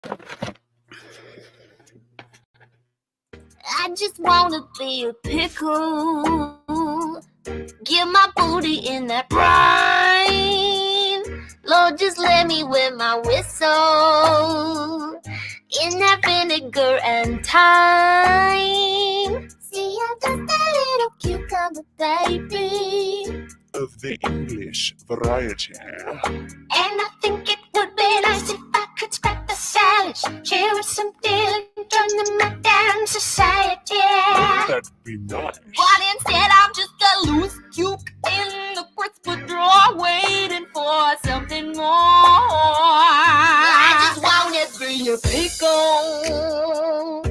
I just wanna be a pickle. Get my booty in that brine. Lord, just let me wet my whistle in that vinegar and thyme. See, I'm just a little cucumber baby of the English variety. And I think it would be nice if I could scrap the salad, share with some deal, and join the modern society. That'd be nice. But instead, I'm just a loose cuke in the crisper drawer, waiting for something more. I just wanna be a pickle.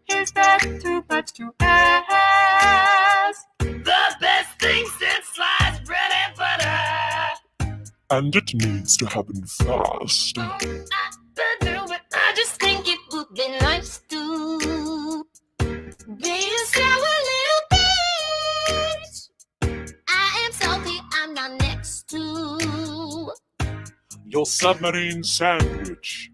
Is that too much to ask? The best thing since sliced bread and butter. And it needs to happen fast. I just think it would be nice to be a sour little bitch. I am salty, I'm not next to your submarine sandwich.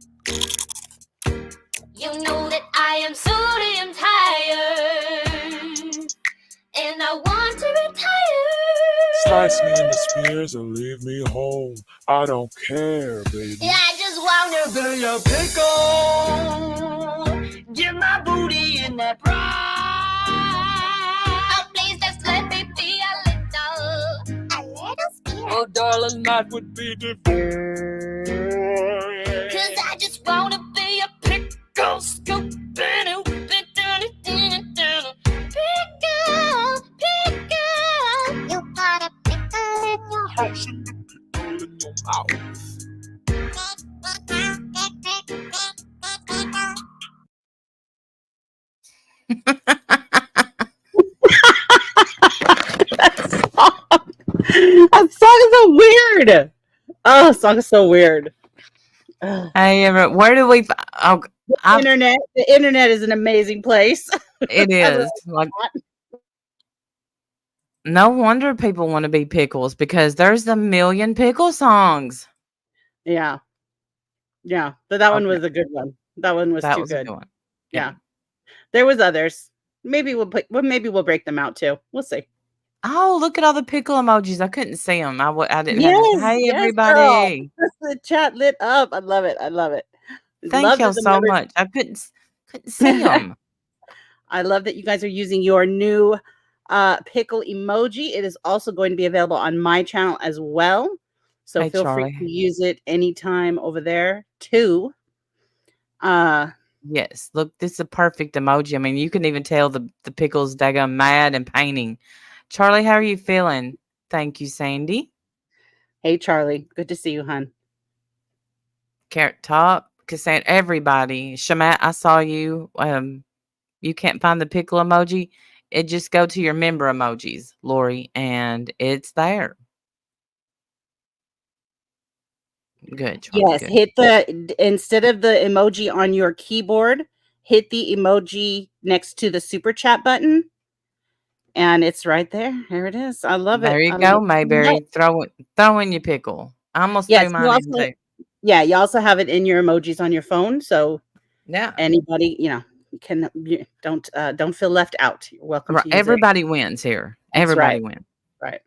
You know that I am sodium tired, and I want to retire. Slice me into spears and leave me home. I don't care, baby. I just wanna be a pickle. Get my booty in that brine. Oh, please just let me be a little scared. Oh, darling, that would be divorce. 'Cause I just wanna be a pickle, scooping and whipping down it. Pickle, pickle. You got a pickle in your House and a pickle in your mouth. That song is so weird. Oh, the song is so weird. Hey, where do we? The internet is an amazing place. It is. Like, no wonder people want to be pickles because there's a million pickle songs. Yeah. Yeah. But that one was a good one. That one was too good. A good one. Yeah. There was others. Maybe we'll break them out too. We'll see. Oh, look at all the pickle emojis. I couldn't see them. I didn't have to say, hey, everybody. The chat lit up. I love it. I love it. Thank you so much. I couldn't see them. I love that you guys are using your new pickle emoji. It is also going to be available on my channel as well. So feel free to use it anytime over there too. Yes. Look, this is a perfect emoji. I mean, you can even tell the pickle's daggone mad and painting. Charlie, how are you feeling? Thank you, Sandy. Hey, Charlie. Good to see you, hon. Carrot Top, Cassandra, everybody. Shamat, I saw you. You can't find the pickle emoji. It just go to your member emojis, Lori, and it's there. Good. Charlie, yes, good. hit instead of the emoji on your keyboard, hit the emoji next to the super chat button. And it's right there. There it is. I love it. There you go, Mayberry. Throw in your pickle. I almost threw mine in too. Yeah, you also have it in your emojis on your phone. So yeah, anybody, don't feel left out. You're welcome to use everybody wins here. That's everybody wins. Right.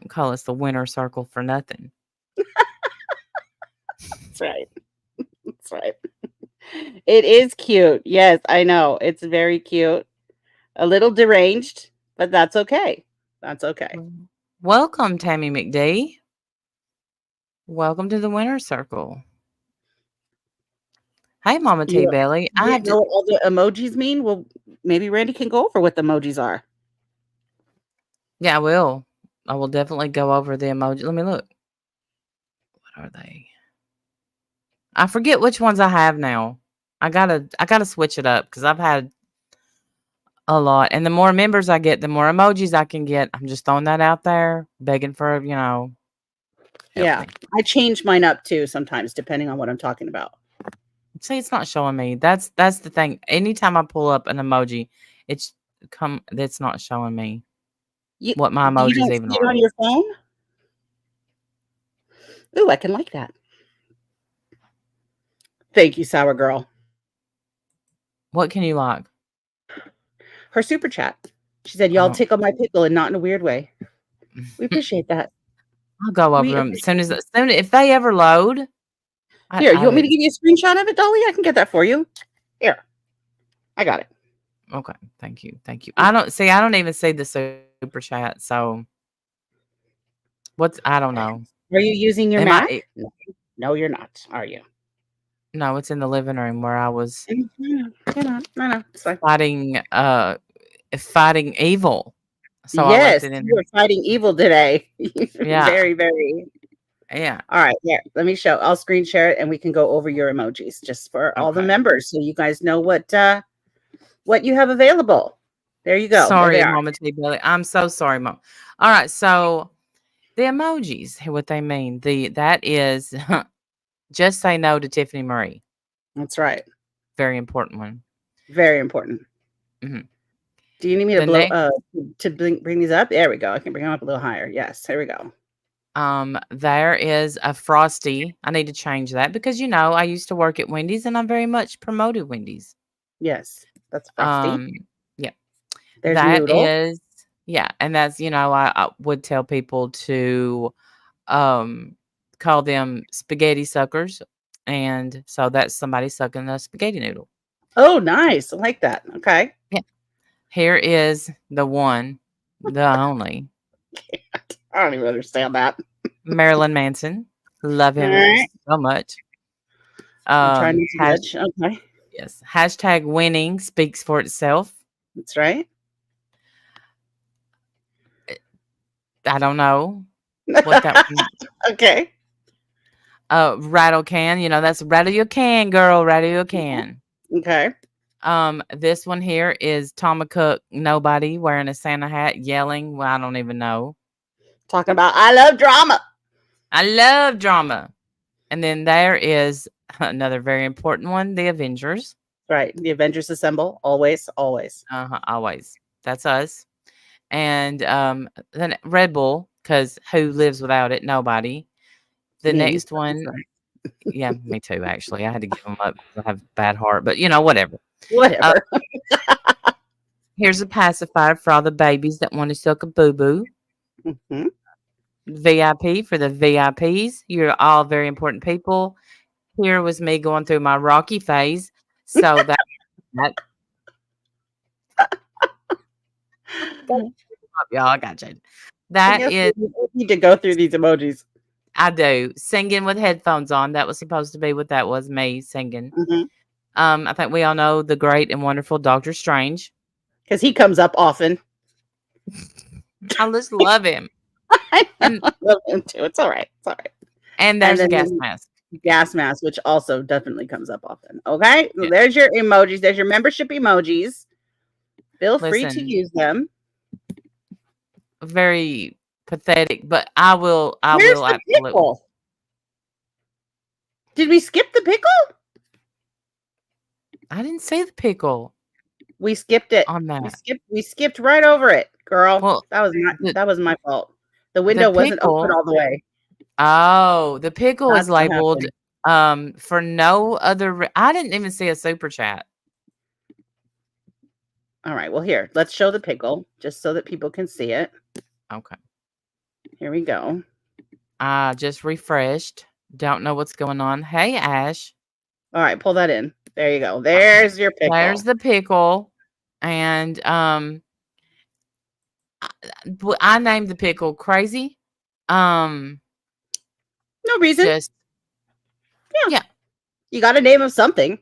Don't call us the winner circle for nothing. That's right. That's right. It is cute. Yes, I know. It's very cute. A little deranged, but that's okay. That's okay. Welcome, Tammy McD. Welcome to the winner's circle. Hey, Mama T Belly. I know what all the emojis mean. Well, maybe Randy can go over what the emojis are. Yeah, I will. I will definitely go over the emoji. Let me look. What are they? I forget which ones I have now. I gotta switch it up because I've had a lot. And the more members I get, the more emojis I can get. I'm just throwing that out there, begging for, Yeah. Me. I change mine up too sometimes, depending on what I'm talking about. See, it's not showing me. That's the thing. Anytime I pull up an emoji, it's not showing me what my emojis you don't even see are. It on your phone? Ooh, I can like that. Thank you, Sour Girl. What can you like? Her super chat. She said, "Y'all Oh, tickle my pickle and not in a weird way." We appreciate that. I'll go over We them as soon appreciate as that. if they ever load. Here, you I want me to do. give you a screenshot of it, Dolly? I can get that for you. Here, I got it. Okay, thank you, thank you. I don't see. I don't even see the super chat. So what's? I don't know. Are you using your Am I? Mac? No, you're not. Are you? No, it's in the living room where I was You're not. No, it's fine. fighting evil. So I left Yes, it in. you are fighting evil today. Yeah, Very, very. yeah. All right, here. Let me show. I'll screen share it, and we can go over your emojis just for all the Okay. members, so you guys know what you have available. There you go. There they Sorry, are. Mama T. Billy. I'm so sorry, Mom. All right, so the emojis, what they mean. That is just say no to Tiffany Marie. That's right. Very important one. Very important. Mhm. Do you need me to The blow next, to bring these up? There we go. I can bring them up a little higher. Yes, there we go. there is a Frosty. I need to change that because I used to work at Wendy's and I very much promoted Wendy's. Yes, that's Frosty. Um, yeah, There's that Noodle. is yeah, and that's I would tell people to um call them spaghetti suckers, and so that's somebody sucking a spaghetti noodle. Oh, nice. I like that. Okay. Yeah, here is the one, the only I don't even understand that. Marilyn Manson. Love All him right. so much. I'm trying not to Hash, judge. Okay. yes, hashtag winning speaks for itself. That's right. I don't know what that one. Okay. Rattle can, that's rattle your can, girl, rattle your can. Okay. This one here is Tama Cook, nobody wearing a Santa hat, yelling. Well, I don't even know. Talking about I love drama. I love drama. And then there is another very important one, the Avengers. Right. The Avengers assemble. Always, always. Always. That's us. And then Red Bull, because who lives without it? Nobody. The Me. next one, yeah, me too, actually. I had to give them up because I have a bad heart, but whatever. Whatever. Here's a pacifier for all the babies that want to suck a boo-boo. Mm-hmm. VIP for the VIPs. You're all very important people. Here was me going through my rocky phase. So that y'all, I got you. That Yes, is, we need to go through these emojis. I do. Singing with headphones on. That was supposed to be what that was, me singing. Mm-hmm. I think we all know the great and wonderful Doctor Strange. Because he comes up often. I just love him. I And love him too. It's all right. It's all right. and And there's a then gas the mask. gas mask, which also definitely comes up often. Okay. So Yeah. there's your emojis. There's your membership emojis. Feel free to Listen, use them. very pathetic, but I will Where's the absolutely. pickle? Did we skip the pickle? I didn't see the pickle We skipped it. on that. We skipped right over it, girl. Well, That was my fault. The window wasn't open pickle. all the way. Oh, the pickle is That's what labeled happened. for no other. I didn't even see a super chat. All right. Well, here, let's show the pickle just so that people can see it. Okay. Here we go. I just refreshed. Don't know what's going on. Hey, Ash. All right, pull that in. There you go. There's your pickle. There's the pickle, and I named the pickle Crazy. No reason. Just yeah. You got to name of something.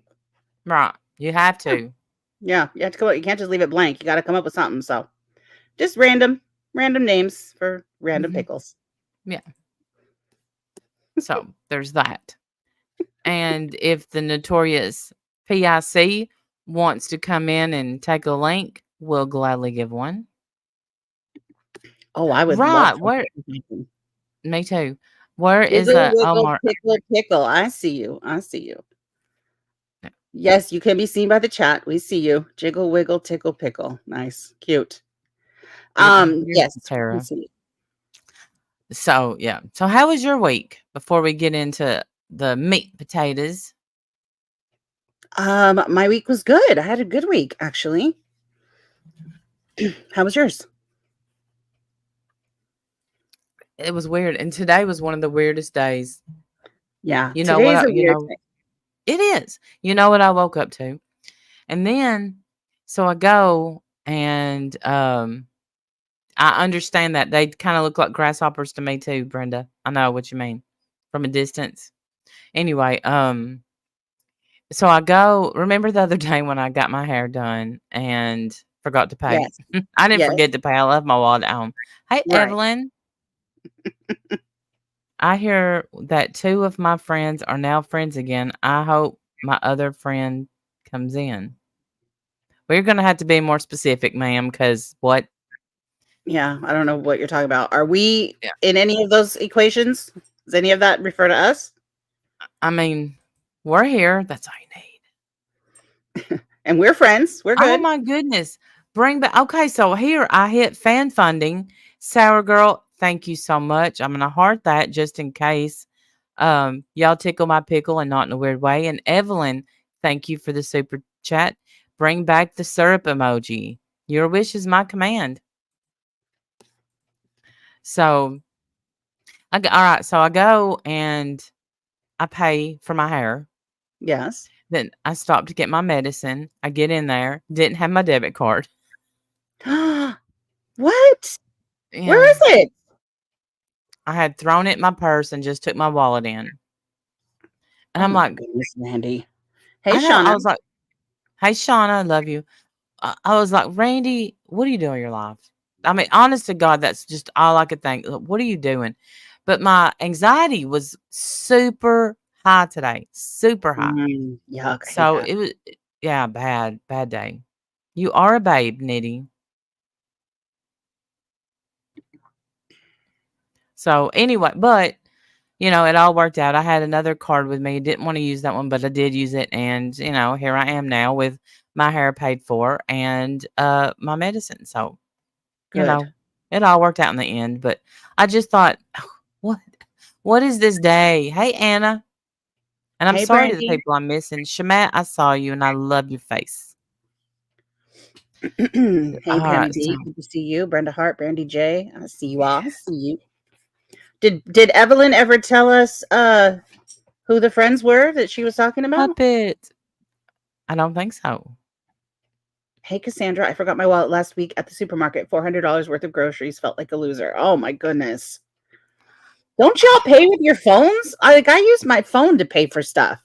Right. You have to. Yeah, you have to come up. You can't just leave it blank. You got to come up with something. So, just random names for random pickles. Yeah. So there's that. And if the notorious PIC wants to come in and take a link, we'll gladly give one. Oh, I would right. love Where? Me too. Where is Jiggle, that? wiggle, pickle. I see you. Yes, you can be seen by the chat. We see you. Jiggle, wiggle, tickle, pickle. Nice, cute. Yes, Tara. So yeah. So how was your week? Before we get into the meat potatoes. My week was good. I had a good week, actually. How was yours? It was weird, and today was one of the weirdest days. Yeah, You know what today's I a you weird know day. it is. You know what I woke up to? And then so I go and, I understand that they kinda look like grasshoppers to me too, Brenda. I know what you mean from a distance. Anyway, so I go remember the other day when I got my hair done and forgot to pay? Yes, I didn't yes, forget to pay, I left my wallet at home. "Hey, right. Evelyn, I hear that 2 of my friends are now friends again. I hope my other friend comes in." We're gonna have to be more specific, ma'am, because what? Yeah, I don't know what you're talking about. Are we Yeah. in any of those equations? Does any of that refer to us? I mean, we're here, that's all you need. And we're friends. We're Oh good. my goodness. Bring back okay, so here I hit fan funding. Sour Girl, thank you so much. I'm gonna heart that just in case. Y'all tickle my pickle and not in a weird way. And Evelyn, thank you for the super chat. Bring back the syrup emoji. Your wish is my command. So all right, so I go and I pay for my hair. Yes. Then I stop to get my medicine. I get in there, didn't have my debit card. What? Where Yeah. is it? I had thrown it in my purse and just took my wallet in. And Oh I'm my like, goodness, Randy. Hey, I know. I Shauna. was like, "Hey, Shauna, I love you." I was like, "Randy, what are you doing in your life?" I mean, honest to God, that's just all I could think. What are you doing? But my anxiety was super high today, super high. Yuck. I hate So that. it was, yeah, bad day. You are a babe, Nitty. So anyway, but it all worked out. I had another card with me. Didn't want to use that one, but I did use it, and here I am now with my hair paid for and my medicine. So you Good. know, it all worked out in the end. But I just thought, what what is this day? Hey Anna, and I'm Hey, sorry to the Brandy. people I'm missing. Shamat, I saw you, and I love your face. Hey, All Pammy right, so B. Good to see you. Brenda Hart, Brandy J. I see you all. I see you. Did Evelyn ever tell us who the friends were that she was talking about? puppet. I don't think so. Hey, Cassandra. I forgot my wallet last week at the supermarket. $400 worth of groceries. Felt like a loser. Oh my goodness. Don't y'all pay with your phones? I use my phone to pay for stuff.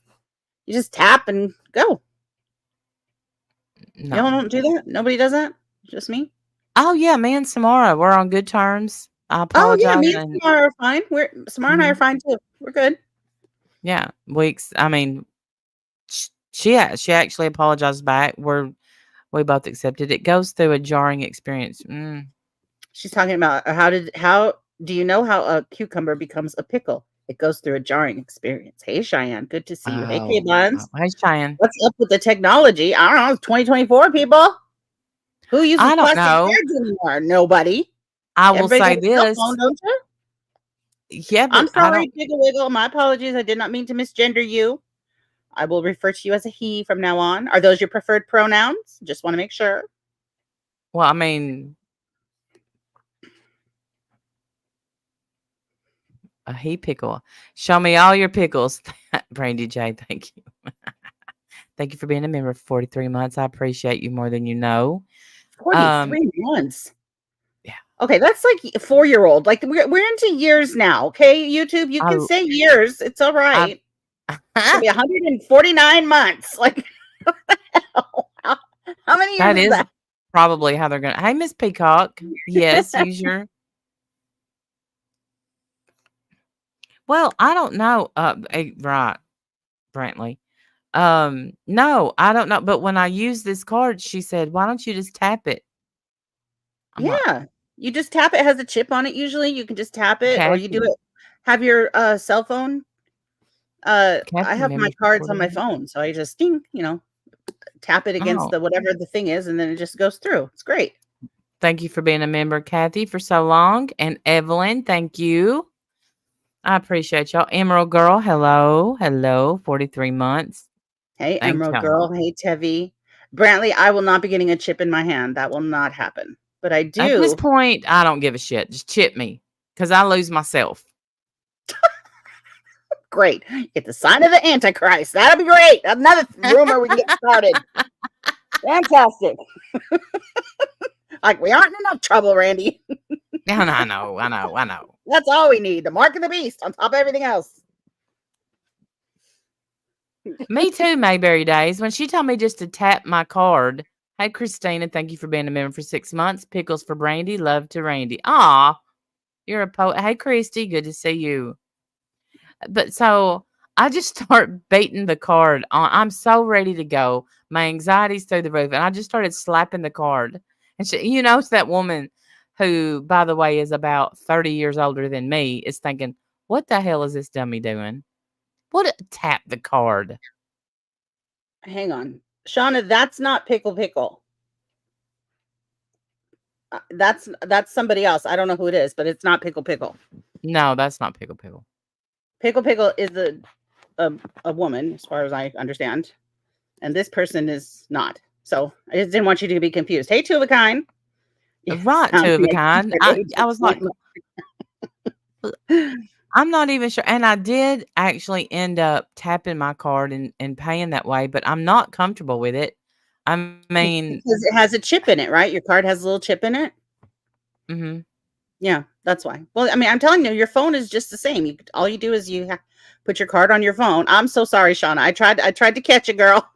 You just tap and go. Y'all No. don't do that? Nobody does that? Just me? Oh yeah, me and Samara, we're on good terms. I Oh yeah, apologize, me and and Samara are fine. Samara and I are mhm, fine too. We're good. yeah, weeks. I mean, she actually apologized back. We both accepted. It goes through a jarring experience. She's talking about how do you know how a cucumber becomes a pickle? It goes through a jarring experience. Hey Cheyenne, good to see you. Hey K Oh, Buns. hey Cheyenne. What's up with the technology? I don't know. It's 2024, people. Who uses I don't plastic know. bags anymore? Nobody. I will Everybody got say a cell this. phone, don't you? Yeah, I'm but I sorry, don't. Jiggle Wiggle. My apologies. I did not mean to misgender you. I will refer to you as a he from now on. Are those your preferred pronouns? Just want to make sure. Well, I mean, a he pickle. Show me all your pickles, Brandy J. Thank you. Thank you for being a member for 43 months. I appreciate you more than you know. Um, 43 months. yeah, Okay, that's like a 4-year-old. Like we're into years now. Okay, YouTube, you can I, say years. It's all I, right. It's gonna be 149 months. Like how, how many years that is is that? probably how they're gonna. Hey, Miss Peacock. Yes, use your. Well, I don't know. Right, Brantley. No, I don't know. But when I used this card, she said, "Why don't you just tap it?" I'm like, Yeah, you just tap it. It has a chip on it. Usually, you can just tap it, or you do Kathy. it. Have your cell phone. I Kathy have my member for cards on 40 my months. phone, so I just ding, tap it against Oh, the whatever the thing is, and then it just goes through. It's great. thank you for being a member, Kathy, for so long. And Evelyn, thank you. I appreciate y'all. Emerald Girl, hello. Hello. 43 months. Hey, Thank Emerald y'all. Girl. Hey, Tevi. Brantley, I will not be getting a chip in my hand. That will not happen. But I At this do. point, I don't give a shit. Just chip me because I lose myself. Great. Get the sign of the Antichrist. That'll be great. Another rumor we can get started. Fantastic. Like, we aren't in enough trouble, Randy. I know. That's all we need. The mark of the beast on top of everything else. Me too, Mayberry Days. When she told me just to tap my card. Hey, Christina, thank you for being a member for 6 months. Pickles for Brandy. Love to Randy. Aw, you're a poet. Hey, Christy, good to see you. But so I just start beating the card on. I'm so ready to go. My anxiety's through the roof. And I just started slapping the card. And she, it's that woman who, by the way, is about 30 years older than me, is thinking, what the hell is this dummy doing? Tap the card. Hang on. Shauna, that's not Pickle. That's somebody else. I don't know who it is, but it's not Pickle. No, that's not Pickle. Pickle is a woman, as far as I understand. And this person is not. So I just didn't want you to be confused. Hey, two of a kind. Right, two of a kind. I was like, I'm not even sure. And I did actually end up tapping my card and paying that way, but I'm not comfortable with it. I mean, because it has a chip in it, right? Your card has a little chip in it. mm-hmm. Yeah, that's why. Well, I mean, I'm telling you, your phone is just the same. All you do is put your card on your phone. I'm so sorry, Shauna. I tried to catch you, girl.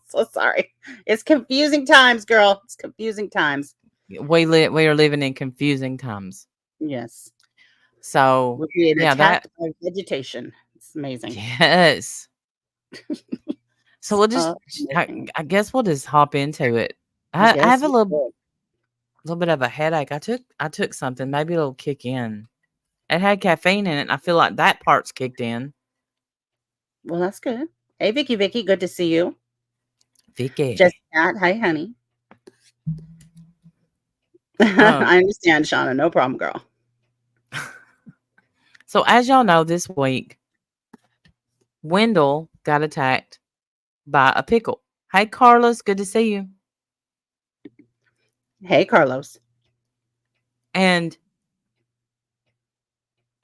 So sorry. It's confusing times, girl. It's confusing times. We are living in confusing times. Yes. So we're being yeah, attacked by vegetation. It's amazing. Yes. So we'll just, I guess we'll just hop into it. I have a little bit of a headache. I took something. Maybe it'll kick in. It had caffeine in it. And I feel like that part's kicked in. Well, that's good. Hey, Vicky, good to see you. Vicky. Just that. Hi, honey. I understand, Shauna. No problem, girl. So as y'all know, this week, Wendell got attacked by a pickle. Hey, Carlos. Good to see you. Hey, Carlos. And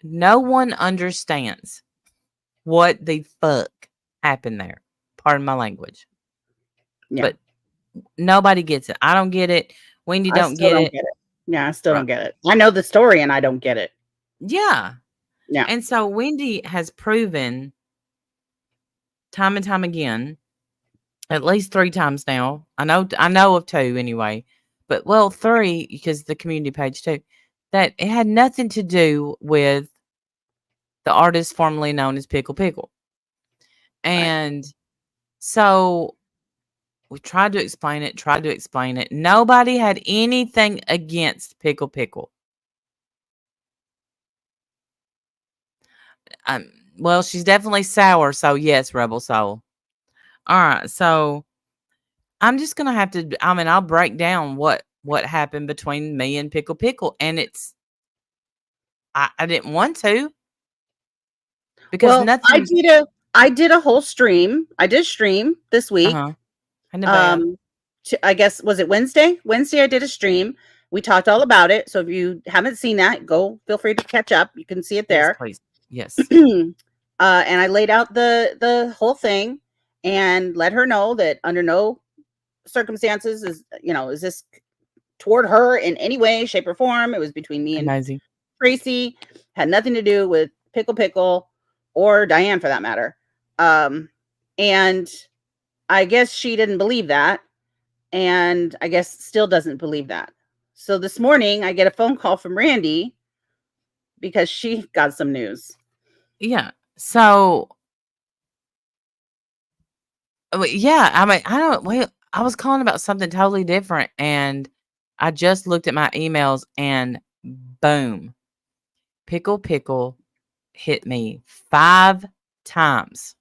no one understands what the fuck happened there. Pardon my language. Yeah. But nobody gets it. I don't get it. Wendy don't get it. Yeah, I still don't get it. I know the story and I don't get it. Yeah. Yeah. And so Wendy has proven time and time again, at least 3 times now. I know of 2 anyway. But 3 because the community page too, that it had nothing to do with the artist formerly known as Pickle. And so we tried to explain it. Nobody had anything against Pickle. Well, she's definitely sour, so yes, Rebel Soul. All right, so I'm just gonna have to. I'll break down what happened between me and Pickle, and it's. I didn't want to because nothing. I did a whole stream. I did stream this week. I guess was it Wednesday? Wednesday I did a stream. We talked all about it. So if you haven't seen that, feel free to catch up. You can see it there. Yes, please. Yes. And I laid out the whole thing and let her know that under no circumstances is this toward her in any way, shape, or form. It was between me and Tracy. Had nothing to do with Pickle or Diane for that matter. And I guess she didn't believe that. And I guess still doesn't believe that. So this morning I get a phone call from Randy because she got some news. Yeah. So yeah, I was calling about something totally different and I just looked at my emails and boom. Pickle hit me 5 times.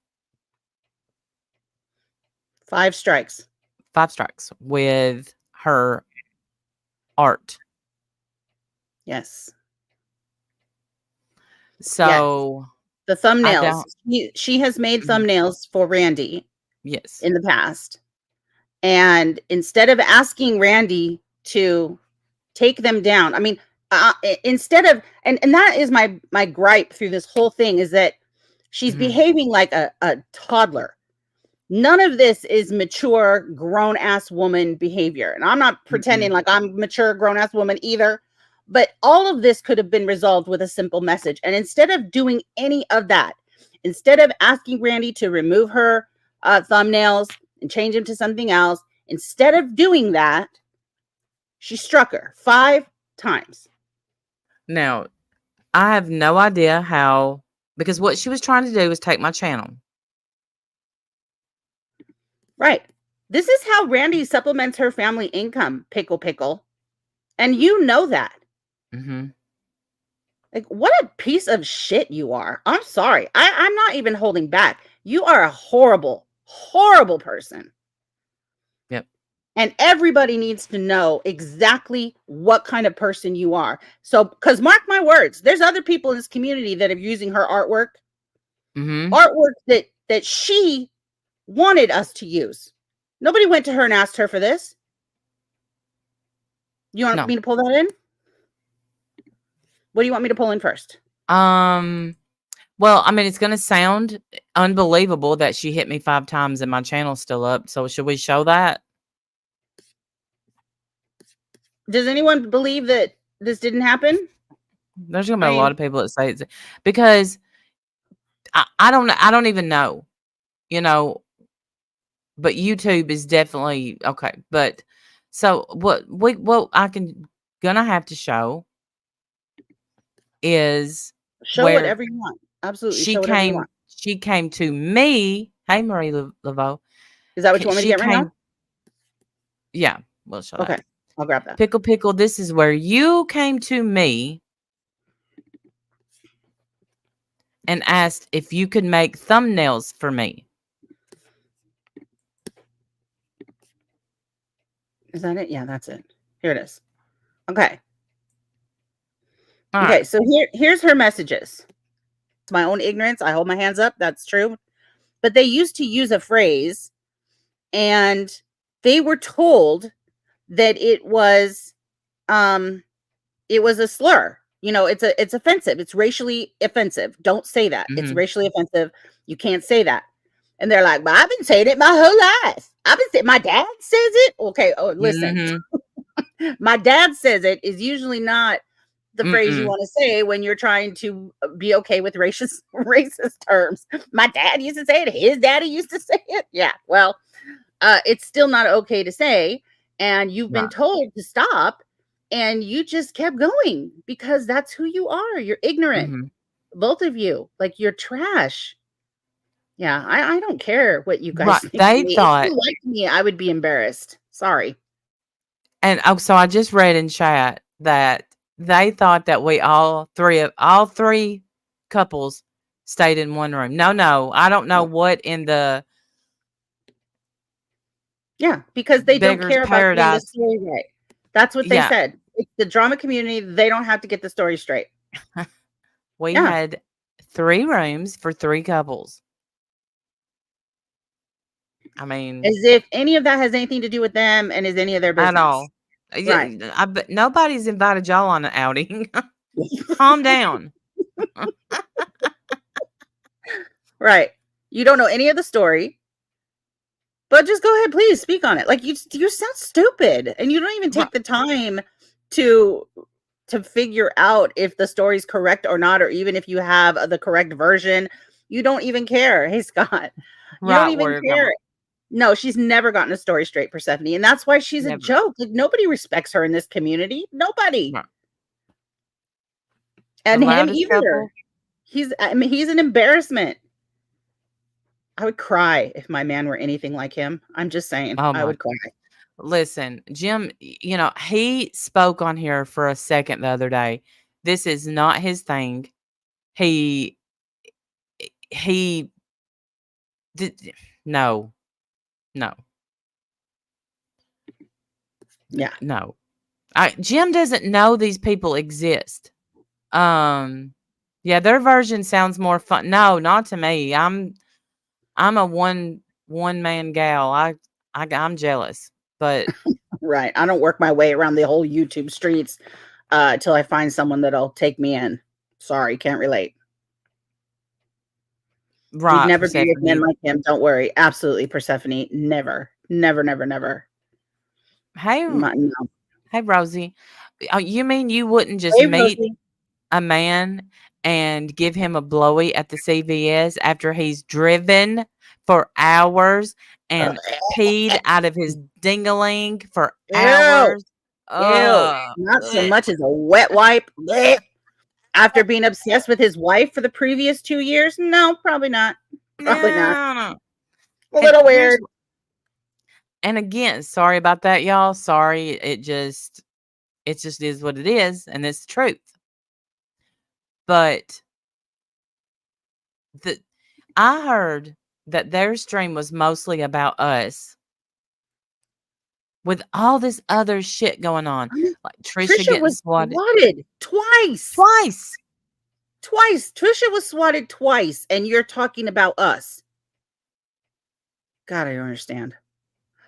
5 strikes. 5 strikes with her art. Yes. So yes. The thumbnails. She has made thumbnails for Randy. Yes. in the past. And instead of asking Randy to take them down, I mean, instead of, and that is my gripe through this whole thing, is that she's behaving like a toddler. None of this is mature, grown ass woman behavior. And I'm not pretending like I'm mature, grown ass woman either. But all of this could have been resolved with a simple message. And instead of doing any of that, instead of asking Randy to remove her thumbnails and change them to something else, instead of doing that, she struck her 5 times. Now, I have no idea how, because what she was trying to do was take my channel. Right. This is how Randy supplements her family income, Pickle. And you know that. Like, what a piece of shit you are. I'm sorry. I'm not even holding back. You are a horrible, horrible person. Yep. And everybody needs to know exactly what kind of person you are. So, because mark my words, there's other people in this community that are using her artwork. Artwork that she wanted us to use. Nobody went to her and asked her for this. You want me to pull that in? What do you want me to pull in first? Well, I mean, it's going to sound unbelievable that she hit me 5 times and my channel's still up. So should we show that? Does anyone believe that this didn't happen? There's going to be a lot of people that say it's because I don't even know, but YouTube is definitely okay. But so what gonna have to show is show whatever you want. Absolutely. She came to me. Hey, Marie Laveau. Is that what you want me to get right now? Yeah, we'll show that. Okay, I'll grab that. Pickle, this is where you came to me and asked if you could make thumbnails for me. Is that it? Yeah, that's it. Here it is. Okay. All okay, right. so here's her messages. It's my own ignorance. I hold my hands up. That's true. But they used to use a phrase, and they were told that it was a slur. It's offensive. It's racially offensive. Don't say that. It's racially offensive. You can't say that. And they're like, "But I've been saying it my whole life. My dad says it." Okay. Oh, listen. My dad says it is usually not the phrase you want to say when you're trying to be okay with racist terms. My dad used to say it. His daddy used to say it. Yeah. Well, it's still not okay to say. And you've been told to stop. And you just kept going because that's who you are. You're ignorant. Both of you. Like, you're trash. Yeah, I don't care what you guys think. They thought, if you liked me, I would be embarrassed. Sorry. And so I just read in chat that they thought that we all three couples stayed in one room. No, I don't know what in the because they don't care about getting the story right. That's what they said. It's the drama community. They don't have to get the story straight. We had 3 rooms for 3 couples. I mean, as if any of that has anything to do with them and is any of their business at all. Right. Nobody's invited y'all on an outing. Calm down. Right. You don't know any of the story, but just go ahead, please speak on it. Like, you sound stupid, and you don't even take the time to figure out if the story's correct or not, or even if you have the correct version. You don't even care. Hey, Scott, you don't even care. No, she's never gotten a story straight, Persephone, and that's why she's a joke. Like, nobody respects her in this community. Nobody. No. And him either. He's an embarrassment. I would cry if my man were anything like him. I'm just saying. I would cry. Listen, Jim, he spoke on here for a second the other day. This is not his thing. He did no. Yeah. No. Jim doesn't know these people exist. Yeah, their version sounds more fun. No, not to me. I'm a one one man gal. I'm jealous, but Right. I don't work my way around the whole YouTube streets till I find someone that'll take me in. Sorry, can't relate. You'd right, never be with men Persephone. like him. Don't worry. Absolutely, Persephone. Never, never, never, never. Hey, No. hey, Rosie. You mean you wouldn't just Hey, meet Rosie. a man and give him a blowy at the CVS after he's driven for hours and peed out of his dingaling for Ew. hours? Ew. Not so Bleh. much as a wet wipe. Blech. After being obsessed with his wife for the previous 2 years? No, probably not. Probably not. No. A And little weird. again, sorry about that, y'all. Sorry, it just is what it is, and it's the truth. But I heard that their stream was mostly about us with all this other shit going on, I mean, like Trisha Trisha getting was swatted swatted twice. twice. Twice. Trisha was swatted twice, and you're talking about us. God, I don't understand.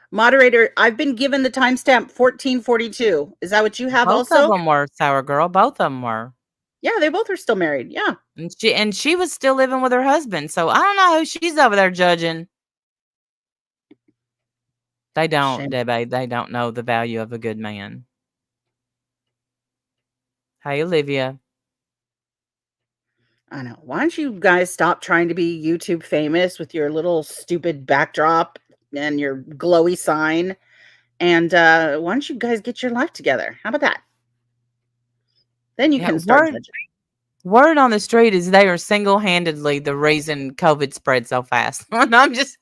Moderator, I've been given the timestamp 1442. Is that what you have Both of also? them were, Sour Girl. Both of them were. Yeah, they both are still married. Yeah. And she was still living with her husband. So I don't know who she's over there judging. They don't, Shame. Debbie. They don't know the value of a good man. Hey, Olivia. I know. Why don't you guys stop trying to be YouTube famous with your little stupid backdrop and your glowy sign? And why don't you guys get your life together? How about that? Then you Yeah, can start judging. word on the street is they are single-handedly the reason COVID spread so fast. No, I'm just...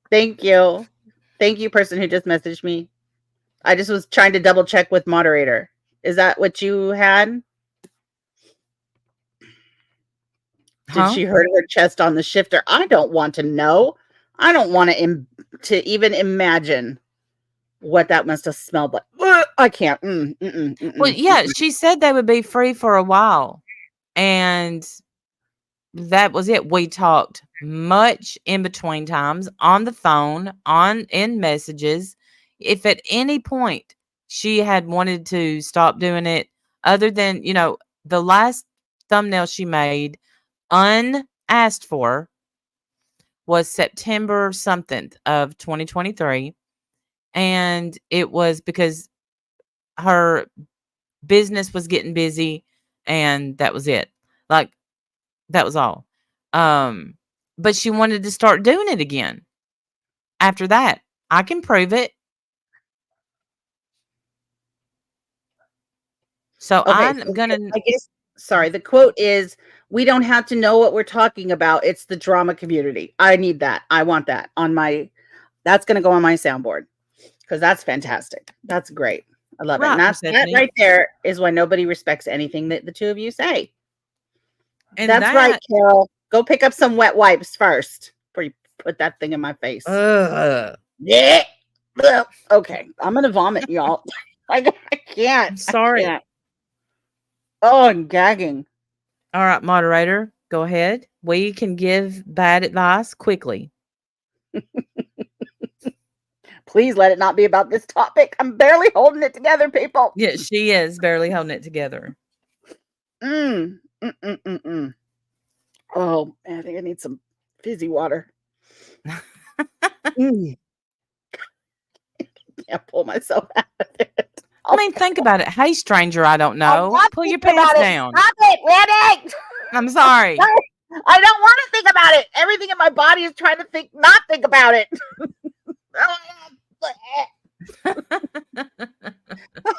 Thank you. Thank you, person who just messaged me. I just was trying to double check with moderator. Is that what you had? Did she hurt her chest on the shifter? I don't want to know. I don't want to even imagine what that must have smelled like. I can't. Well, yeah, she said they would be free for a while. And that was it. We talked much in between times on the phone, in messages. If at any point she had wanted to stop doing it, other than, the last thumbnail she made unasked for was September something of 2023. And it was because her business was getting busy, and that was it. Like, that was all. But she wanted to start doing it again. After that, I can prove it. So Okay, I'm gonna. I guess. Sorry, the quote is, "We don't have to know what we're talking about. It's the drama community." I need that. I want that on my. That's going to go on my soundboard because that's fantastic. That's great. I love it. And that right there is why nobody respects anything that the two of you say. And that's right, Carol. Go pick up some wet wipes first before you put that thing in my face. Yeah. Okay, I'm gonna vomit, y'all. I can't. I'm sorry. I can't. Oh, I'm gagging. All right, moderator, go ahead. We can give bad advice quickly. Please let it not be about this topic. I'm barely holding it together, people. Yeah, she is barely holding it together. Oh, man, I think I need some fizzy water. Can't pull myself out of it. I mean, think about it. Hey, stranger, I don't know. Pull your pants down. Stop it, Randy! I'm sorry. I don't want to think about it. Everything in my body is trying to not think about it.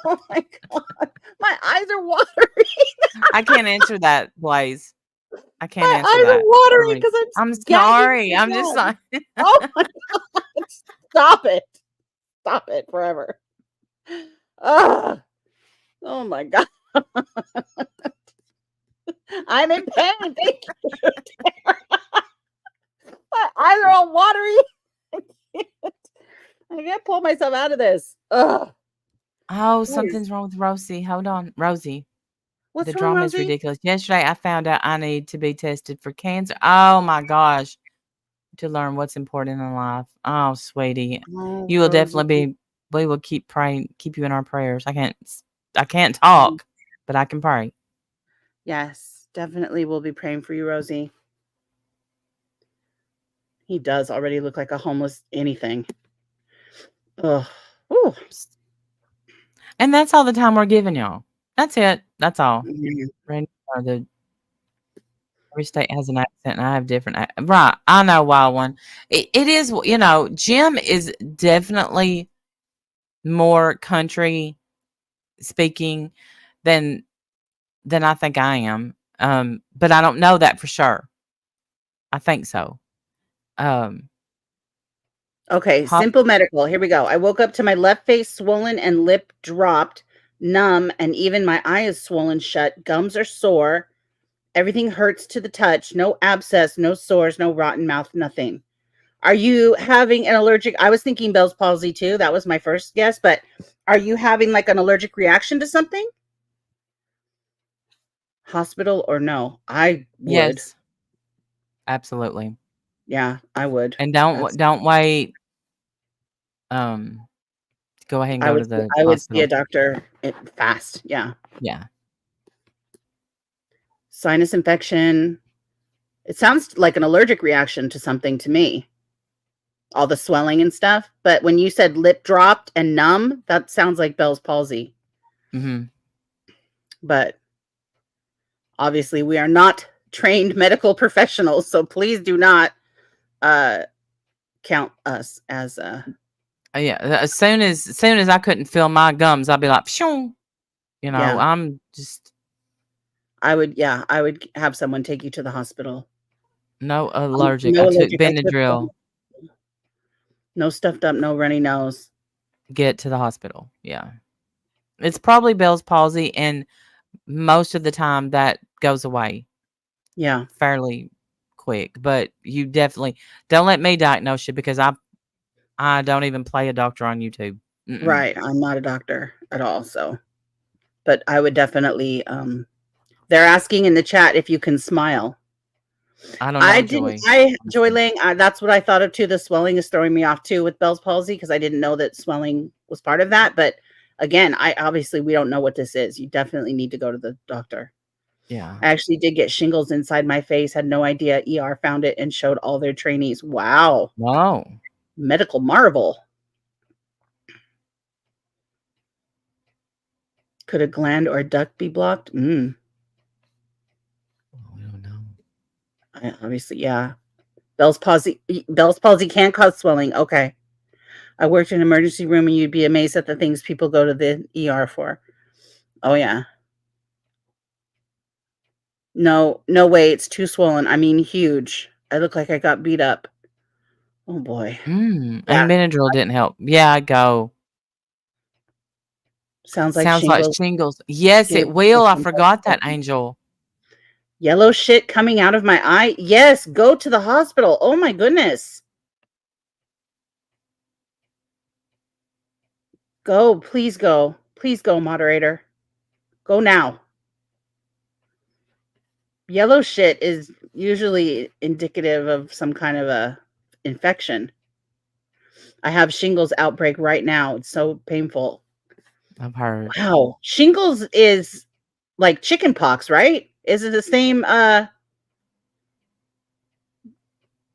Oh my God. My eyes are watering. I can't answer that, Blaze. I can't answer that. My eyes are watering because I'm sorry. I'm just like, oh my God. Stop it. Stop it forever. Oh my God. I'm in pain. Thank you. My eyes are all watery. I can't pull myself out of this. Ugh. Oh, something's wrong with Rosie. Hold on, Rosie. What's The wrong, drama is Rosie? ridiculous. Yesterday, I found out I need to be tested for cancer. Oh my gosh. To learn what's important in life. Oh, sweetie. Oh, You will Rosie. definitely be, we will keep praying, keep you in our prayers. I can't Mhm. talk, but I can pray. Yes, definitely we'll be praying for you, Rosie. He does already look like a homeless anything. Ugh. Ooh. And that's all the time we're giving y'all. That's it. That's all. Mhm. Randy, every state has an accent, and I have different. Right. I know wild one. It is, Jim is definitely more country speaking than I think I am. But I don't know that for sure. I think so. Um, Okay, hop. simple medical. Here we go. I woke up to my left face swollen and lip dropped, numb, and even my eye is swollen shut. Gums are sore. Everything hurts to the touch. No abscess, no sores, no rotten mouth, nothing. Are you having an allergic? I was thinking Bell's palsy too. That was my first guess, but are you having like an allergic reaction to something? Hospital or no? I would. Yes, absolutely. Yeah, I would. And That's don't wait. Um, go ahead and I go would to the I would see a hospital. doctor fast. Yeah. Yeah. Sinus infection. It sounds like an allergic reaction to something to me. All the swelling and stuff. But when you said lip dropped and numb, that sounds like Bell's palsy. Mm-hmm. But obviously, we are not trained medical professionals, so please do not count us as Yeah. As soon as I couldn't feel my gums, I'd be like, pshoo. yeah. I'm just I would have someone take you to the hospital. no allergic. No I took allergic. I took Benadryl. no stuffed up, no runny nose. Get to the hospital. Yeah. It's probably Bell's palsy, and most of the time that goes away Yeah. fairly quick. But you definitely don't let me diagnose you because I don't even play a doctor on YouTube. Mm-mm. Right. I'm not a doctor at all, so but I would definitely they're asking in the chat if you can smile. I don't know, Joy Ling, that's what I thought of too. The swelling is throwing me off too with Bell's palsy because I didn't know that swelling was part of that. But again, we don't know what this is. You definitely need to go to the doctor. Yeah. I actually did get shingles inside my face, had no idea. ER found it and showed all their trainees. Wow. Wow. Medical marvel. Could a gland or a duct be blocked? We don't know. Obviously, yeah. Bell's palsy can cause swelling. Okay. I worked in an emergency room and you'd be amazed at the things people go to the ER for. Oh yeah. No way. It's too swollen. I mean, huge. I look like I got beat up. Oh boy. And Yeah. Benadryl didn't help. Yeah, go. Sounds like Sounds like shingles. shingles. Yes, it will. I forgot that, Angel. Yellow shit coming out of my eye. Yes, go to the hospital. Oh my goodness. Go, please go. Please go, moderator. Go now. Yellow shit is usually indicative of some kind of a infection. I have shingles outbreak right now. It's so painful. I've heard. Wow. Shingles is like chicken pox, right? Is it the same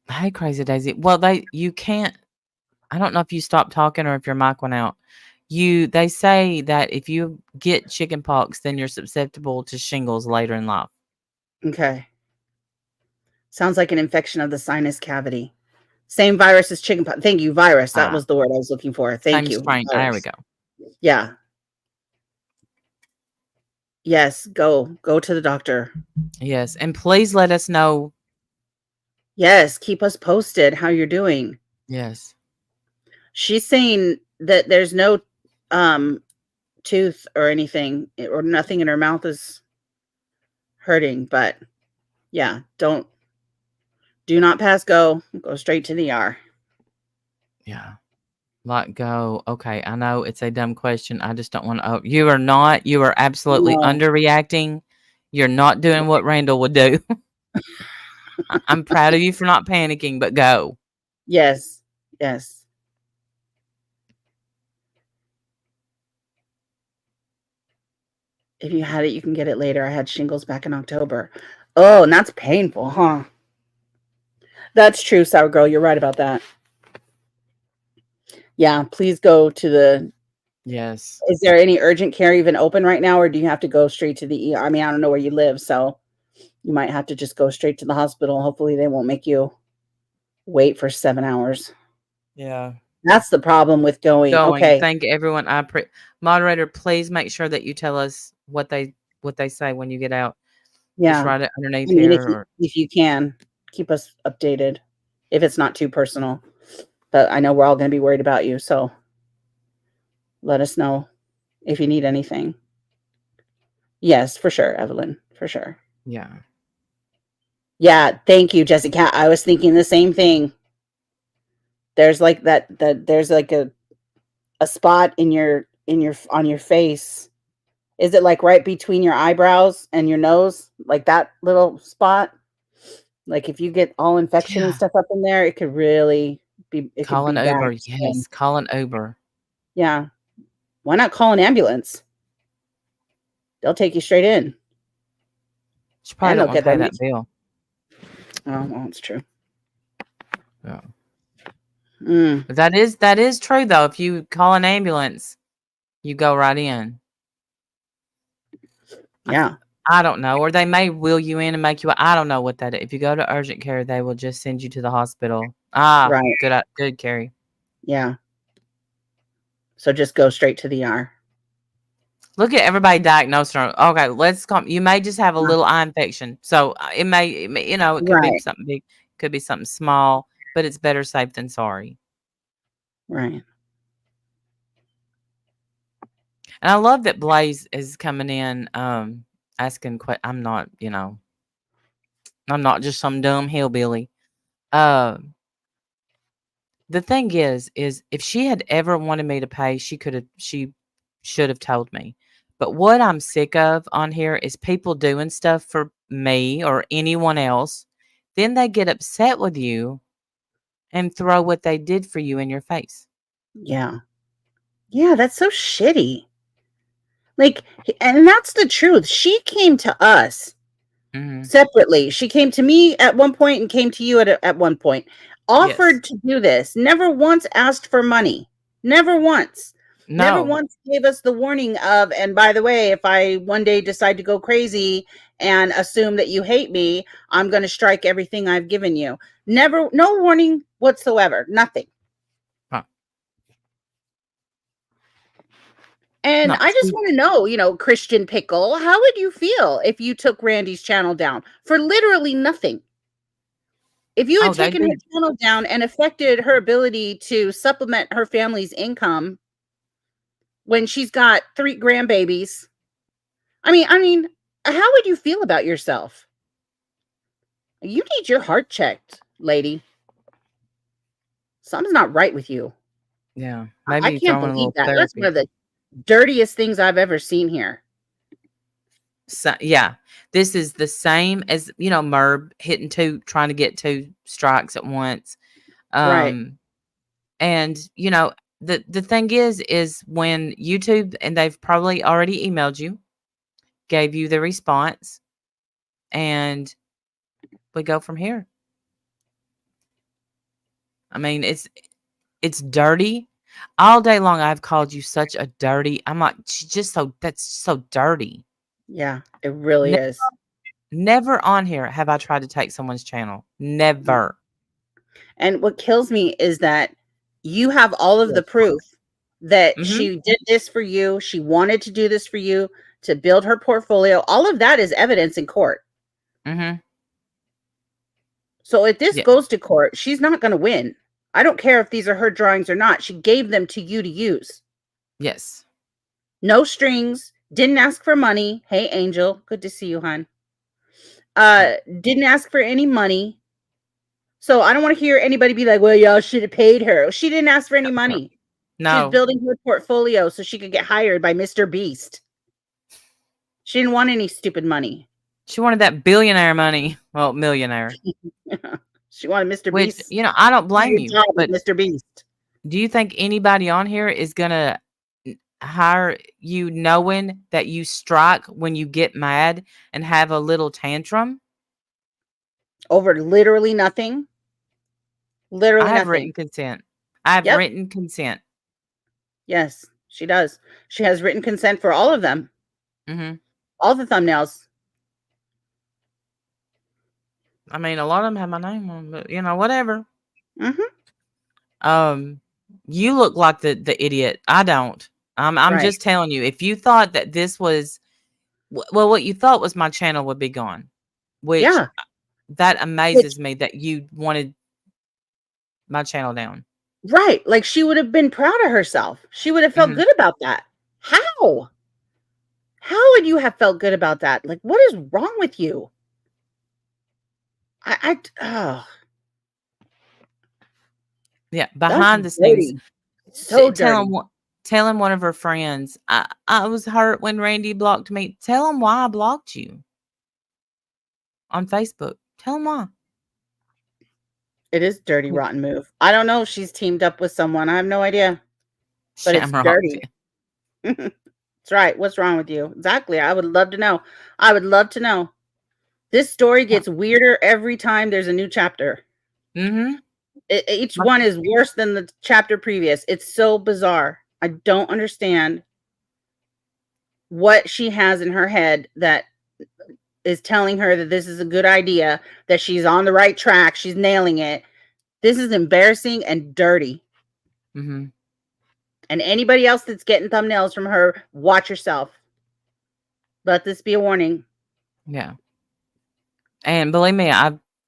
Hey, Crazy Daisy. Well, you can't. I don't know if you stopped talking or if your mic went out. They say that if you get chicken pox, then you're susceptible to shingles later in life. Okay. Sounds like an infection of the sinus cavity. Same virus as chicken pox. Thank you, virus. That was the word I was looking for. Thank Same you. strain. Virus. There we go. Yeah. Yes, go to the doctor. Yes, and please let us know. Yes, keep us posted how you're doing. Yes. She's saying that there's no tooth or anything or nothing in her mouth is hurting, but yeah, do not pass go. Go straight to the ER. Yeah. Let go. Okay, I know it's a dumb question. I just don't want to. You are not. You are absolutely No. underreacting. You're not doing what Randall would do. I'm proud of you for not panicking, but go. Yes. Yes. If you had it, you can get it later. I had shingles back in October. Oh, and that's painful, huh? That's true, Sour Girl. You're right about that. Yeah, please go to the. Yes. Is there any urgent care even open right now, or do you have to go straight to the ER? I mean, I don't know where you live, so you might have to just go straight to the hospital. Hopefully, they won't make you wait for 7 hours. Yeah. That's the problem with going. Going. Okay. Thank everyone. Moderator, please make sure that you tell us what they say when you get out. Just Yeah. write it I underneath mean, here. Or if you can, keep us updated if it's not too personal. But I know we're all going to be worried about you, so let us know if you need anything. Yes, for sure, Evelyn, for sure. yeah. Yeah, thank you, Jessica. I was thinking the same thing. There's like that there's like a spot in your on your face. Is it like right between your eyebrows and your nose? Like that little spot? Like if you get all infection and Yeah. stuff up in there, it could really be Call an bad. Uber. Yes. Call an Uber. Yeah. Why not call an ambulance? They'll take you straight in. She probably And don't they'll want to get pay their that bill. Oh, well, it's true. Yeah. Mm, But that is true though. If you call an ambulance, you go right in. yeah. I don't know. Or they may wheel you in and make you I don't know what that is. If you go to urgent care, they will just send you to the hospital. Ah, Right. good, Carrie. Yeah. So just go straight to the ER. Look at everybody diagnosed. Okay, let's come. You may just have a little eye infection, so it may it could be Right. something big, could be something small, but it's better safe than sorry. Right. And I love that Blaze is coming in, asking. I'm not, I'm not just some dumb hillbilly. Uh, the thing is if she had ever wanted me to pay, she should have told me. But what I'm sick of on here is people doing stuff for me or anyone else. Then they get upset with you and throw what they did for you in your face. Yeah. Yeah, that's so shitty. Like, and that's the truth. She came to us Hmm. separately. She came to me at one point and came to you at one point. Yes. Offered to do this. Never once asked for money. Never once. Never No. once gave us the warning of, and by the way, if I one day decide to go crazy and assume that you hate me, I'm going to strike everything I've given you. Never, no warning whatsoever. Nothing. Huh. And No. I just want to know, Christian Pickle, how would you feel if you took Randy's channel down for literally nothing? If you had Oh, they'd taken her be channel down and affected her ability to supplement her family's income when she's got 3 grandbabies, I mean, how would you feel about yourself? You need your heart checked, lady. Something's not right with you. yeah. I Maybe can't throwing a believe little that. That's one therapy. of the dirtiest things I've ever seen here. So, yeah, this is the same as Merb hitting trying to get 2 strikes at once. Right. And the thing is when YouTube, and they've probably already emailed you, gave you the response, and we go from here. I mean, it's dirty. All day long I've called you such a dirty. I'm like, she's just that's so dirty. Yeah, it really is. Never on here have I tried to take someone's channel. Never. And what kills me is that you have all of the Yes. proof that Mhm. she did this for you. She wanted to do this for you to build her portfolio. All of that is evidence in court. Mhm. So if this Yeah. goes to court, she's not going to win. I don't care if these are her drawings or not. She gave them to you to use. Yes. No strings, didn't ask for money. Hey, Angel, good to see you, hon. Yeah. Didn't ask for any money. So I don't want to hear anybody be like, well, y'all should have paid her. She didn't ask for any money. She was No. building her portfolio so she could get hired by Mr. Beast. She didn't want any stupid money. She wanted that billionaire money. Well, millionaire. She wanted Mr. Which, Beast. I don't blame Your you. job But is Mr. Beast. do you think anybody on here is gonna hire you knowing that you strike when you get mad and have a little tantrum? Over literally nothing. Literally I have nothing. written consent. I have Yep. written consent. Yes, she does. She has written consent for all of them. Mm-hmm. All the thumbnails. I mean, a lot of them have my name on, but whatever. Mm-hmm. You look like the idiot. I don't. I'm Right. just telling you. If you thought that this was, well, what you thought was my channel would be gone, which Yeah. that amazes me that you wanted my channel down. Right. Like she would have been proud of herself. She would have felt good about that. How? How would you have felt good about that? Like, what is wrong with you? Oh, Yeah, that's behind the scenes, dirty. So dirty. telling one of her friends, I was hurt when Randy blocked me. Tell him why I blocked you on Facebook. Tell him why. It is dirty, rotten move. I don't know if she's teamed up with someone. I have no idea. But it's Shamrocks. dirty. That's right. What's wrong with you? Exactly. I would love to know. I would love to know. This story gets weirder every time there's a new chapter. Mm-hmm. Each one is worse than the chapter previous. It's so bizarre. I don't understand what she has in her head that is telling her that this is a good idea, that she's on the right track, she's nailing it. This is embarrassing and dirty. Mm-hmm. And anybody else that's getting thumbnails from her, watch yourself. Let this be a warning. Yeah. And believe me,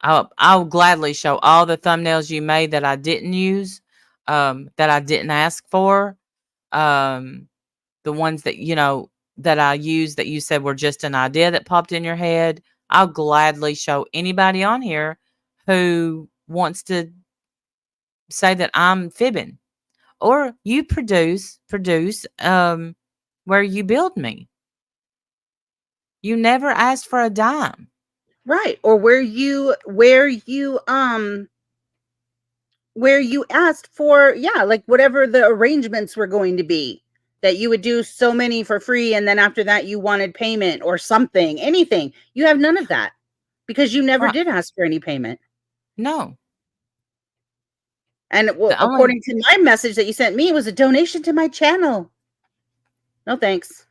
I'll gladly show all the thumbnails you made that I didn't use, that I didn't ask for, the ones that that I used that you said were just an idea that popped in your head. I'll gladly show anybody on here who wants to say that I'm fibbing, or you produce where you build me. You never asked for a dime. Right. Or where you asked for, yeah, like whatever the arrangements were going to be, that you would do so many for free and then after that you wanted payment or something, anything. You have none of that because you never did ask for any payment. No. And according to my message that you sent me, it was a donation to my channel. No thanks.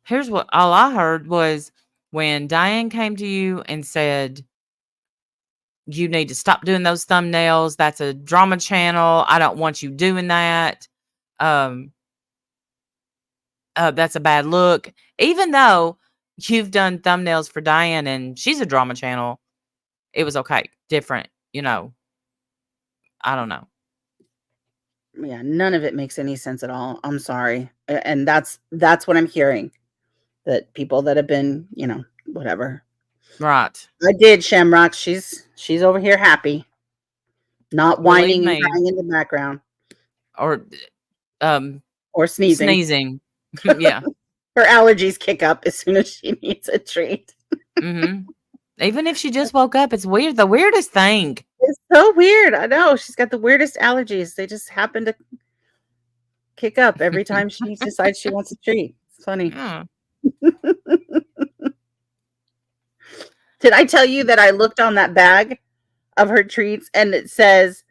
Here's what all I heard was when Diane came to you and said, you need to stop doing those thumbnails. That's a drama channel. I don't want you doing that. That's a bad look. Even though you've done thumbnails for Diane and she's a drama channel, it was okay. Different, I don't know. Yeah, none of it makes any sense at all. I'm sorry. And that's what I'm hearing. That people that have been, whatever. Right. I did, Shamrocks. She's over here happy. Not whining and crying in the background. Or sneezing. Sneezing. Yeah. Her allergies kick up as soon as she needs a treat. Mm-hmm. Even if she just woke up, it's weird. The weirdest thing. It's so weird. I know. She's got the weirdest allergies. They just happen to kick up every time she decides she wants a treat. It's funny. Yeah. Did I tell you that I looked on that bag of her treats and it says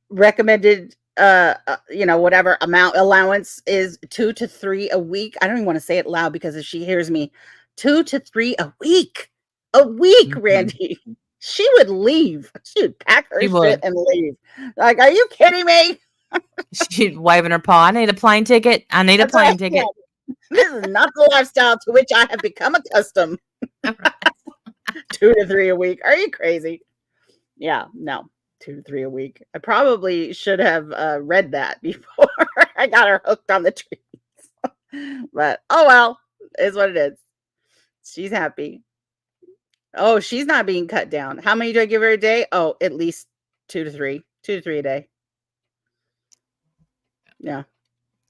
recommended whatever amount allowance is 2 to 3 a week? I don't even want to say it loud because if she hears me, 2 to 3 a week. Mm-hmm. Randy. She would leave. She would pack her shit and leave. Like, are you kidding me? She's waving her paw. I need a plane ticket. I need a plane ticket. This is not the lifestyle to which I have become accustomed. 2 to 3 a week. Are you crazy? Yeah, no. 2 to 3 a week. I probably should have read that before I got her hooked on the treats. But oh well, is what it is. She's happy. Oh, she's not being cut down. How many do I give her a day? Oh, at least 2 to 3. 2 to 3 a day. Yeah.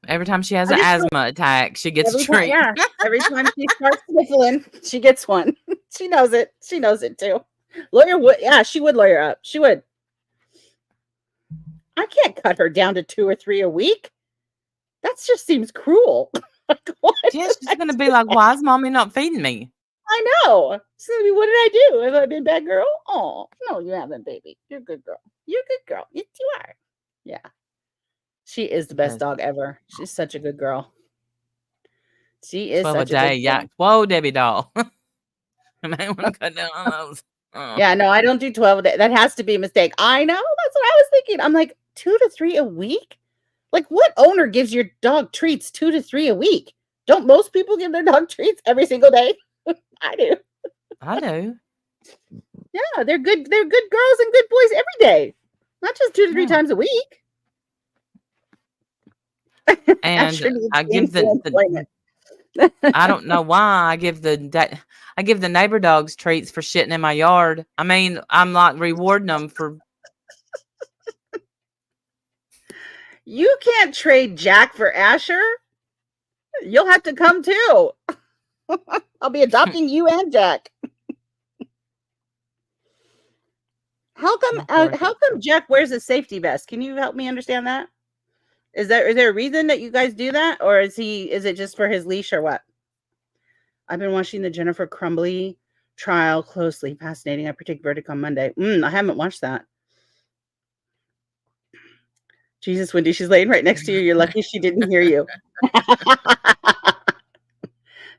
Every time she has I an just asthma attack, she gets a every time, treat. yeah, every time she starts sniffling, she gets one. She knows it. She knows it too. Lawyer would, yeah, she would lawyer up. She would. I can't cut her down to 2 or 3 a week. That just seems cruel. Like, what Yeah, did she's I gonna do? be like, "Why is mommy not feeding me?" I know. So, what did I do? Have I been a bad girl? Oh, no, you haven't, baby. You're a good girl. You're a good girl. Yes, you are. Yeah. She is the best Yes. dog ever. She's such a good girl. She is 12 a such a good day, girl. yeah. Whoa, Debbie doll. I may want to cut down on those. Yeah, no, I don't do 12 a day. That has to be a mistake. I know. That's what I was thinking. I'm like, 2 to 3 a week? Like, what owner gives your dog treats 2 to 3 a week? Don't most people give their dog treats every single day? I do. I do. Yeah, they're good. They're good girls and good boys every day, not just 2 to 3 Yeah. times a week. And Asher needs I give gainful employment. I don't know why I give the neighbor dogs treats for shitting in my yard. I mean, I'm like rewarding them for. You can't trade Jack for Asher. You'll have to come too. I'll be adopting you and Jack. How come Jack wears a safety vest? Can you help me understand that? Is there a reason that you guys do that, or is it just for his leash or what? I've been watching the Jennifer Crumbly trial closely. Fascinating. I predict verdict on Monday. I haven't watched that. Jesus, Wendy, she's laying right next to you. You're lucky she didn't hear you.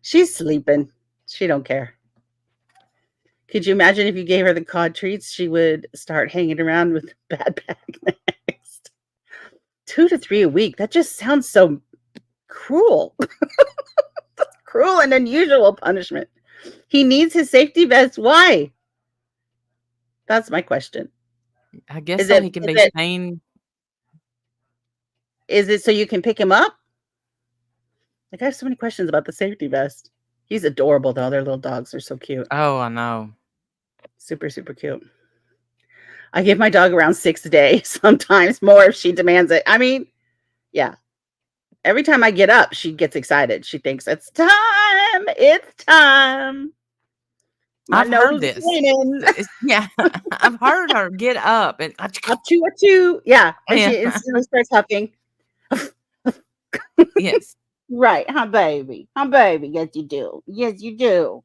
She's sleeping. She don't care. Could you imagine if you gave her the cod treats, she would start hanging around with bad bag next. 2 to 3 a week. That just sounds so cruel. Cruel and unusual punishment. He needs his safety vest. Why? That's my question. I guess Is so it he can is be it seen. is it so you can pick him up? Like, I have so many questions about the safety vest. He's adorable though. Their little dogs are so cute. Oh, I know. Super, super cute. I give my dog around 6 a day, sometimes more if she demands it. I mean, yeah. Every time I get up, she gets excited. She thinks it's time. It's time. My I've heard nose is this. winning. Yeah, I've heard her get up and Achoo. Yeah. And she yeah. instantly starts huffing. Yes. Right. Huh, baby. Huh, baby. Yes, you do. Yes, you do.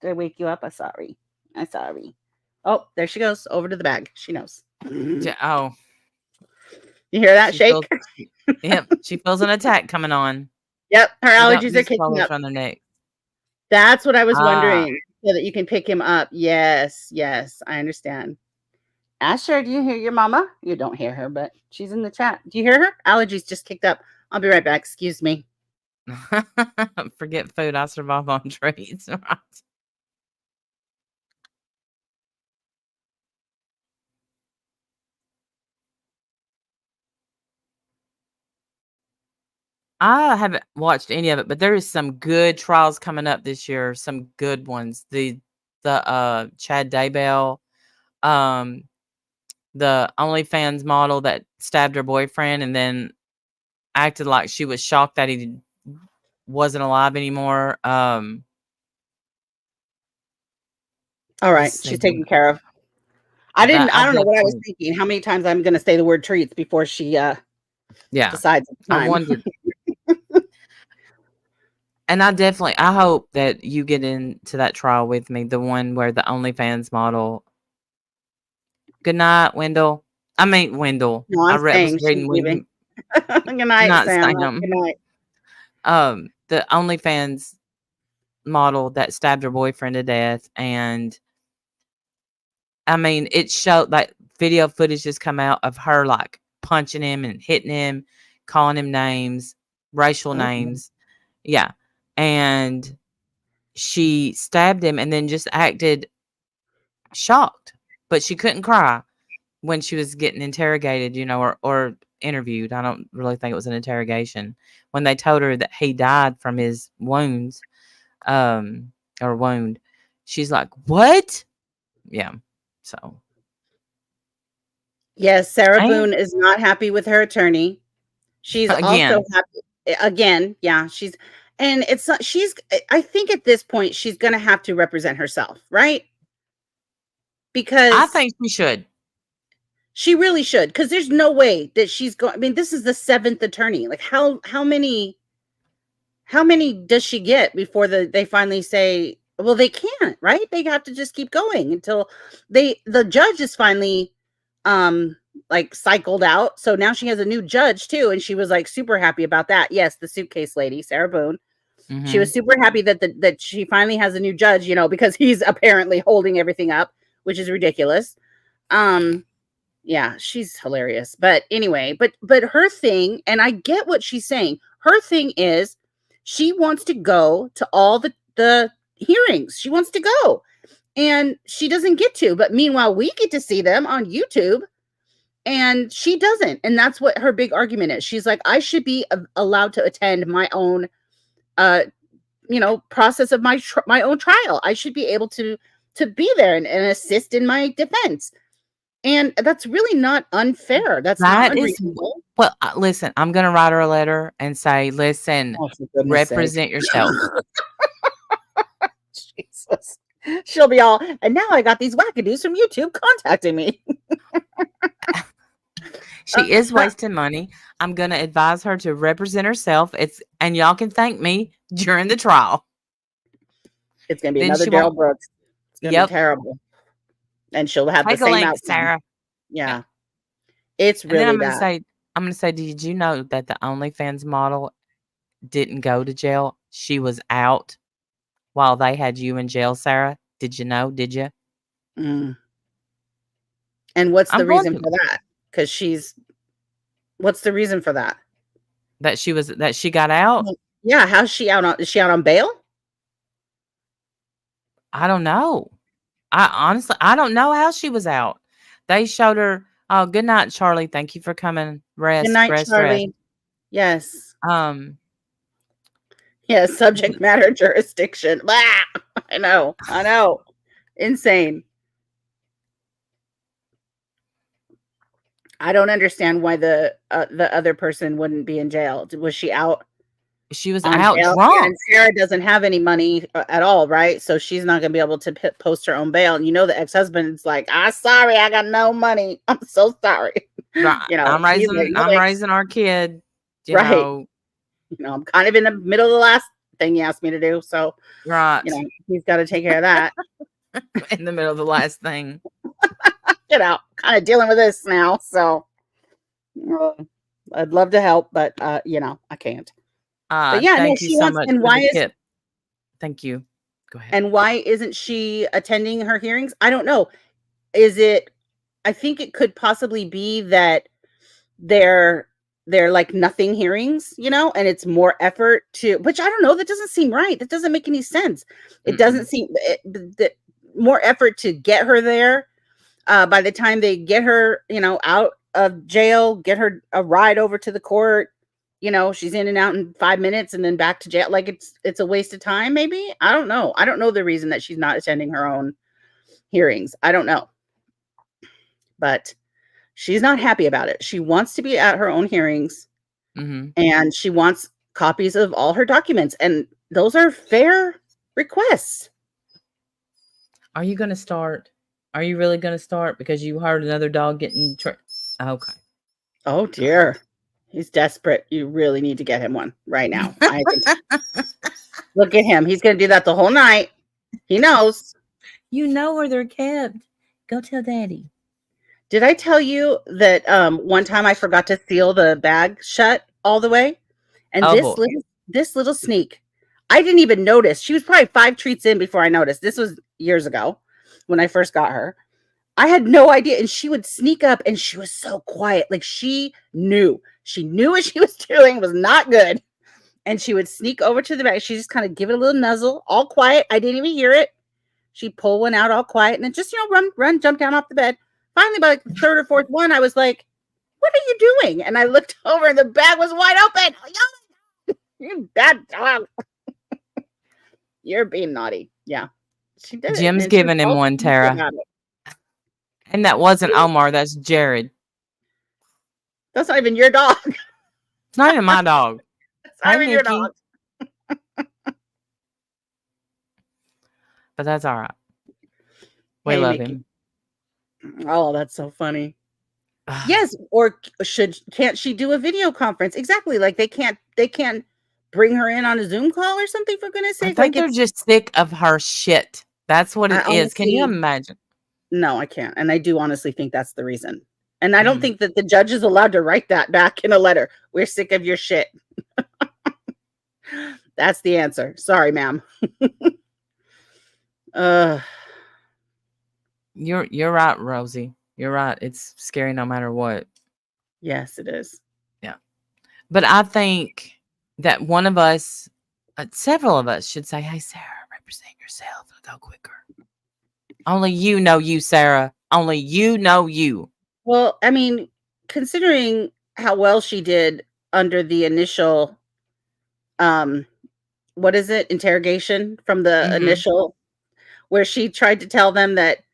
Did I wake you up? I'm sorry. I'm sorry. Oh, there she goes. Over to the bag. She knows. Oh, You hear that shake? Yep, she feels an attack coming on. Yep. Her They don't allergies are just kicking follow up. from their neck. That's what I was Ah. wondering. So that you can pick him up. Yes. I understand. Asher, do you hear your mama? You don't hear her, but she's in the chat. Do you hear her? Allergies just kicked up. I'll be right back. Excuse me. Forget food. I survive on treats. Right. I haven't watched any of it, but there is some good trials coming up this year. Some good ones. The Chad Daybell, um, the OnlyFans model that stabbed her boyfriend and then acted like she was shocked that he wasn't alive anymore. All right, she's taken care of. I don't know what I was thinking. How many times I'm going to say the word treats before she decides it's time. I wondered. And I hope that you get into that trial with me, the one where the OnlyFans model. Good night, Wendell. I mean, Wendell. No, I'm saying was reading she's with leaving. Good night, Sam. Good night. The OnlyFans model that stabbed her boyfriend to death, and I mean, it showed like video footage just come out of her like punching him and hitting him, calling him names, racial names. Yeah. And she stabbed him and then just acted shocked, but she couldn't cry when she was getting interrogated, or interviewed. I don't really think it was an interrogation. When they told her that he died from his wounds, or wound, she's like, "What?" Yeah. So. Yes, Sarah Boone is not happy with her attorney. She's Again. also happy again. Yeah, and it's not, I think at this point she's going to have to represent herself, right? I Because think she should. she really should, because there's no way that she's going. I mean, this is the 7th attorney. Like, how many does she get before they finally say, well, they can't, right? They have to just keep going until the judge is finally like cycled out. So now she has a new judge too, and she was like super happy about that. Yes, the suitcase lady, Sarah Boone. She was super happy that she finally has a new judge, because he's apparently holding everything up, which is ridiculous. Yeah, she's hilarious. But anyway, but her thing, and I get what she's saying. Her thing is she wants to go to all the hearings. She wants to go. And she doesn't get to. But meanwhile, we get to see them on YouTube. And she doesn't. And that's what her big argument is. She's like, I should be allowed to attend my own process of my own trial. I should be able to be there and assist in my defense. And that's really not unfair. That's not unreasonable. Well, listen, I'm going to write her a letter and say, listen, represent yourself. Jesus. She'll be all, and now I got these wackadoos from YouTube contacting me. She is wasting money. I'm going to advise her to represent herself. And y'all can thank me during the trial. It's going to be another Daryl Brooks. It's going to be terrible. And she'll have the same outcome. Sarah. Yeah. It's really I'm bad. I'm going to say, did you know that the OnlyFans model didn't go to jail? She was out while they had you in jail, Sarah. Did you know? Did you? Mm. And what's the reason for that? Because what's the reason for that? That she got out? Yeah. How's she out is she out on bail? I don't know. I don't know how she was out. They showed her. Oh, good night, Charlie. Thank you for coming. Rest. Good night, rest, Charlie. Rest. Yes. Yeah. Subject matter jurisdiction. I know. Insane. I don't understand why the other person wouldn't be in jail. Was she out? She was out drunk. And Sarah doesn't have any money at all, right? So she's not going to be able to post her own bail. And the ex-husband's like, "I'm sorry, I got no money. I'm so sorry." Right. I'm raising our kid. Right. I'm kind of in the middle of the last thing he asked me to do. So right. He's got to take care of that. In the middle of the last thing. Kind of dealing with this now. So I'd love to help, but I can't. But yeah, thank you so much. And why is thank you. Go ahead. And why isn't she attending her hearings? I don't know. I think it could possibly be that they're like nothing hearings, and it's more effort which I don't know. That doesn't seem right. That doesn't make any sense. It doesn't seem that more effort to get her there. By the time they get her, out of jail, get her a ride over to the court, she's in and out in 5 minutes and then back to jail. Like it's a waste of time. Maybe. I don't know. I don't know the reason that she's not attending her own hearings. I don't know, but she's not happy about it. She wants to be at her own hearings and she wants copies of all her documents. And those are fair requests. Are you going to start? Are you really going to start? Because you heard another dog getting okay. Oh dear. He's desperate. You really need to get him one right now. Look at him. He's going to do that the whole night. He knows. You know where they're kept. Go tell Daddy. Did I tell you that one time I forgot to seal the bag shut all the way? And this little sneak, I didn't even notice. She was probably 5 treats in before I noticed. This was years ago when I first got her. I had no idea. And she would sneak up and she was so quiet. Like she knew what she was doing was not good. And she would sneak over to the bag. She just kind of give it a little nuzzle, all quiet. I didn't even hear it. She'd pull one out all quiet and then just, run, jump down off the bed. Finally, by like the 3rd or 4th one, I was like, what are you doing? And I looked over and the bag was wide open. You bad dog. You're being naughty. Yeah. She did. Jim's giving him one, Tara. And that wasn't Omar. That's Jared. That's not even your dog. It's not even my dog. It's Hey, not even your Mickey. dog. But that's all right. We Hey, love Mickey. him. Oh, that's so funny. Yes, or can't she do a video conference? Exactly. Like they can't bring her in on a Zoom call or something, for goodness I sake. think Like they're it's just sick of her shit. That's what I it is. Can you honestly imagine? no, I can't. And I do honestly think that's the reason. And I don't Mhm. think that the judge is allowed to write that back in a letter. We're sick of your shit. That's the answer. Sorry, ma'am. uh You're right, Rosie. You're right. It's scary no matter what. yes, it is. Yeah. But I think that one of us, several of us should say, "Hey, Sarah, represent yourself and go quicker." Only you know you, Sarah. Only you know you. Well, I mean, considering how well she did under the initial um what is it? Interrogation from the Mhm. initial where she tried to tell them that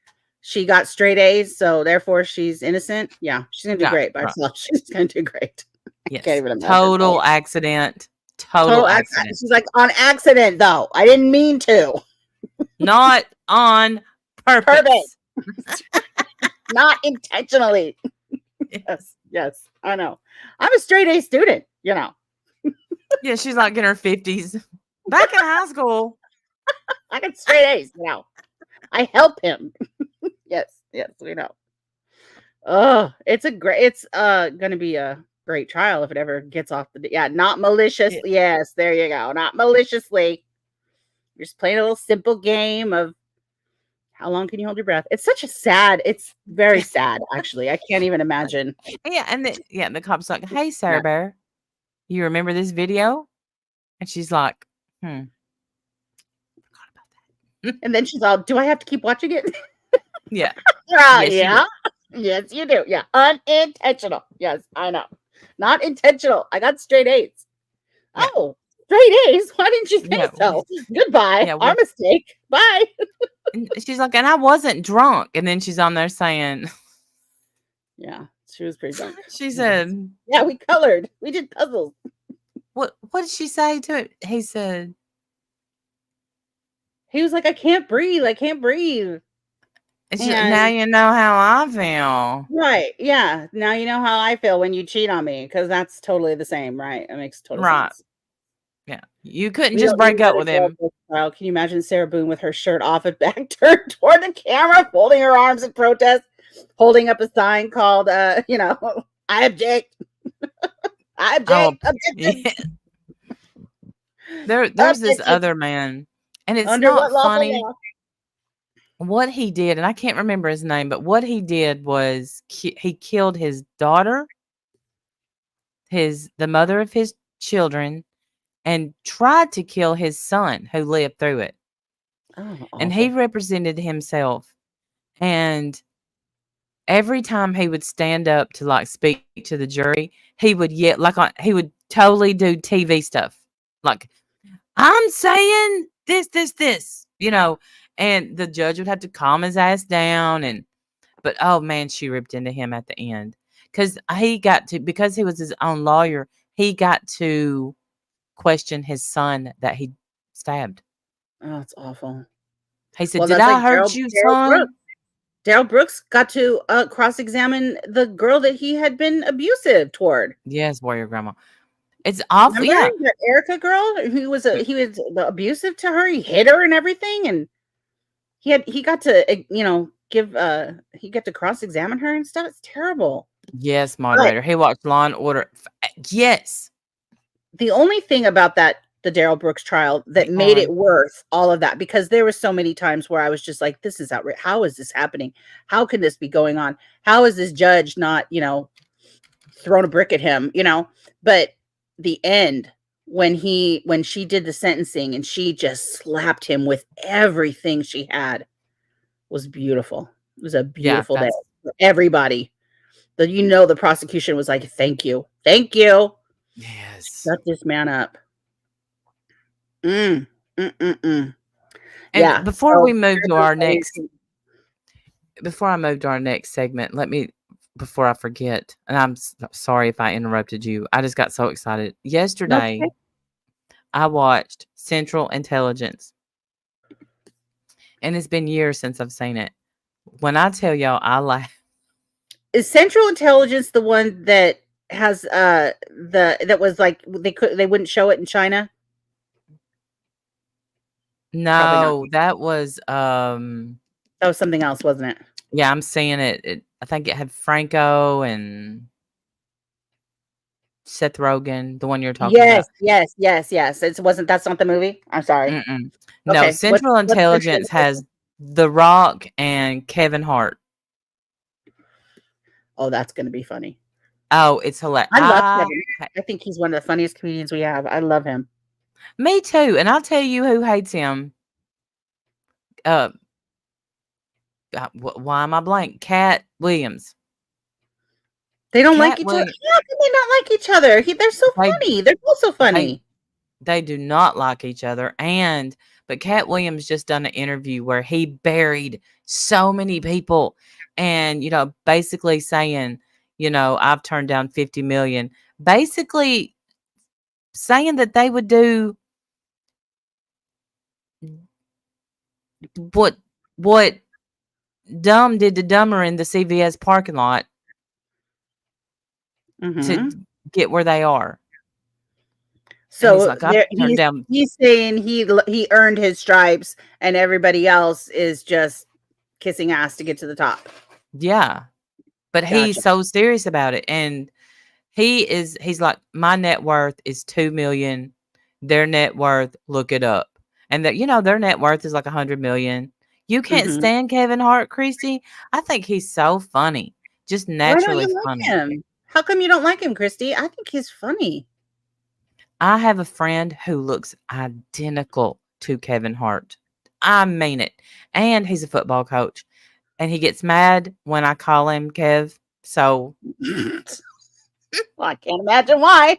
she got straight A's, so therefore she's innocent. Yeah, she's gonna do Yeah, great by right. herself. She's gonna do great. I can't Yes. even imagine. Oh, Total accident. total Total accident. accident. She's like on accident though. I didn't mean to. Not on Perfect. purpose. Not intentionally. Yes, yes, I know. I'm a straight A student, you know. Yeah, she's like in her 50s. Back in high school. I got straight A's, you know. I help him. Yes, yes, we know. Oh, it's gonna be a great trial if it ever gets off the not Yeah. maliciously. Yes, there you go. Not maliciously. You're just playing a little simple game of how long can you hold your breath? It's very sad, actually. I can't even imagine. Yeah, and the cop's like, "Hey, Yeah. Sarah Bear, you remember this video?" And she's like, "Hmm, forgot about that." And then she's all, do I have to keep watching it? Yeah. Oh, Yes, you do. yeah. Yes, you do. Yeah. Unintentional. Yes, I know. Not intentional. I got straight A's. Yeah. Oh, straight A's? Why didn't you say Yeah. so? Goodbye. Yeah, Our well, mistake. Bye. and she's like, "And I wasn't drunk." And then she's on there saying, Yeah, she was pretty drunk. she said, Yeah, we colored. We did puzzles. what did she say to it? He said, He was like, I can't breathe. I can't breathe. "Now And you know how I feel." right, yeah. Now you know how I feel when you cheat on me, because that's totally the same, right? It makes total Right. sense. Yeah. You couldn't We just don't need break up another with Daryl him. Brooks trial. Can you imagine Sarah Boone with her shirt off and back turned toward the camera, folding her arms in protest, holding up a sign called, I object. I Oh, object. Objection. yeah. There's this Objection. other man, and it's Under not what lawful funny law? what he did, and I can't remember his name, but what he did was he killed his daughter, the mother of his children, and tried to kill his son who lived through it. Oh, And he awful. represented himself. And every time he would stand up to like speak to the jury, he would yet he would totally do TV stuff. Like, "I'm saying this, and the judge would have to calm his ass down. But oh man, she ripped into him at the end. Because he was his own lawyer, he got to question his son that he stabbed. Oh, it's awful. He said, Well, "Did that's I like hurt you, Daryl Brooks. son?" Daryl Brooks got to cross-examine the girl that he had been abusive toward. Yes, warrior grandma. It's awful. Remember Yeah. the Erica girl who was he was abusive to her. He hit her and everything, and he got to give he got to cross-examine her and stuff. It's terrible. Yes, But moderator. He watched Law and Order. Yes. the only thing about the Daryl Brooks trial that The made it arm. worth all of that, because there were so many times where I was just like, this is outrageous. How is this happening? How can this be going on? How is this judge not, thrown a brick at him, But the end, when she did the sentencing and she just slapped him with everything she had, was beautiful. It was a Yeah, beautiful day that's for everybody. The prosecution was like, thank you. Thank you. yes. Shut this man up. Mm, mm, mm, mm. And Yeah, before so we move to Sarah our Boone next before I move to our next segment, let me before I forget, and I'm sorry if I interrupted you. I just got so excited. Yesterday, Okay. I watched Central Intelligence, and it's been years since I've seen it. When I tell y'all, I laugh. Is Central Intelligence the one that has that was like they wouldn't show it in China? Probably not. No, that was That was something else, wasn't it? yeah, I'm seeing it. I think it had Franco and Seth Rogen, the one you're talking about. Yes. It wasn't. That's not the movie. I'm sorry. Mm-mm. No, Okay. Central What's Central Intelligence Intelligence? has The Rock and Kevin Hart. Oh, that's going to be funny. Oh, it's hilarious. I love Kevin. I think he's one of the funniest comedians we have. I love him. Me too. And I'll tell you who hates him. Uh, why am I blank? Cat Williams. They don't like Cat each other. Williams. How can they not like each other? They're so They funny. They're both so funny. they do not like each other. But Cat Williams just done an interview where he buried so many people, and basically saying, I've turned down 50 million. Basically saying that they would do what Dumb did to Dumber in the CVS parking lot to get where they are. And he's So like, I've turned down. he's saying he earned his stripes, and everybody else is just kissing ass to get to the top. Yeah, but he's Gotcha. so serious about it, and he's like, my net worth is 2 million. Their net worth, look it up, and that their net worth is like 100 million. You can't stand Kevin Hart, Christy. I think he's so funny, just Why don't naturally you funny. like him? How come you don't like him, Christy? I think he's funny. I have a friend who looks identical to Kevin Hart. I mean it. And he's a football coach. And he gets mad when I call him Kev. So Well, I can't imagine why.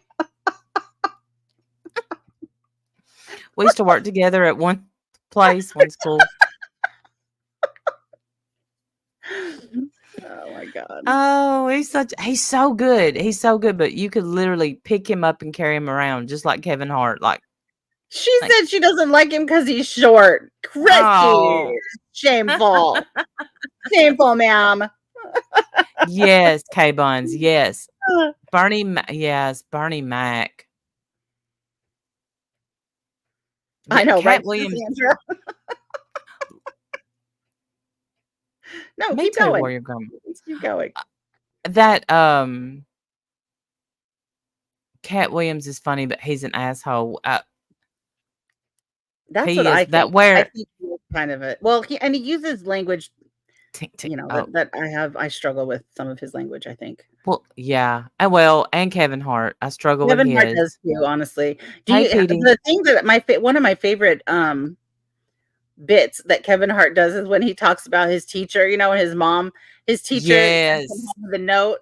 we used to work together at one place, one school. Oh my God. Oh, he's so good. He's so good, but you could literally pick him up and carry him around just like Kevin Hart. She said she doesn't like him because he's short. Christy, oh. shameful. Shameful, ma'am. Yes, K Buns. Yes. Bernie Mac. I know, Cat right? Williams. No, Me keep too, going. Warrior Grandma. Keep going. That Cat Williams is funny, but he's an asshole. That's what I think. That where I think he's kind of it. Well, he uses language, oh. that I struggle with some of his language, I think. Well, yeah. And Kevin Hart. I struggle with Kevin Hart his. does too, honestly. Hey, Petey. The thing that one of my favorite bits that Kevin Hart does is when he talks about his teacher, his teacher Yes. the note,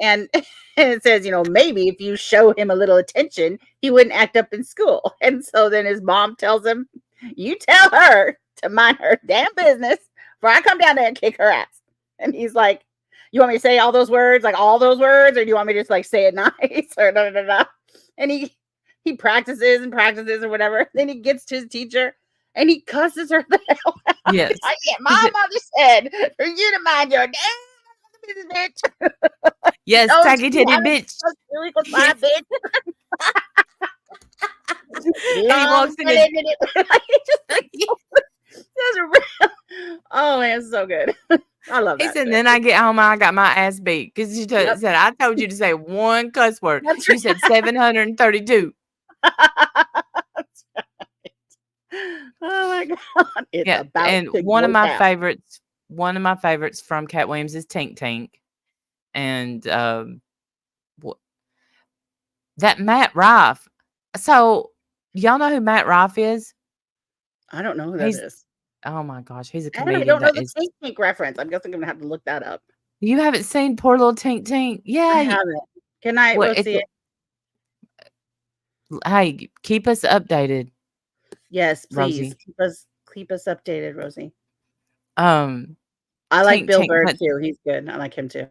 and it says, maybe if you show him a little attention, he wouldn't act up in school. And so then his mom tells him, you tell her to mind her damn business before I come down there and kick her ass. And he's like, you want me to say all those words, or do you want me to just like say it nice or da da da? And he practices and practices or whatever. Then he gets to his teacher and he cusses her the hell out. Yes. My mother said for you to mind your damn business, bitch. Yes, taggy titty bitch. Yes. Bitch. And he walks in oh man, it's so good. I love that. He said, then I get home, I got my ass beat. Because she said, I told you to say one cuss word. That's you said 732. That's right. Oh my God. It's about and one of my favorites from Cat Williams is Tink Tink. And that Matt Rife. So y'all know who Matt Rife is? I don't know who that is. Oh my gosh, he's a comedian. I don't know the Tink Tink reference. I'm guessing I'm gonna have to look that up. You haven't seen Poor Little Tink Tink? Yeah, I haven't. Can I go see it? Hey, keep us updated. Yes, please. Rosie. Keep us updated, Rosie. I like Bill Burr too. He's good. I like him too.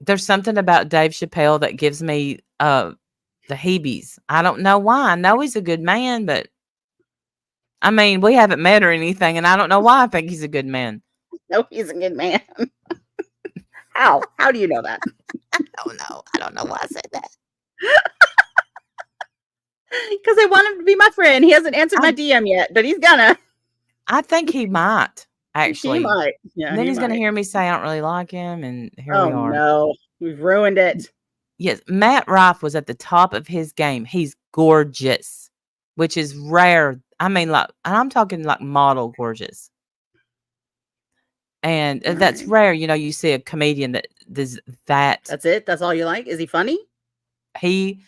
there's something about Dave Chappelle that gives me the heebies. I don't know why. I know he's a good man, but I mean, we haven't met or anything, and I don't know why I think he's a good man. No, he's a good man. How? How do you know that? I don't know. I don't know why I said that. Because I want him to be my friend. He hasn't answered my I DM yet, but he's gonna. I think he might, He actually. might. Yeah, And then he he's gonna might. hear me say I don't really like him, and here we Oh are. no, we've ruined it. Yes, Matt Rife was at the top of his game. He's gorgeous, which is rare. I mean, like, and I'm talking like model gorgeous. And that's Right. rare. You know, you see a comedian that does that. That's it. That's all you like. Is he funny? He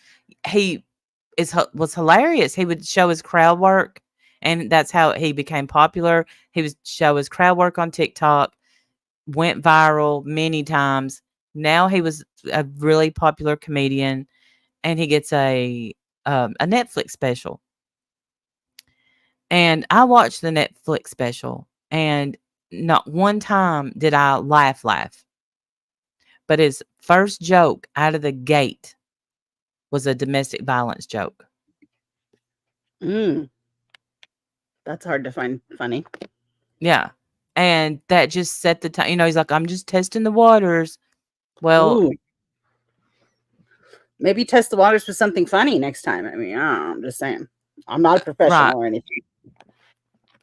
was hilarious. He would show his crowd work, and that's how he became popular. He would show his crowd work on TikTok, went viral many times. Now he was a really popular comedian, and he gets a Netflix special. And I watched the Netflix special, and not one time did I laugh. But his first joke out of the gate was a domestic violence joke. Mm, that's hard to find funny. Yeah. And that just set the time. You know, he's like, I'm just testing the waters. Well, Ooh, maybe test the waters with something funny next time. I mean, I don't know, I'm just saying. I'm not a right. professional or anything.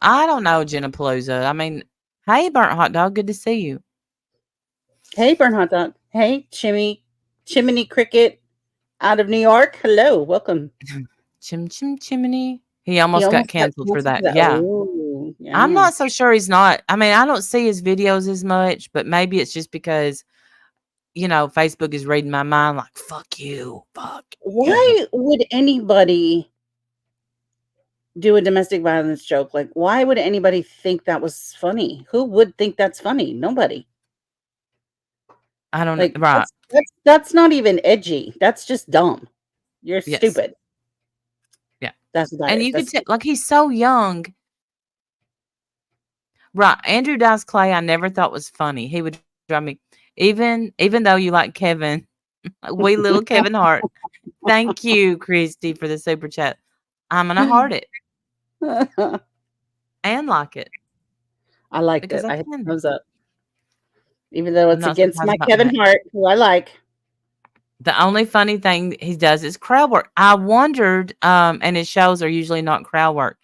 I don't know, Jenna Palooza. I mean, hey, Burnt Hot Dog, good to see you. Hey, Burn Hot Dog. Hey, Chimney Cricket out of New York. Hello, welcome. Chim Chim Chimney. He He almost got almost got canceled for canceled for that. that. Yeah. Oh, I'm yeah. not so sure he's not. I mean, I don't see his videos as much, but maybe it's just because, you know, Facebook is reading my mind like, fuck you. Fuck you. Why would anybody do a domestic violence joke? Like, why would anybody think that was funny? Who would think that's funny? Nobody. I don't know. Like, Right. that's not even edgy. That's just dumb. You're Yes. stupid. Yeah. That's what that And is. you could That's tell, like, he's so young. Right. Andrew Dice Clay, I never thought was funny. He would drive me, even though you like Kevin, wee little Kevin Hart. Thank you, Christy, for the super chat. I'm gonna heart it and like it I liked because it. I I hit can. thumbs up. Even though I'm it's not against surprised my about Kevin that. Hart, who I like. The only funny thing he does is crowd work. I wondered, and his shows are usually not crowd work.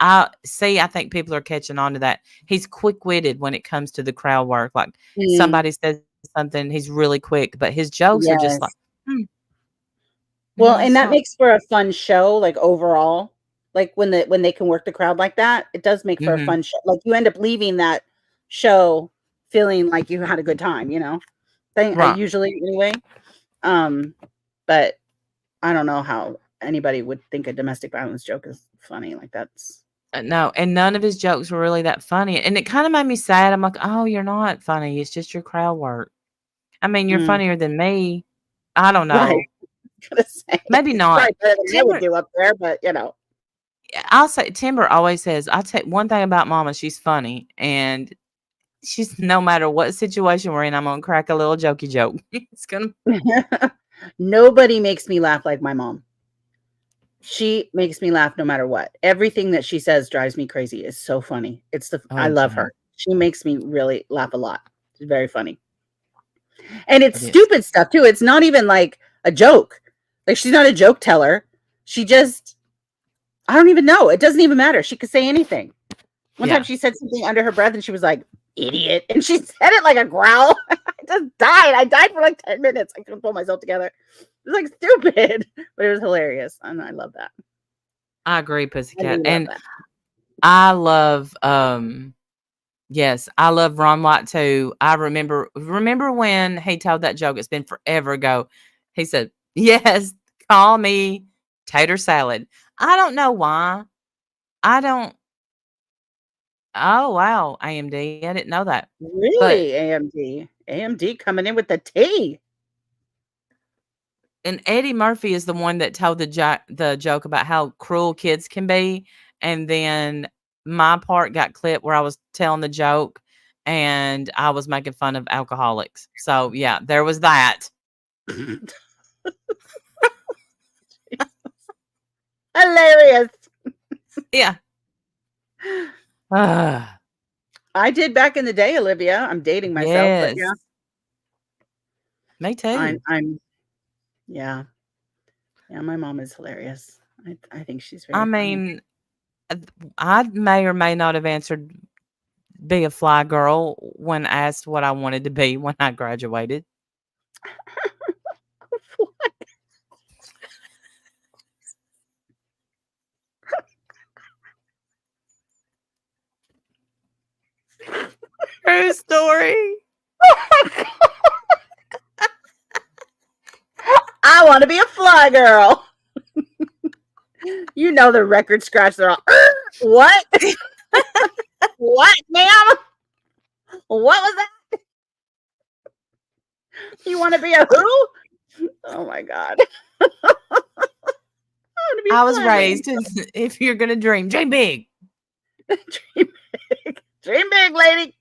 I see. I think people are catching on to that. He's quick witted when it comes to the crowd work. Like Mm, somebody says something, he's really quick, but his jokes are just like, yes. hmm, Well, yeah, and it's that not. makes for a fun show, like overall. Like when they can work the crowd like that, it does make for a Hmm. fun show. Like you end up leaving that show feeling like you had a good time, you know. I Right. usually anyway. Um, but I don't know how anybody would think a domestic violence joke is funny. Like that's No, and none of his jokes were really that funny, and it kind of made me sad. I'm like, oh, you're not funny. It's just your crowd work. I mean, you're mm, funnier than me. I don't right. know. Gonna say Maybe it's not. probably better than I would Timber do up there, but you know. I'll say Timber always says, "I'll take one thing about Mama, she's funny, and she's no matter what situation we're in, I'm gonna crack a little jokey joke." It's gonna Nobody makes me laugh like my mom. She makes me laugh no matter what. Everything that she says drives me crazy. It's so funny. I Oh, love Jenna, her. She makes me really laugh a lot. She's very funny. And it's it is. stupid stuff too. It's not even like a joke. Like she's not a joke teller. She just I don't even know. It doesn't even matter. She could say anything. One time Yeah, she said something under her breath and she was like, idiot. And she said it like a growl. I just died. I died for like 10 minutes. I couldn't pull myself together. It was like stupid, but it was hilarious. And I love that. I agree, I Pussycat, do love and that. I love, yes, I love Ron White too. I remember when he told that joke. It's been forever ago. He said, "Yes, call me tater salad." I don't know why. I don't. Oh wow, AMD. I didn't know that. But Really, AMD. AMD coming in with the tea. and Eddie Murphy is the one that told the joke about how cruel kids can be, and then my part got clipped where I was telling the joke, and I was making fun of alcoholics. So yeah, there was that. Hilarious. Yeah. Ah, I did back in the day, Olivia. I'm dating myself, but yeah, yes. Me too. I'm yeah. Yeah, my mom is hilarious. I think she's I very funny. mean, I may or may not have answered be a fly girl when asked what I wanted to be when I graduated. True story. I want to be a fly girl. You know the record scratch. They're all, what? What, ma'am? What was that? You want to be a who? Oh my god. I want to be a I was fly raised if you're gonna dream big. girl. Dream big. Dream big, lady.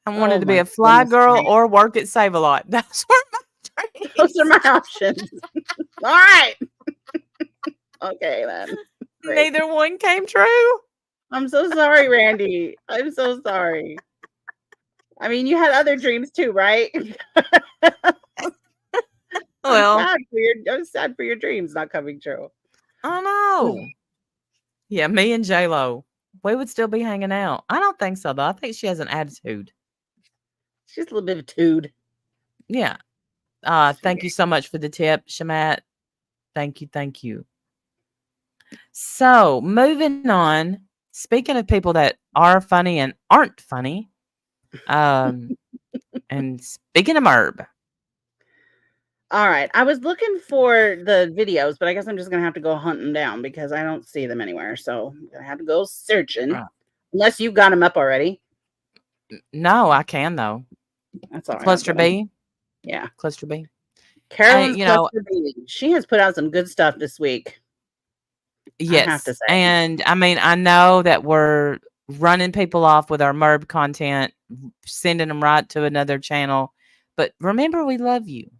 I wanted Oh to be my a fly goodness girl gracious. or work at Save a Lot. That's where my Those dreams. are my options. All right. Okay, then. Great. Neither one came true. I'm so sorry, Randy. I'm so sorry. I mean, you had other dreams too, right? Well, I'm sad for your dreams not coming true. I know. Yeah, me and J-Lo, we would still be hanging out. I don't think so, though. I think she has an attitude. She's a little bit of a tood. Yeah. Thank you so much for the tip, Shamat. Thank you. Thank you. So, moving on. Speaking of people that are funny and aren't funny, and speaking of merb, All right. I was looking for the videos, but I guess I'm just gonna have to go hunt them down because I don't see them anywhere. So I'm gonna have to go searching. Unless you got them up already. no, I can though. That's all right. Cluster B, Yeah. Cluster B. Carolyn's you know, Cluster B. She has put out some good stuff this week. I have to yes, say. and I mean, I know that we're running people off with our merb content, sending them right to another channel, but remember, we love you.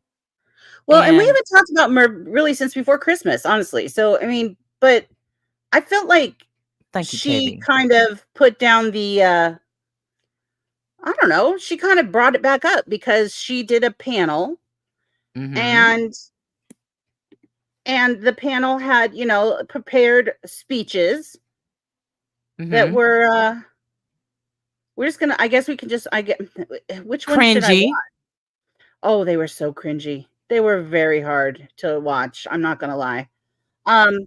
Well, and we And haven't talked about Merb really since before Christmas, honestly. So I mean, but I felt like thank you, she Teddy. kind of put down the I don't know, she kind of brought it back up because she did a panel Mm-hmm. and the panel had, prepared speeches that Mm-hmm. we're just gonna I guess we can just I get which one should I Cringy. watch? Oh, they were so cringy. They were very hard to watch. I'm not gonna lie. I'm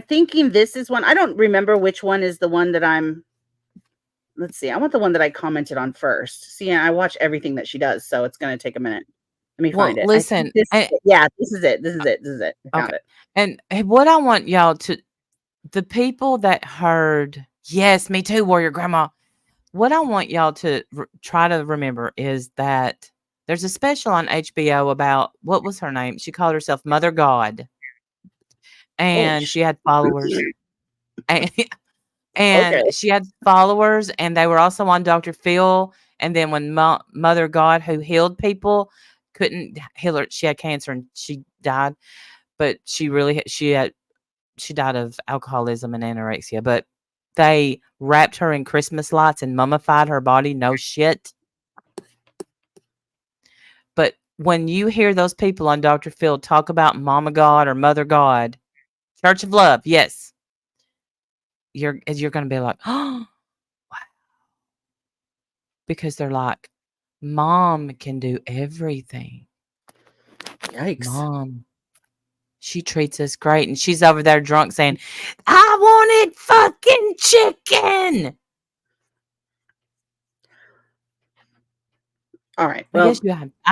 thinking this is one. I don't remember which one is the one that let's see. I want the one that I commented on first. See, I watch everything that she does, so it's gonna take a minute. Let me Well, find it. I think listen, this is it. Yeah, this is it. This is it. This is it. I found okay. it. And what I want y'all to, the people that heard, yes, me too, Warrior Grandma. What I want y'all to try to remember is that there's a special on HBO about, what was her name? She called herself Mother God. Oh, And she had followers. And, okay. and she had followers, and they were also on Dr. Phil. And then when Mother God, who healed people, couldn't heal her, she had cancer and she died. But she died of alcoholism and anorexia. But they wrapped her in Christmas lights and mummified her body. No shit. But when you hear those people on Dr. Phil talk about Mama God or Mother God, Church of Love, yes, you're going to be like, oh, wow. Because they're like, Mom can do everything. Yikes. Mom, she treats us great. And she's over there drunk saying, I wanted fucking chicken. All right. I Well,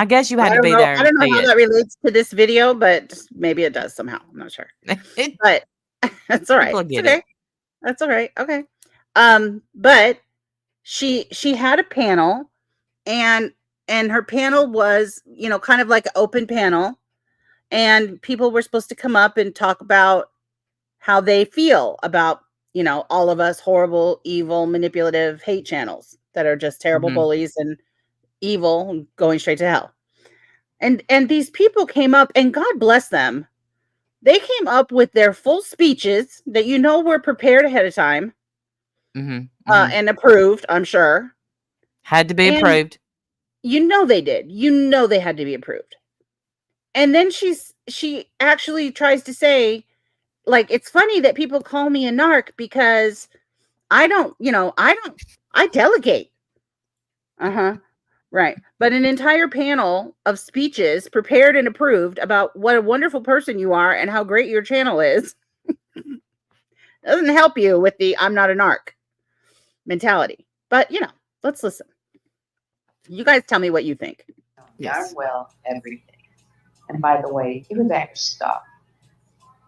guess you had I to don't be know. there I and don't know see how it. that relates to this video, but maybe it does somehow. I'm not sure. But that's all right. People It's get okay. it. That's all right. Okay. But she had a panel and her panel was, kind of like an open panel, and people were supposed to come up and talk about how they feel about, all of us horrible, evil, manipulative hate channels. that are just terrible bullies and evil and going straight to hell. And these people came up, and God bless them. They came up with their full speeches that were prepared ahead of time and approved, I'm sure. Had to be approved. They did. They had to be approved. And then she actually tries to say, like, it's funny that people call me a narc because I delegate. Right. But an entire panel of speeches prepared and approved about what a wonderful person you are and how great your channel is doesn't help you with the I'm not a narc mentality. But, let's listen. You guys tell me what you think. Darn well everything. And by the way, he was after stuff.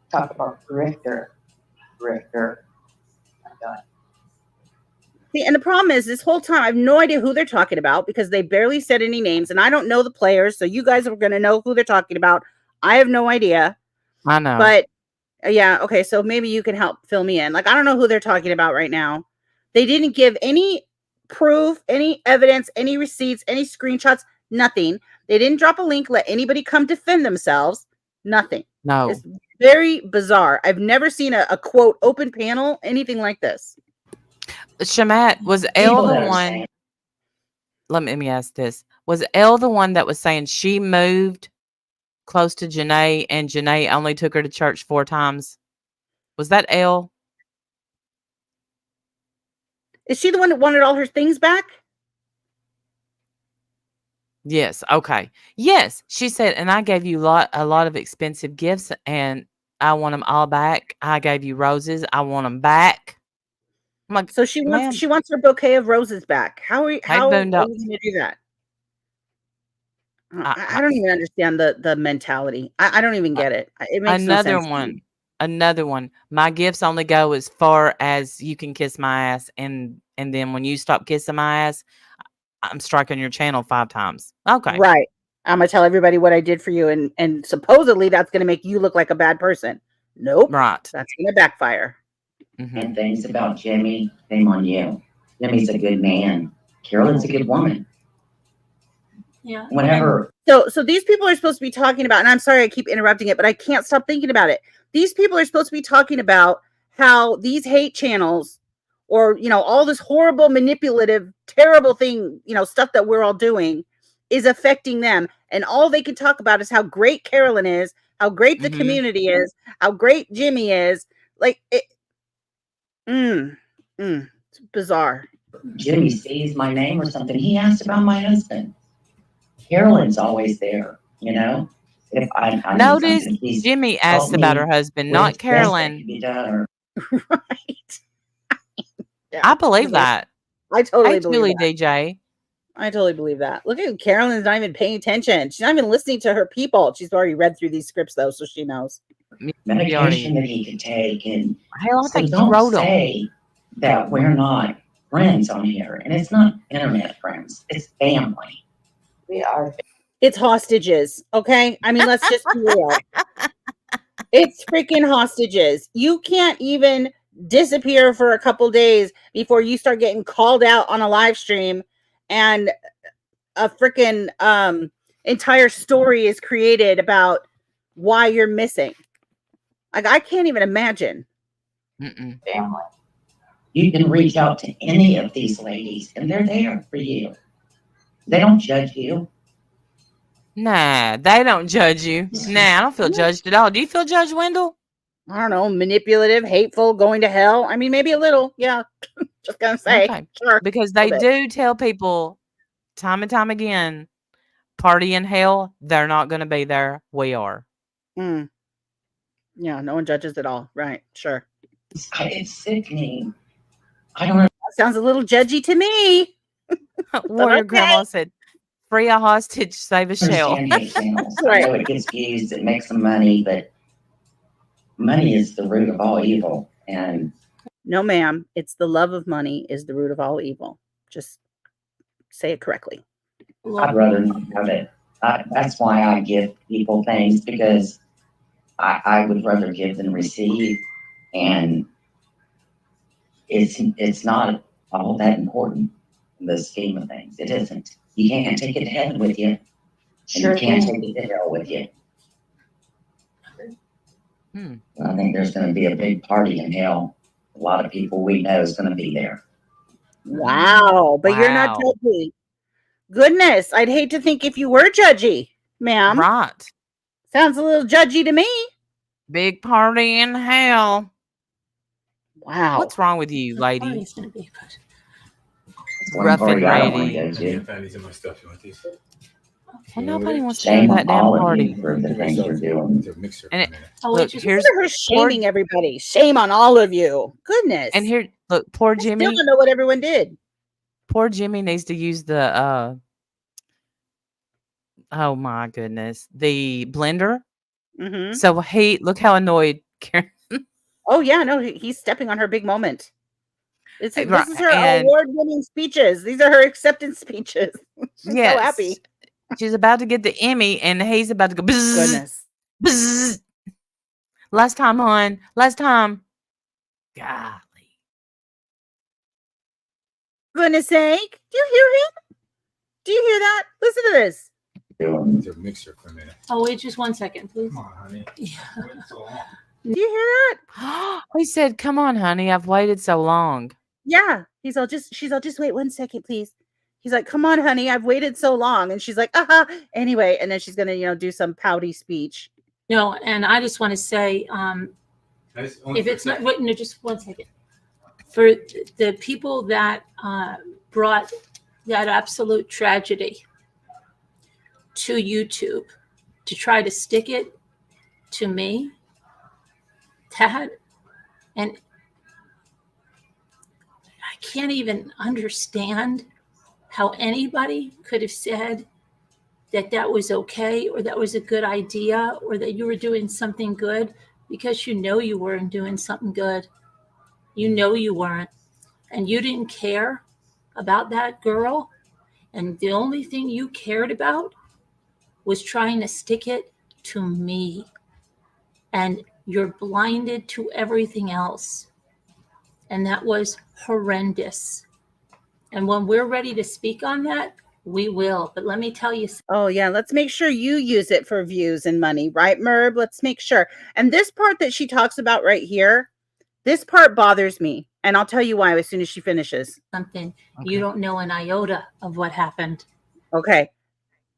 Talk about grifter. I'm done. See, and the problem is this whole time I have no idea who they're talking about because they barely said any names, and I don't know the players, so you guys are going to know who they're talking about. I have no idea. I know. But yeah, okay, so maybe you can help fill me in. Like, I don't know who they're talking about right now. They didn't give any proof, any evidence, any receipts, any screenshots, nothing. They didn't drop a link, let anybody come defend themselves. Nothing. No. It's very bizarre. I've never seen a quote open panel, anything like this. Shamat, was Elle the one? Let me ask this. Was Elle the one that was saying she moved close to Janae and Janae only took her to church 4 times? Was that Elle? Is she the one that wanted all her things back? Yes. Okay. Yes. She said, and I gave you a lot of expensive gifts and I want them all back. I gave you roses. I want them back. I'm like, so she wants her bouquet of roses back. How are you going to do that? I don't even understand the mentality. I don't even get it. It makes another no sense one. Another one. My gifts only go as far as you can kiss my ass, and then when you stop kissing my ass, I'm striking your channel 5 times. Okay. Right. I'm gonna tell everybody what I did for you, and supposedly that's gonna make you look like a bad person. Nope. Right. That's gonna backfire. And things about Jimmy, shame on you. Jimmy's a good man. Carolyn's a good woman. Yeah. Whenever. So these people are supposed to be talking about, and I'm sorry I keep interrupting it, but I can't stop thinking about it. These people are supposed to be talking about how these hate channels, or all this horrible, manipulative, terrible thing, stuff that we're all doing, is affecting them, and all they can talk about is how great Carolyn is, how great the community is, how great Jimmy is. Like it. It's bizarre. Jimmy sees my name or something, he asks about my husband. Carolyn's always there, If I notice Jimmy asked about her husband, not Carolyn. Right. Yeah, I believe that. I totally believe that. DJ. I totally believe that. Look at Carolyn's not even paying attention. She's not even listening to her people. She's already read through these scripts though, so she knows. Medication that he can take, and hell, I think don't wrote say that we're not friends on here, and it's not internet friends, it's family. We are. It's hostages, okay? I mean, let's just be real. It's freaking hostages. You can't even disappear for a couple days before you start getting called out on a live stream, and a freaking entire story is created about why you're missing. Like, I can't even imagine. Family. You can reach out to any of these ladies, and they're there for you. They don't judge you. Nah, they don't judge you. Nah, I don't feel judged at all. Do you feel judged, Wendell? I don't know, manipulative, hateful, going to hell. I mean, maybe a little. Yeah. Just gonna say. Okay. Sure. Because they do tell people time and time again, party in hell, they're not going to be there. We are. Yeah, no one judges at all. Right. Sure. It's sickening. I don't know. That sounds a little judgy to me. Warrior Grandma said, free a hostage, save a shell. Right. I know it gets views, it makes some money, but money is the root of all evil. And no, ma'am, it's the love of money is the root of all evil. Just say it correctly. I'd rather not have it. That's why I give people things, because I would rather give than receive, and it's not all that important. in the scheme of things. It isn't. You can't take it to heaven with you. Sure And you can't thing. take it to hell with you. Hmm. I think there's going to be a big party in hell. A lot of people we know is going to be there. Wow. But you're not Wow. judgy. Goodness. I'd hate to think if you were judgy, ma'am. Right. Sounds a little judgy to me. Big party in hell. Wow. What's wrong with you, lady? Party's gonna be good. That's one Rough and party I don't want to ready. go to. Well, nobody wants to go Shame to on that damn all of party. you for the things you're doing. And it, Oh, look, wait, just here's Look at her shaming everybody. Shame on all of you. Goodness. and here, look, poor I still Jimmy. don't know what everyone did. Poor Jimmy needs to use the oh my goodness, the blender. Mm-hmm. So he look how annoyed Karen. Oh yeah, no, he's stepping on her big moment. This is Right, her and award-winning speeches. These are her acceptance speeches. She's so yes, happy. she's about to get the Emmy, and he's about to go. Bzz, Goodness. bzz. Last time, hon. Last time. Golly. Goodness sake. Do you hear him? Do you hear that? Listen to this. It's a mixer for a minute. Oh, wait, just 1 second, please. Come on, honey. Yeah. Do you hear that? He said, "Come on, honey. I've waited so long." Yeah. She's all just wait 1 second, please. He's like, come on, honey, I've waited so long. And she's like, anyway, and then she's gonna, do some pouty speech. No, and I just want to say, if it's not, wait, no, just 1 second. For the people that brought that absolute tragedy to YouTube to try to stick it to me, and I can't even understand how anybody could have said that that was okay or that was a good idea or that you were doing something good, because you weren't doing something good. You weren't. And you didn't care about that girl. And the only thing you cared about was trying to stick it to me. And you're blinded to everything else. And that was horrendous. And when we're ready to speak on that, we will. But let me tell you something. Oh, yeah. Let's make sure you use it for views and money, right, Merb? Let's make sure. And this part that she talks about right here, this part bothers me. And I'll tell you why as soon as she finishes. Something. You don't know an iota of what happened. Okay.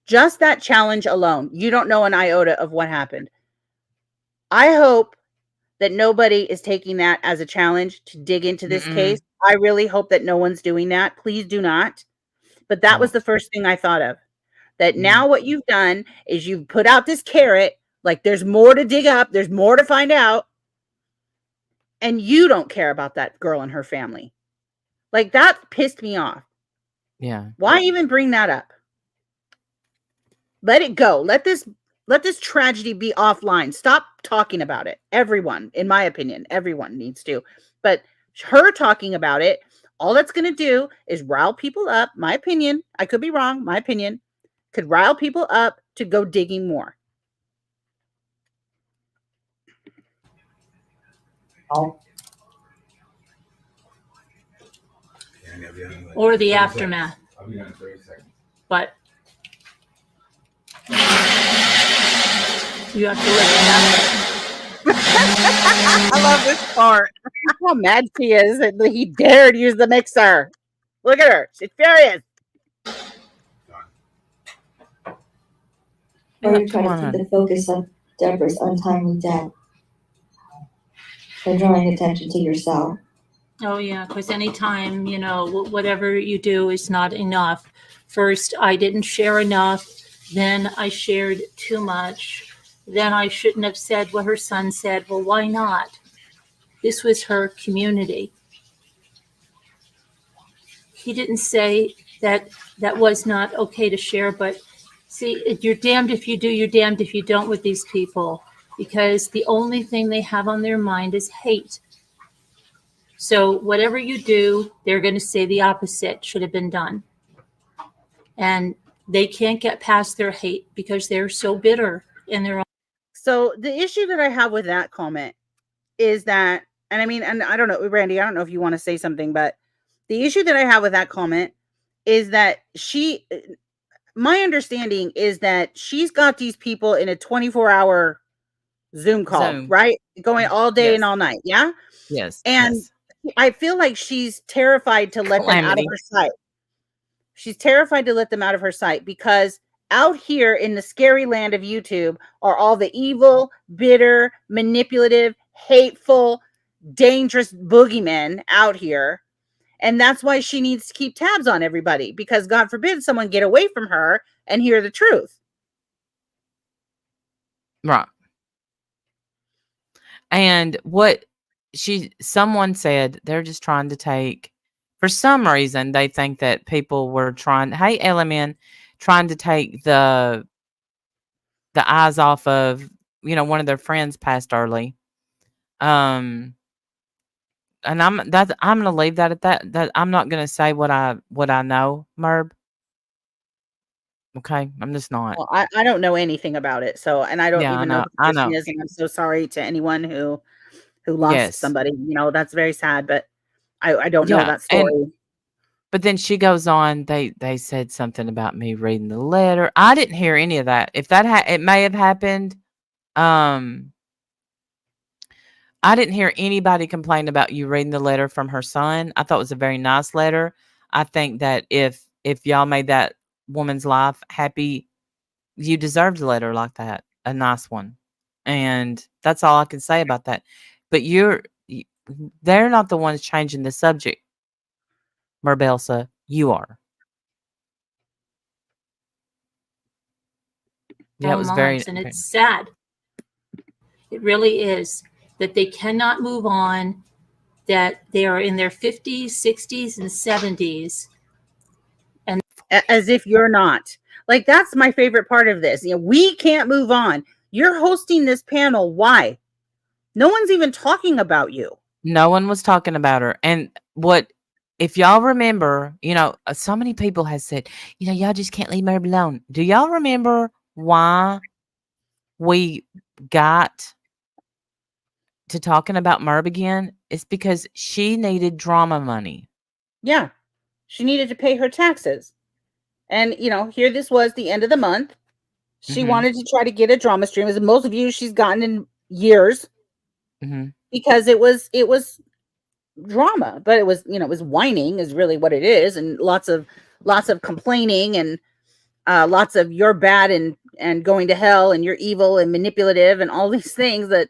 Just that challenge alone. You don't know an iota of what happened. I hope that nobody is taking that as a challenge to dig into this case. I really hope that no one's doing that. Please do not. But that was the first thing I thought of. That now what you've done is you've put out this carrot, like there's more to dig up, there's more to find out, and you don't care about that girl and her family. Like that pissed me off. Yeah. Why even bring that up? Let it go. Let this tragedy be offline. Stop talking about it. Everyone, in my opinion, everyone needs to. But her talking about it, all that's going to do is rile people up. My opinion, I could be wrong. My opinion could rile people up to go digging more. Or the aftermath. I'll be on in 30 seconds. But you have to live with that. I love this part. How mad she is that he dared use the mixer. Look at her. She's furious. Or you try to keep the focus of Deborah's untimely death by drawing attention to yourself. Oh, yeah, because anytime, whatever you do is not enough. First, I didn't share enough. Then I shared too much. Then I shouldn't have said what her son said. Well, why not? This was her community. He didn't say that was not okay to share, but see, you're damned if you do, you're damned if you don't with these people, because the only thing they have on their mind is hate. So whatever you do, they're going to say the opposite should have been done. And they can't get past their hate because they're so bitter in their own. So the issue that I have with that comment is that, and I don't know, Randy, I don't know if you want to say something, but the issue that I have with that comment is that my understanding is that she's got these people in a 24-hour Zoom call, Zoom. right? Going all day and Yes. all night. Yeah. Yes. And Yes. I feel like she's terrified to let them out of Calamity. her sight. She's terrified to let them out of her sight because out here in the scary land of YouTube are all the evil, bitter, manipulative, hateful, dangerous boogeymen out here. And that's why she needs to keep tabs on everybody, because God forbid someone get away from her and hear the truth. Right. And what someone said, they're just trying to take, for some reason, they think that people were trying, hey, LMN, trying to take the eyes off of, one of their friends passed early. And I'm going to leave that at that. That I'm not going to say what I know, Merb. Okay, I'm just not. Well, I don't know anything about it, so, and I don't Yeah, even know who I the person know. is, and I'm so sorry to anyone who lost Yes. somebody. That's very sad, but I don't know Yeah, that story. but then she goes on. They said something about me reading the letter. I didn't hear any of that. If that it may have happened. I didn't hear anybody complain about you reading the letter from her son. I thought it was a very nice letter. I think that if y'all made that woman's life happy, you deserved a letter like that, a nice one. And that's all I can say about that. But they're not the ones changing the subject, Merbelsa. You are. Yeah, it was very, and it's sad. It really is that they cannot move on, that they are in their 50s, 60s, and 70s. And as if you're not. Like, that's my favorite part of this. We can't move on. You're hosting this panel. Why? No one's even talking about you. No one was talking about her. And if y'all remember, so many people have said, y'all just can't leave Merb alone. Do y'all remember why we got to talking about Merb again? It's because she needed drama money. Yeah. She needed to pay her taxes. And, here this was the end of the month. She wanted to try to get a drama stream, as most of you she's gotten in years, because it was drama, but it was, it was whining is really what it is, and lots of complaining, and lots of you're bad and going to hell, and you're evil and manipulative, and all these things that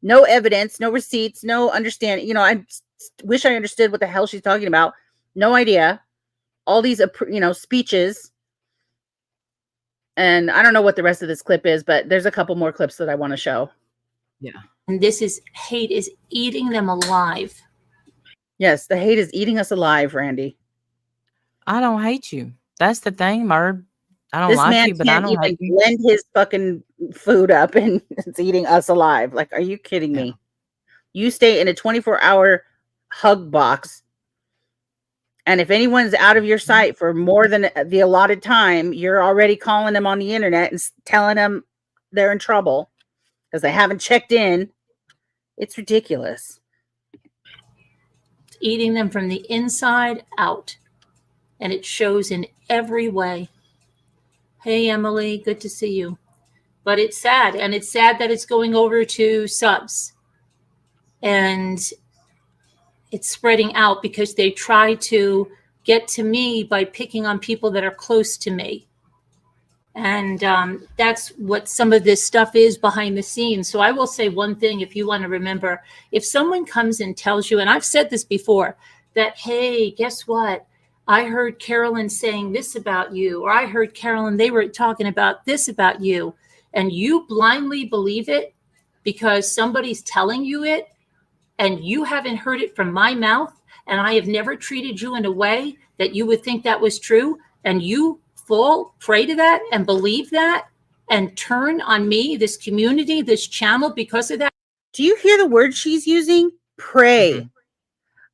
no evidence, no receipts, no understanding. I wish I understood what the hell she's talking about. No idea. All these, speeches. And I don't know what the rest of this clip is, but there's a couple more clips that I want to show. Yeah. And hate is eating them alive. Yes, the hate is eating us alive, Randy. I don't hate you. That's the thing, Merb. I don't like you, but I don't hate you. Blend his fucking food up and it's eating us alive. Like, are you kidding me? You stay in a 24-hour hug box. And if anyone's out of your sight for more than the allotted time, you're already calling them on the internet and telling them they're in trouble because they haven't checked in. It's ridiculous. Eating them from the inside out. And it shows in every way. Hey, Emily, good to see you. But it's sad. And it's sad that it's going over to subs. And it's spreading out because they try to get to me by picking on people that are close to me. And that's what some of this stuff is behind the scenes. So I will say one thing, if you want to remember, if someone comes and tells you, and I've said this before, that, hey, guess what? I heard Carolyn saying this about you, or I heard Carolyn, they were talking about this about you, and you blindly believe it because somebody's telling you it, and you haven't heard it from my mouth, and I have never treated you in a way that you would think that was true, and you fall prey to that and believe that and turn on me, this community, this channel because of that. Do you hear the word she's using? Pray.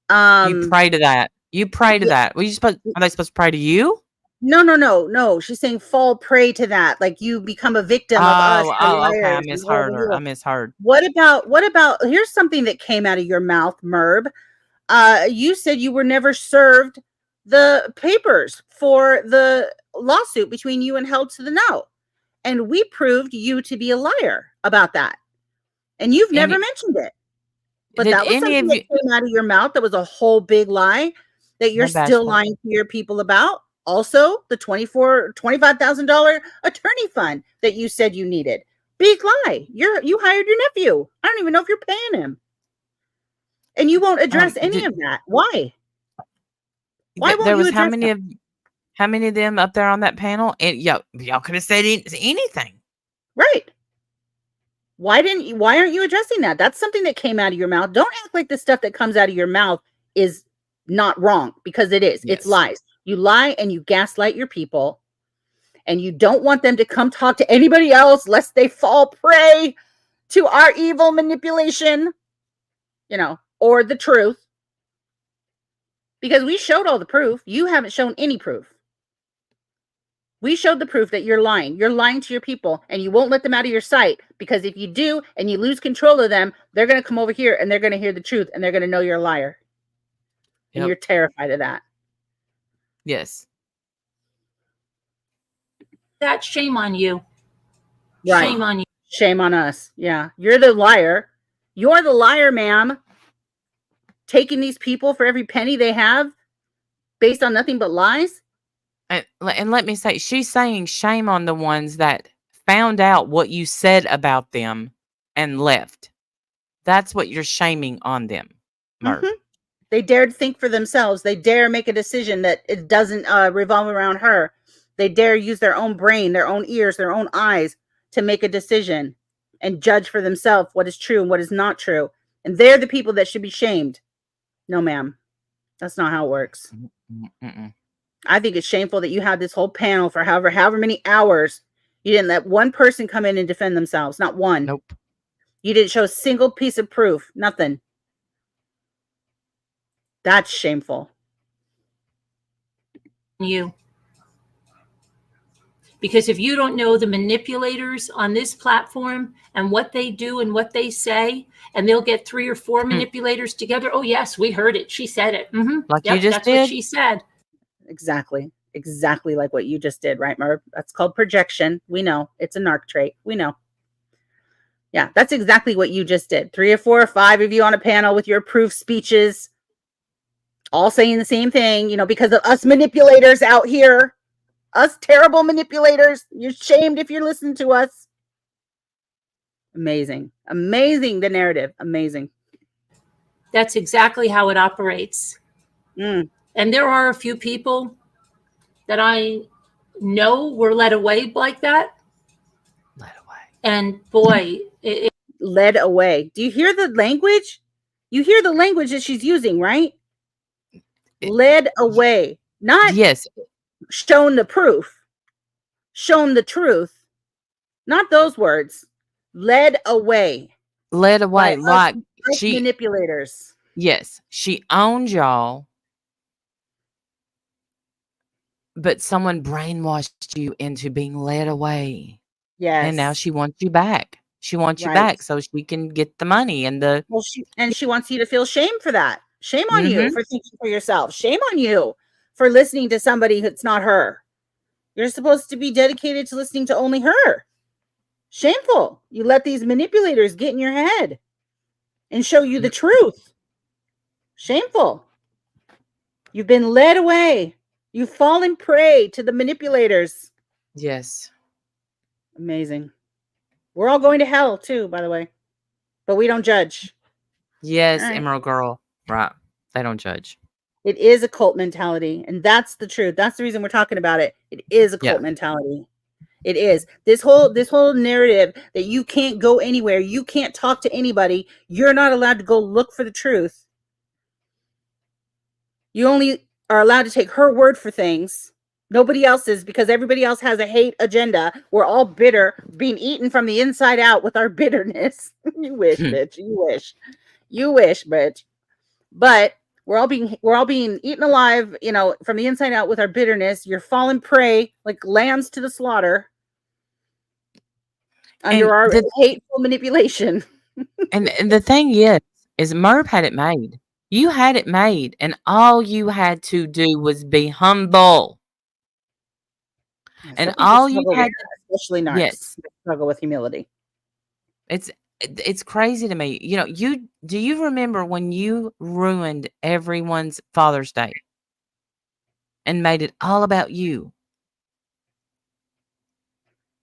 You pray to that. You pray to that. Are they supposed to pray to you? No. She's saying fall prey to that. Like you become a victim of us. Okay. I misheard her. What about, here's something that came out of your mouth, Merb. You said you were never served the papers for the lawsuit between you and Held to the Know. And we proved you to be a liar about that. And you've never mentioned it. But Did that was any something of that you? came out of your mouth that was a whole big lie that you're They're still bashful. lying to your people about. Also, the $25,000 attorney fund that you said you needed. Big lie. You hired your nephew. I don't even know if you're paying him. And you won't address any of that. Why? Why won't There you was address how many of them up there on that panel? And y'all could have said anything. Right. Why aren't you addressing that? That's something that came out of your mouth. Don't act like the stuff that comes out of your mouth is not wrong, because it is. It's Yes. lies. You lie and you gaslight your people, and you don't want them to come talk to anybody else lest they fall prey to our evil manipulation, or the truth. Because we showed all the proof. You haven't shown any proof. We showed the proof that you're lying. You're lying to your people, and you won't let them out of your sight, because if you do and you lose control of them, they're going to come over here and they're going to hear the truth and they're going to know you're a liar. And you're terrified of that. Yes. That shame on you. Right. Shame on you. Shame on us. Yeah. You're the liar. You're the liar, ma'am. Taking these people for every penny they have based on nothing but lies. And let me say, she's saying shame on the ones that found out what you said about them and left. That's what you're shaming on them, Merb. Mm-hmm. They dared think for themselves. They dare make a decision that it doesn't revolve around her. They dare use their own brain, their own ears, their own eyes to make a decision and judge for themselves what is true and what is not true. And they're the people that should be shamed. No, ma'am. That's not how it works. Mm-mm. I think it's shameful that you had this whole panel for however many hours. You didn't let one person come in and defend themselves. Not one. Nope. You didn't show a single piece of proof. Nothing. That's shameful. You. Because if you don't know the manipulators on this platform and what they do and what they say, and they'll get 3 or 4 manipulators together. Oh, yes, we heard it. She said it. Mm-hmm. Like you just that's did? what she said. Exactly like what you just did, right, Merb? That's called projection. We know. It's a narc trait. We know. Yeah, that's exactly what you just did. 3 or 4 or 5 of you on a panel with your proof speeches, all saying the same thing, because of us manipulators out here, us terrible manipulators. You're shamed if you're listening to us. Amazing, the narrative. Amazing. That's exactly how it operates. Mm. And there are a few people that I know were led away like that. Led away. And boy, led away. Do you hear the language? You hear the language that she's using, right? Led away. Not yes. Shown the proof. Shown the truth. Not those words. Led away. Led away. Like she manipulators. Yes. She owned y'all. But someone brainwashed you into being led away. Yes. And now she wants you back. She wants you back so she can get the money and the. Well, she wants you to feel shame for that. Shame on you for thinking for yourself. Shame on you for listening to somebody that's not her. You're supposed to be dedicated to listening to only her. Shameful. You let these manipulators get in your head and show you the truth. Shameful. You've been led away. You've fallen prey to the manipulators. Yes. Amazing. We're all going to hell too, by the way. But we don't judge. Yes, right. Emerald Girl. Right. They don't judge. It is a cult mentality. And that's the truth. That's the reason we're talking about it. It is a cult mentality. It is. This whole narrative that you can't go anywhere. You can't talk to anybody. You're not allowed to go look for the truth. You only are allowed to take her word for things. Nobody else's, because everybody else has a hate agenda. We're all bitter, being eaten from the inside out with our bitterness. You wish, bitch. You wish, bitch. But we're all being eaten alive, from the inside out with our bitterness. You're falling prey like lambs to the slaughter under our hateful manipulation. and the thing is Merb had it made. You had it made, and all you had to do was be humble. Yeah, And some people all you struggle with had that, especially narcs. yes. They struggle with humility. It's crazy to me. You know, do you remember when you ruined everyone's Father's Day and made it all about you?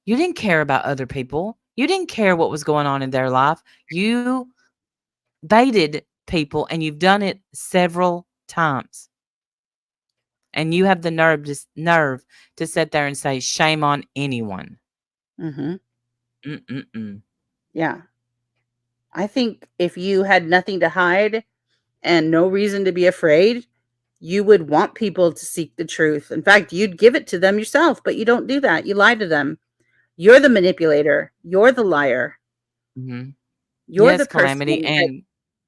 You didn't care about other people. You didn't care what was going on in their life. You baited people, and you've done it several times. And you have the nerve to sit there and say, "Shame on anyone." Mm-hmm. Mm-mm-mm. Yeah. I think if you had nothing to hide and no reason to be afraid, you would want people to seek the truth. In fact, you'd give it to them yourself, but you don't do that. You lie to them. You're the manipulator. You're the liar. Mhm. You're Yes, the Calamity, person and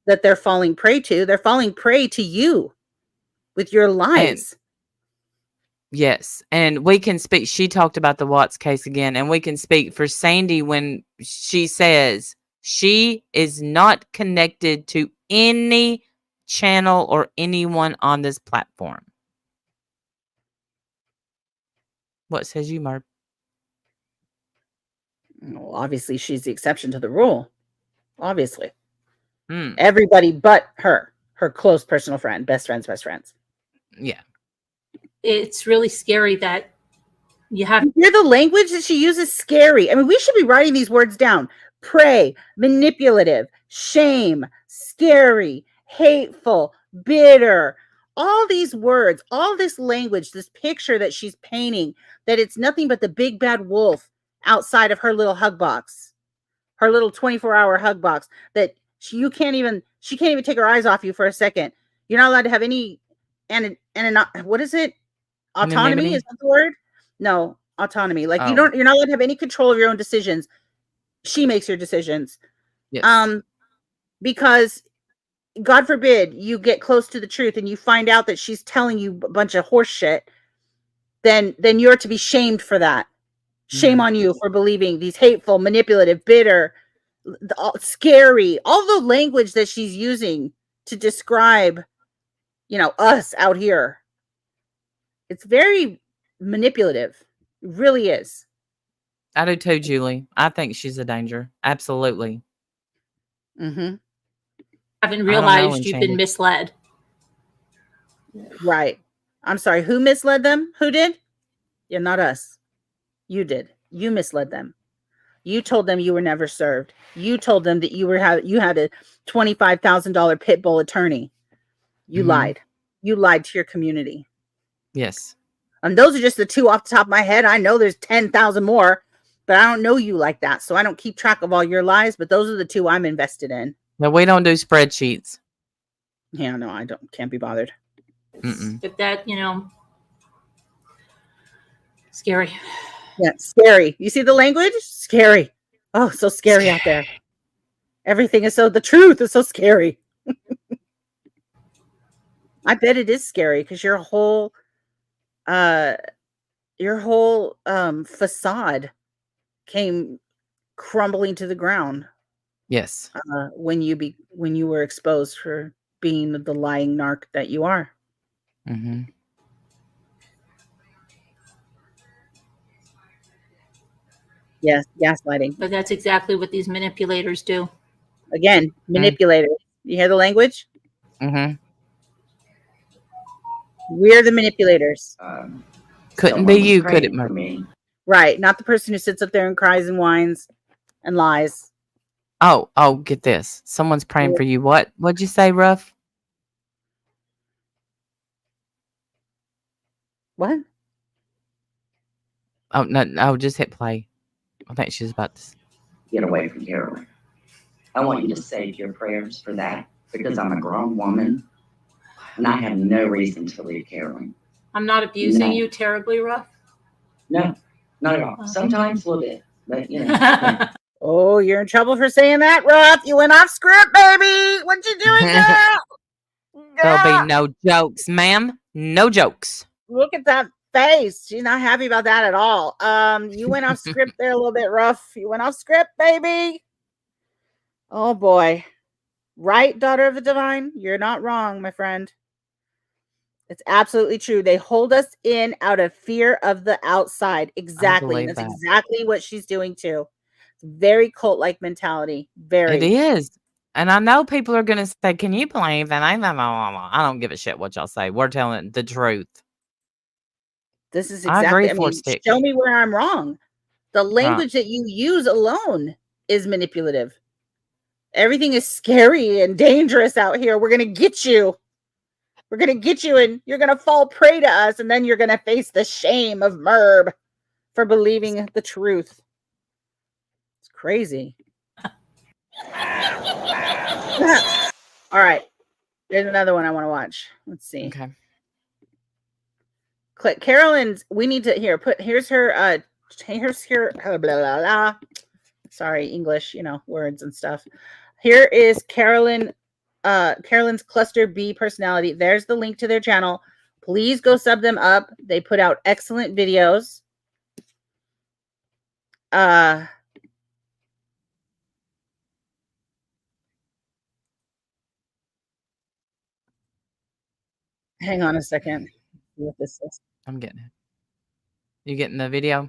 that they're falling prey to. They're falling prey to you with your and lies. yes, and we can speak. She talked about the Watts case again, and we can speak for Sandy when she says she is not connected to any channel or anyone on this platform. What says you, Merb? Well, obviously, she's the exception to the rule. Obviously. Mm, Everybody but her close personal friend, best friends. yeah. It's really scary that you have You hear the language that she uses? Scary. I mean, we should be writing these words down. Prey, manipulative, shame, scary, hateful, bitter. All these words, all this language, this picture that she's painting, that it's nothing but the big bad wolf outside of her little hug box, her little 24-hour hug box that she can't even take her eyes off you for a second. You're not allowed to have any what is it? Autonomy, is Anonymity? that the word? No, autonomy. Like Oh, you're not allowed to have any control of your own decisions. She makes your decisions. yes. Because God forbid you get close to the truth and you find out that she's telling you a bunch of horse shit, then you're to be shamed for that. Shame Mhm. on you for believing these hateful, manipulative, bitter, scary, all the language that she's using to describe, us out here. It's very manipulative. It really is. I do too, Julie. I think she's a danger. Absolutely. Mm-hmm. haven't I don't know, realized you've been Enchanted. misled. Right. I'm sorry. Who misled them? Who did? Yeah, not us. You did. You misled them. You told them you were never served. You told them that you had a $25,000 pit bull attorney. You Mhm. lied. You lied to your community. Yes. And those are just the two off the top of my head. I know there's 10,000 more, but I don't know you like that. So I don't keep track of all your lies, but those are the two I'm invested in. No, we don't do spreadsheets. Yeah, no, I can't be bothered. Mm-mm. But that, scary. Yeah, scary. You see the language? Scary. Oh, so scary out there. Everything is the truth is so scary. I bet it is scary because your whole facade came crumbling to the ground Yes. when you were exposed for being the lying narc that you are. Mm-hmm. Yes, gaslighting. But that's exactly what these manipulators do. Again, manipulators. You hear the language? Mm-hmm. We're the manipulators. Couldn't be Someone was you, could it, praying for Merb? me. Right. Not the person who sits up there and cries and whines and lies. Oh, get this. Someone's praying for you. What'd you say, Ruff? What? Oh, no, just hit play. I think she's about to. Get away from Carolyn. I want you to save your prayers for that because I'm a grown woman and I have no reason to leave Carolyn. I'm not abusing No. you terribly, Ruff. No, not at all. Sometimes a little bit, but yeah. Oh, you're in trouble for saying that, Ruff. You went off script, baby. What you doing, girl? There'll be Girl, no jokes, ma'am. No jokes. look at that face. She's not happy about that at all. You went off script there a little bit, Ruff. You went off script, baby. Oh boy. Right, daughter of the divine? You're not wrong, my friend. It's absolutely true. They hold us in out of fear of the outside. Exactly. And believe that's that. exactly what she's doing too. It's very cult-like mentality. Very. It is. And I know people are going to say, can you believe that? I don't give a shit what y'all say. We're telling the truth. This is I agree, exactly, I mean, stick. show me where I'm wrong. The Right. language that you use alone is manipulative. Everything is scary and dangerous out here. We're going to get you. We're going to get you and you're going to fall prey to us. And then you're going to face the shame of merb for believing the truth. It's crazy. All right. There's another one I want to watch. Let's see. Okay. Click Carolyn's. We need to here's her blah, blah, blah. Sorry, English, words and stuff. Here is Carolyn's cluster B personality. There's the link to their channel. Please go sub them up. They put out excellent videos. Hang on a second. What this is. I'm getting it. You getting the video?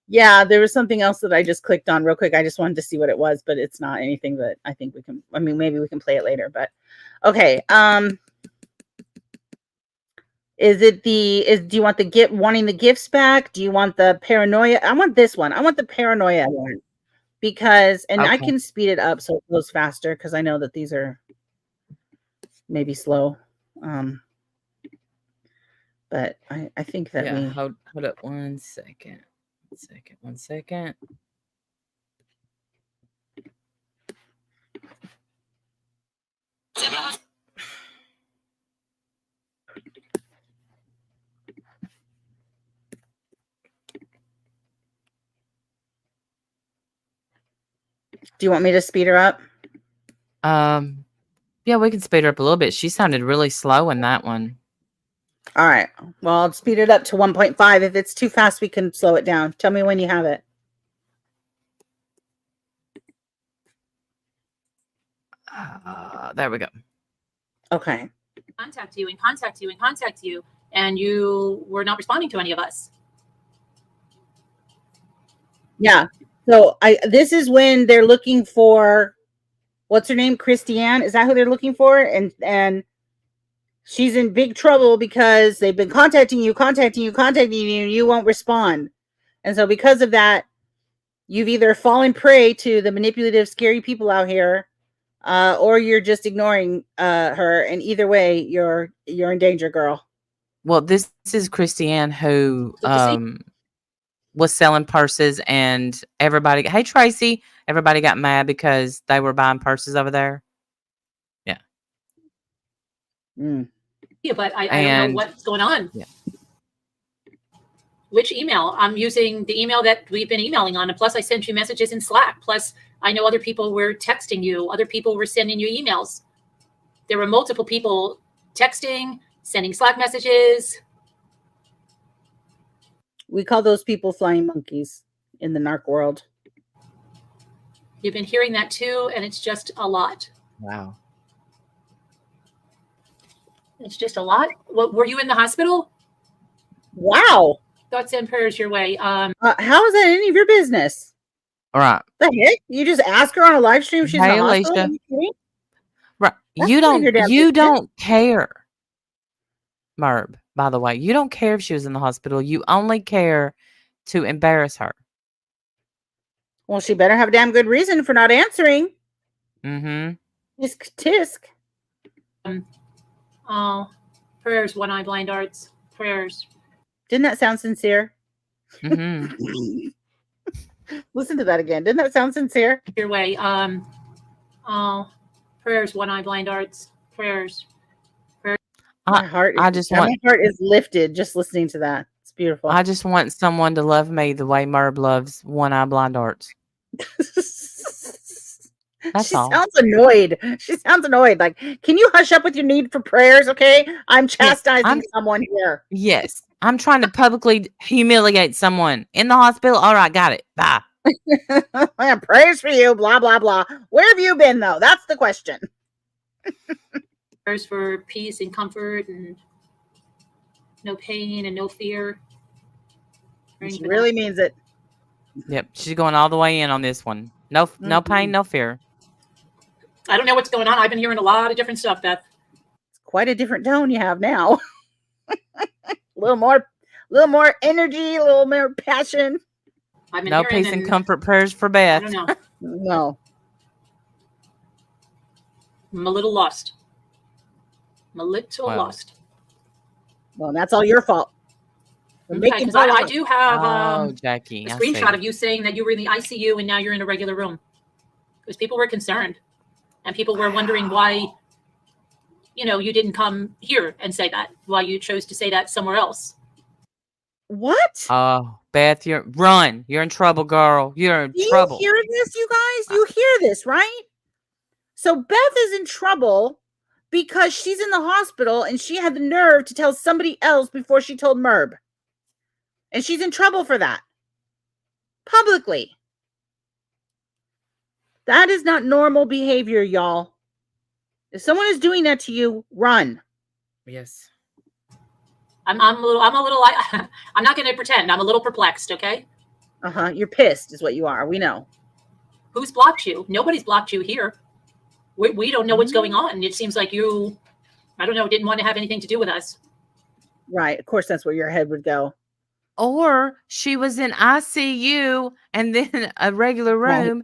Yeah, there was something else that I just clicked on real quick. I just wanted to see what it was, but it's not anything that I think we can. I mean, maybe we can play it later, but okay. Do you want wanting the gifts back? Do you want the paranoia? I want this one. I want the paranoia one because, and I can speed it up so it goes faster because I know that these are maybe slow. But I think that we hold up 1 second. 1 second. Do you want me to speed her up? Yeah, we can speed her up a little bit. She sounded really slow in that one. All right. Well, I'll speed it up to 1.5. If it's too fast, we can slow it down. Tell me when you have it. There we go. Okay. Contact you, and you were not responding to any of us. Yeah. So this is when they're looking for, what's her name? Christiane. Is that who they're looking for? And she's in big trouble because they've been contacting you, and you won't respond. And so because of that, you've either fallen prey to the manipulative, scary people out here, or you're just ignoring her. And either way, you're in danger, girl. Well, this is Christiane who was selling purses, and everybody. Hey, Tracy! Everybody got mad because they were buying purses over there. Yeah. Yeah, but I don't know what's going on. Yeah. Which email? I'm using the email that we've been emailing on, and plus I sent you messages in Slack. Plus I know other people were texting you. Other people were sending you emails. There were multiple people texting, sending Slack messages. We call those people flying monkeys in the narc world. You've been hearing that too, and it's just a lot. Wow. It's just a lot. What, were you in the hospital? Wow. Thoughts and prayers your way. How is that any of your business? All right. The heck? You just ask her on a live stream she's in the hospital? Alicia. Right. You don't care. Merb, by the way, you don't care if she was in the hospital. You only care to embarrass her. Well, she better have a damn good reason for not answering. Mm-hmm. Tisk. Oh, prayers, one-eye blind arts. Prayers. Didn't that sound sincere? Mm-hmm. Listen to that again. Didn't that sound sincere? Your way. Oh, prayers, one-eye blind arts. Prayers. My heart is lifted just listening to that. It's beautiful. I just want someone to love me the way Merb loves one-eye blind arts. That's all. Sounds annoyed. She sounds annoyed. Like, can you hush up with your need for prayers, okay? I'm chastising someone here. Yes. I'm trying to publicly humiliate someone in the hospital. All right, got it. Bye. Prayers for you, blah, blah, blah. Where have you been, though? That's the question. Prayers for peace and comfort and no pain and no fear. She really means it. Yep, she's going all the way in on this one. No pain, no fear. I don't know what's going on. I've been hearing a lot of different stuff, Beth. It's quite a different tone you have now. a little more energy, a little more passion. No peace and comfort prayers for Beth. I don't know. No. I'm a little lost. Lost. Well, that's all your fault. Okay, because I do have Jackie, a screenshot of you saying that you were in the ICU and now you're in a regular room. Because people were concerned. And people were wondering why, you didn't come here and say that. Why you chose to say that somewhere else. What? Oh, Beth, run. You're in trouble, girl. You're in trouble. You hear this, you guys? You hear this, right? So Beth is in trouble because she's in the hospital and she had the nerve to tell somebody else before she told Merb. And she's in trouble for that. Publicly. That is not normal behavior, y'all. If someone is doing that to you, run. Yes. I'm a little I'm not going to pretend. I'm a little perplexed, okay? You're pissed is what you are. We know. Who's blocked you? Nobody's blocked you here. We don't know what's going on. It seems like you, I don't know, didn't want to have anything to do with us. Right. Of course, that's where your head would go. Or she was in ICU and then a regular room,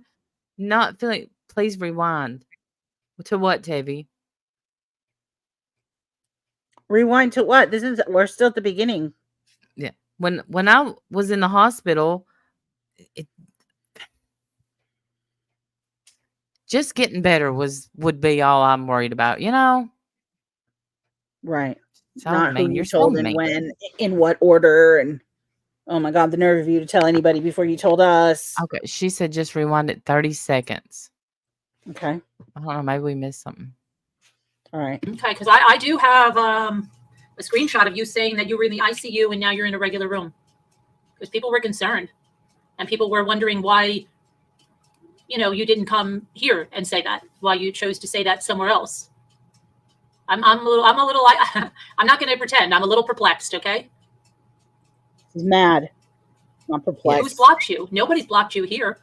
not feeling. Please rewind. To what, Tavy? Rewind to what? We're still at the beginning. Yeah. When I was in the hospital, just getting better would be all I'm worried about, Right. So, not who you you're told and when, in what order, and oh my God, the nerve of you to tell anybody before you told us. Okay, she said just rewind it 30 seconds. Okay. I don't know, maybe we missed something. All right. Okay, because I do have a screenshot of you saying that you were in the ICU and now you're in a regular room. Because people were concerned. And people were wondering why, you didn't come here and say that. Why you chose to say that somewhere else. I'm a little I'm not going to pretend. I'm a little perplexed, okay? She's mad. I'm perplexed. Who's blocked you? Nobody's blocked you here.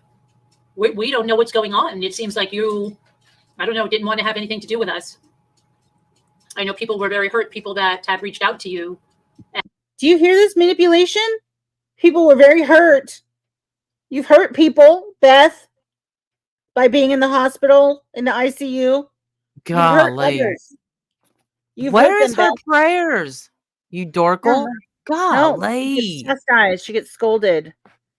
We don't know what's going on. It seems like you, I don't know, didn't want to have anything to do with us. I know people were very hurt, people that had reached out to you. Do you hear this manipulation? People were very hurt. You've hurt people, Beth, by being in the hospital, in the ICU. Golly. Where is her prayers? You dorkle? Golly. No, she gets chastised. She gets scolded.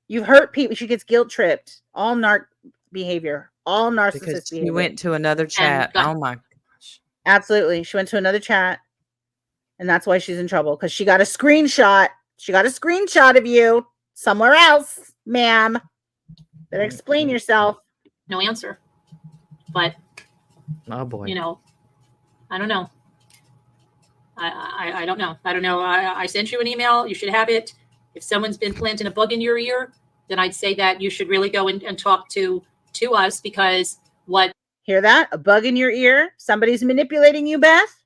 You've hurt people. She gets guilt tripped. All narc behavior. All narcissist behavior. She went to another chat. Oh my gosh. Absolutely. She went to another chat. And that's why she's in trouble. Because she got a screenshot. She got a screenshot of you somewhere else, ma'am. Better explain yourself. No answer. But oh boy. I don't know. I don't know. I don't know. I sent you an email. You should have it. If someone's been planting a bug in your ear, then I'd say that you should really go and talk to us, because what? Hear that? A bug in your ear? Somebody's manipulating you, Beth?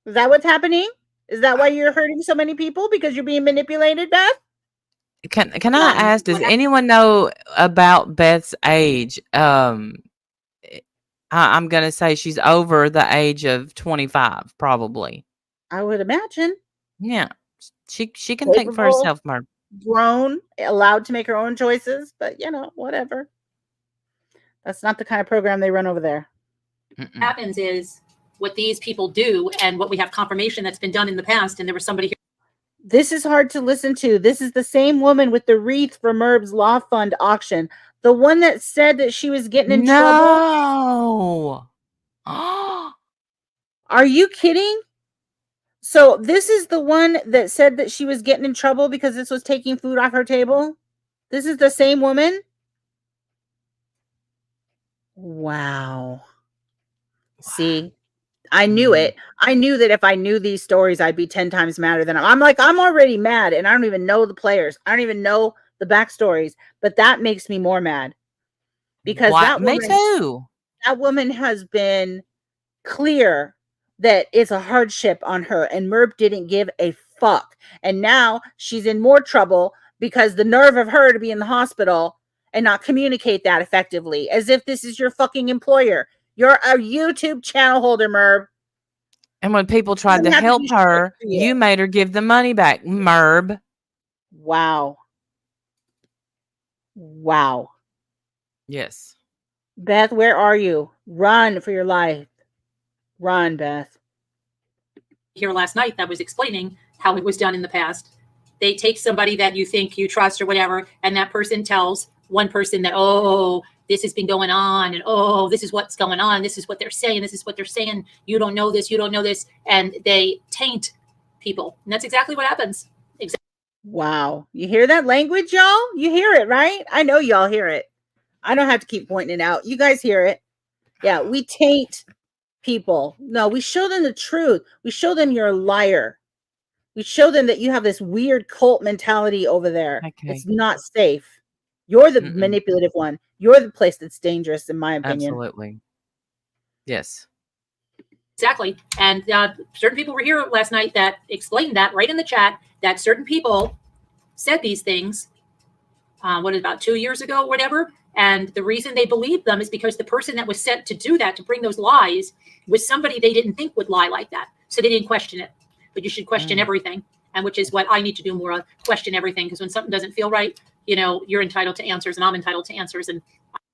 Is that what's happening? Is that why you're hurting so many people? Because you're being manipulated, Beth? Can I ask, does anyone know about Beth's age? I'm going to say she's over the age of 25, probably. I would imagine. Yeah. She can think for herself, Mark. Grown, allowed to make her own choices, but whatever. That's not the kind of program they run over there. What happens is what these people do, and what we have confirmation that's been done in the past, and there was somebody here. This is hard to listen to. This is the same woman with the wreath for Merb's Law Fund auction. The one that said that she was getting in trouble. No. Are you kidding? So this is the one that said that she was getting in trouble because this was taking food off her table? This is the same woman? Wow. See, I knew it. I knew that if I knew these stories, I'd be 10 times madder than I'm already mad, and I don't even know the players. I don't even know the backstories, but that makes me more mad because Me too. that woman has been clear that it's a hardship on her, and Merb didn't give a fuck. And now she's in more trouble because the nerve of her to be in the hospital and not communicate that effectively, as if this is your fucking employer. You're a YouTube channel holder, Merb. And when people tried to help her, you made her give the money back, Merb. Wow. Wow. Yes. Beth, where are you? Run for your life. Run, Beth. Here last night that was explaining how it was done in the past. They take somebody that you think you trust or whatever, and that person tells one person that, oh, this has been going on, and oh, this is what's going on, this is what they're saying, this is what they're saying, you don't know this, and they taint people. And that's exactly what happens. Exactly. Wow. You hear that language, y'all? You hear it, right? I know y'all hear it. I don't have to keep pointing it out. You guys hear it. Yeah, we taint people. No, we show them the truth. We show them you're a liar. We show them that you have this weird cult mentality over there. Okay. It's not safe. You're the manipulative one. You're the place that's dangerous, in my opinion. Absolutely. Yes. Exactly. And certain people were here last night that explained that right in the chat, that certain people said these things, about 2 years ago, whatever. And the reason they believed them is because the person that was sent to do that, to bring those lies, was somebody they didn't think would lie like that. So they didn't question it. But you should question everything. And which is what I need to do more of, question everything. Because when something doesn't feel right, you're entitled to answers, and I'm entitled to answers. And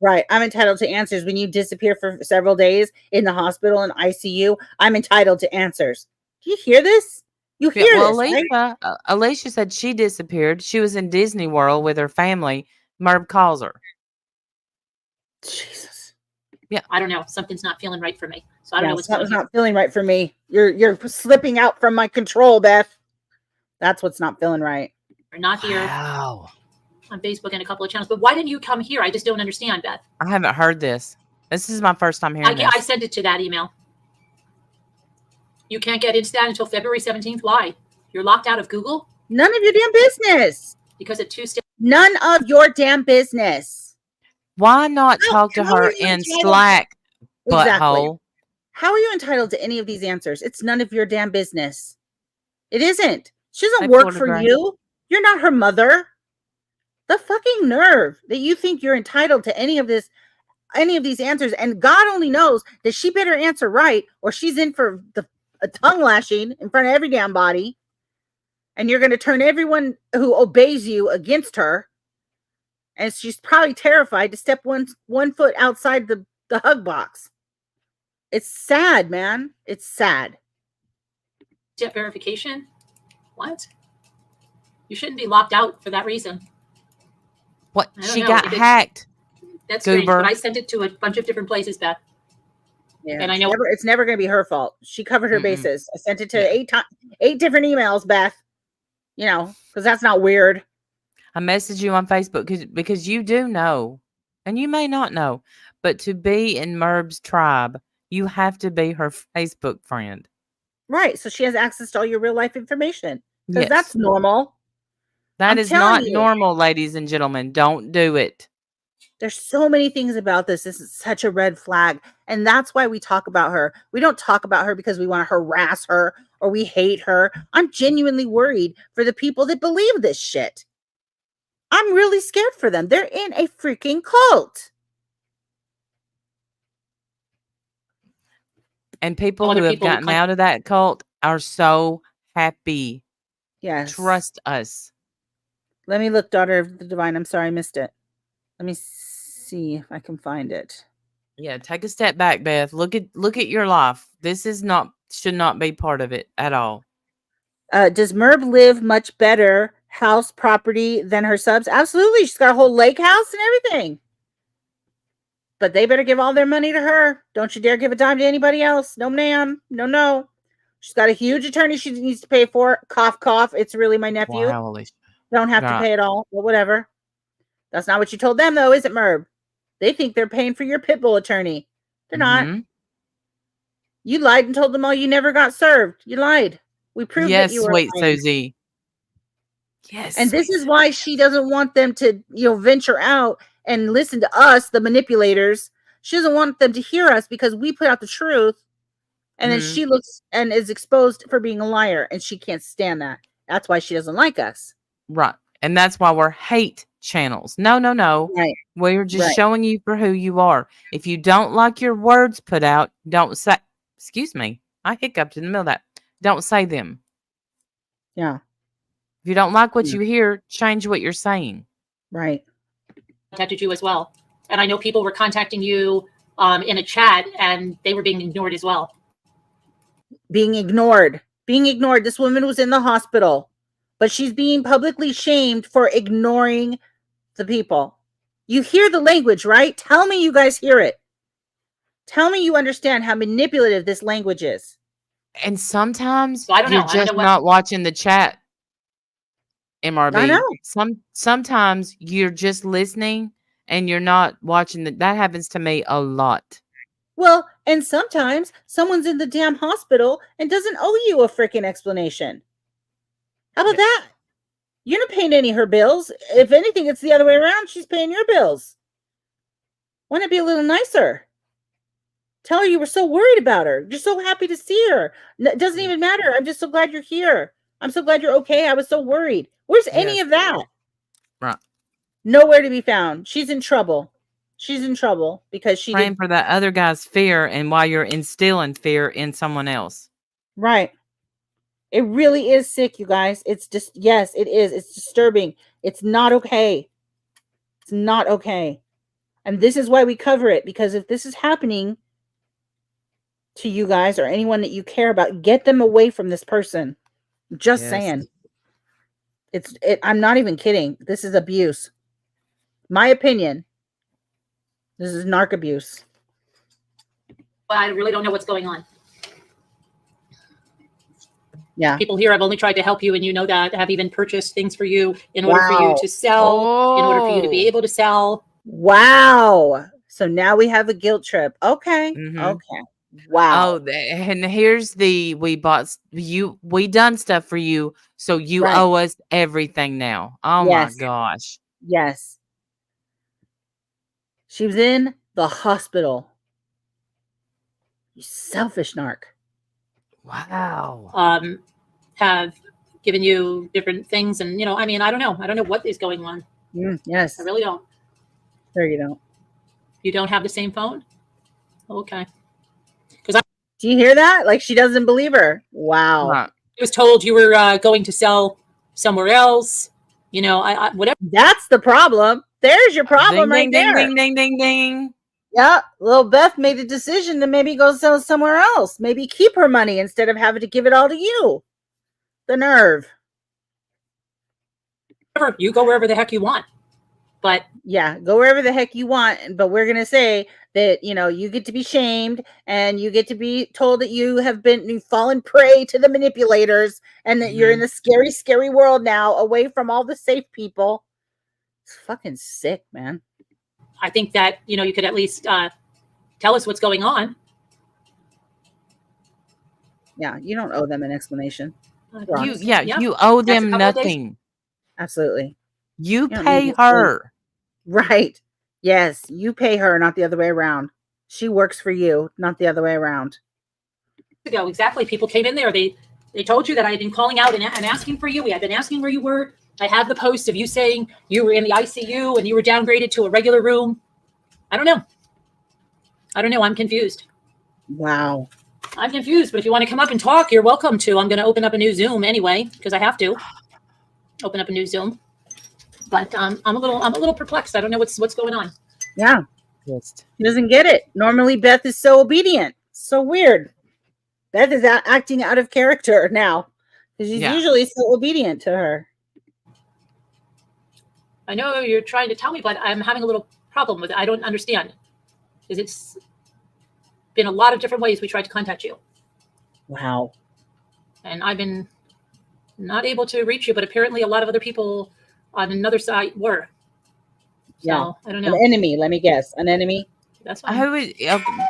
right, I'm entitled to answers. When you disappear for several days in the hospital and ICU, I'm entitled to answers. Do you hear this? You hear this, Alicia, right? Alicia said she disappeared. She was in Disney World with her family. Merb calls her. Jesus. Yeah, I don't know. Something's not feeling right for me. So I don't know what's something's not feeling right for me. You're slipping out from my control, Beth. That's what's not feeling right. We're not here. Wow. On Facebook and a couple of channels. But why didn't you come here? I just don't understand, Beth. I haven't heard this. This is my first time hearing this. I sent it to that email. You can't get into that until February 17th. Why? You're locked out of Google? None of your damn business. Because of Tuesday. None of your damn business. Why not talk to her in Slack, butthole? How are you entitled to any of these answers? It's none of your damn business. It isn't. She doesn't work for you. You're not her mother. The fucking nerve that you think you're entitled to any of these answers, and God only knows that she better answer right, or she's in for a tongue lashing in front of every damn body, and you're going to turn everyone who obeys you against her, and she's probably terrified to step one foot outside the hug box. It's sad, man. It's sad. Step verification? What? You shouldn't be locked out for that reason. What? She got hacked. That's strange, but I sent it to a bunch of different places, Beth. Yeah, and I know it's never going to be her fault. She covered her bases. I sent it to 8 different emails, Beth. Because that's not weird. I messaged you on Facebook because you do know, and you may not know, but to be in Merb's tribe, you have to be her Facebook friend. Right. So she has access to all your real life information. Because that's normal. That is not normal, ladies and gentlemen. Don't do it. There's so many things about this. This is such a red flag. And that's why we talk about her. We don't talk about her because we want to harass her or we hate her. I'm genuinely worried for the people that believe this shit. I'm really scared for them. They're in a freaking cult. And people who have gotten out of that cult are so happy. Yes. Trust us. Let me look, Daughter of the Divine. I'm sorry, I missed it. Let me see if I can find it. Yeah, take a step back, Beth. Look at your life. This should not be part of it at all. Does Merb live much better house property than her subs? Absolutely. She's got a whole lake house and everything. But they better give all their money to her. Don't you dare give a dime to anybody else. No, ma'am. No. She's got a huge attorney she needs to pay for. Cough, cough. It's really my nephew. Wow, Alicia. Don't have to pay it all. But whatever. That's not what you told them, though, is it, Merb? They think they're paying for your pit bull attorney. They're not. You lied and told them all you never got served. You lied. We proved that you were sweet lying. Susie. Yes. And this is why she doesn't want them to, venture out and listen to us, the manipulators. She doesn't want them to hear us because we put out the truth. And then she looks and is exposed for being a liar, and she can't stand that. That's why she doesn't like us. Right. And that's why we're hate channels. No. Right. We're just Right. showing you for who you are. If you don't like your words put out, don't say, excuse me, I hiccuped in the middle of that. Don't say them. Yeah. If you don't like what you hear, change what you're saying. Right. Contacted you as well. And I know people were contacting you in a chat, and they were being ignored as well. Being ignored. This woman was in the hospital, but she's being publicly shamed for ignoring the people. You hear the language, right? Tell me you guys hear it. Tell me you understand how manipulative this language is. And sometimes I don't you're know. I don't just know not watching the chat, MRB. I know. Sometimes you're just listening and you're not watching. That happens to me a lot. Well, and sometimes someone's in the damn hospital and doesn't owe you a freaking explanation. How about that? You're not paying any of her bills. If anything, it's the other way around. She's paying your bills. Why not be a little nicer? Tell her you were so worried about her. You're so happy to see her. It doesn't even matter. I'm just so glad you're here. I'm so glad you're okay. I was so worried. Where's any of that? Right. Nowhere to be found. She's in trouble. She's in trouble because she praying for that other guy's fear, and while you're instilling fear in someone else. Right. It really is sick, you guys. It's just, yes, it is. It's disturbing. It's not okay. It's not okay. And this is why we cover it, because if this is happening to you guys or anyone that you care about, get them away from this person. Just saying. I'm not even kidding. This is abuse. My opinion. This is narc abuse. Well, I really don't know what's going on. Yeah. People here have only tried to help you, and you know that, have even purchased things for you in order for you to sell, in order for you to be able to sell. Wow. So now we have a guilt trip. Okay. Okay. Wow. Oh, and here's we done stuff for you, so you owe us everything now. Oh my gosh. Yes. She was in the hospital. You selfish narc. Wow. Have given you different things, and I mean, I don't know what is going on. Yes. I really don't. There you don't. You don't have the same phone? Okay. Do you hear that? Like, she doesn't believe her. Wow. I was told you were going to sell somewhere else. Whatever. That's the problem. There's your problem right there. Ding, ding, ding, ding. Yeah, little Beth made a decision to maybe go sell somewhere else. Maybe keep her money instead of having to give it all to you. The nerve. You go wherever the heck you want. But yeah, go wherever the heck you want. But we're going to say that, you get to be shamed, and you get to be told that you've fallen prey to the manipulators, and that you're in the scary, scary world now, away from all the safe people. It's fucking sick, man. I think that, you could at least tell us what's going on. Yeah, you don't owe them an explanation. You owe them nothing. Absolutely. You pay her. Right. Yes, you pay her, not the other way around. She works for you, not the other way around. Exactly. People came in there. They told you that I had been calling out and asking for you. We had been asking where you were. I have the post of you saying you were in the ICU and you were downgraded to a regular room. I don't know. I'm confused. Wow. I'm confused, but if you want to come up and talk, you're welcome to. I'm going to open up a new Zoom anyway, because I have to open up a new Zoom. But I'm a little perplexed. I don't know what's going on. Yeah. She doesn't get it. Normally Beth is so obedient. So weird. Beth is acting out of character now, because she's usually so obedient to her. I know you're trying to tell me, but I'm having a little problem with it. I don't understand. Because it's been a lot of different ways we tried to contact you. Wow. And I've been not able to reach you, but apparently a lot of other people on another side were. So, I don't know. An enemy, let me guess. An enemy? That's fine. Who is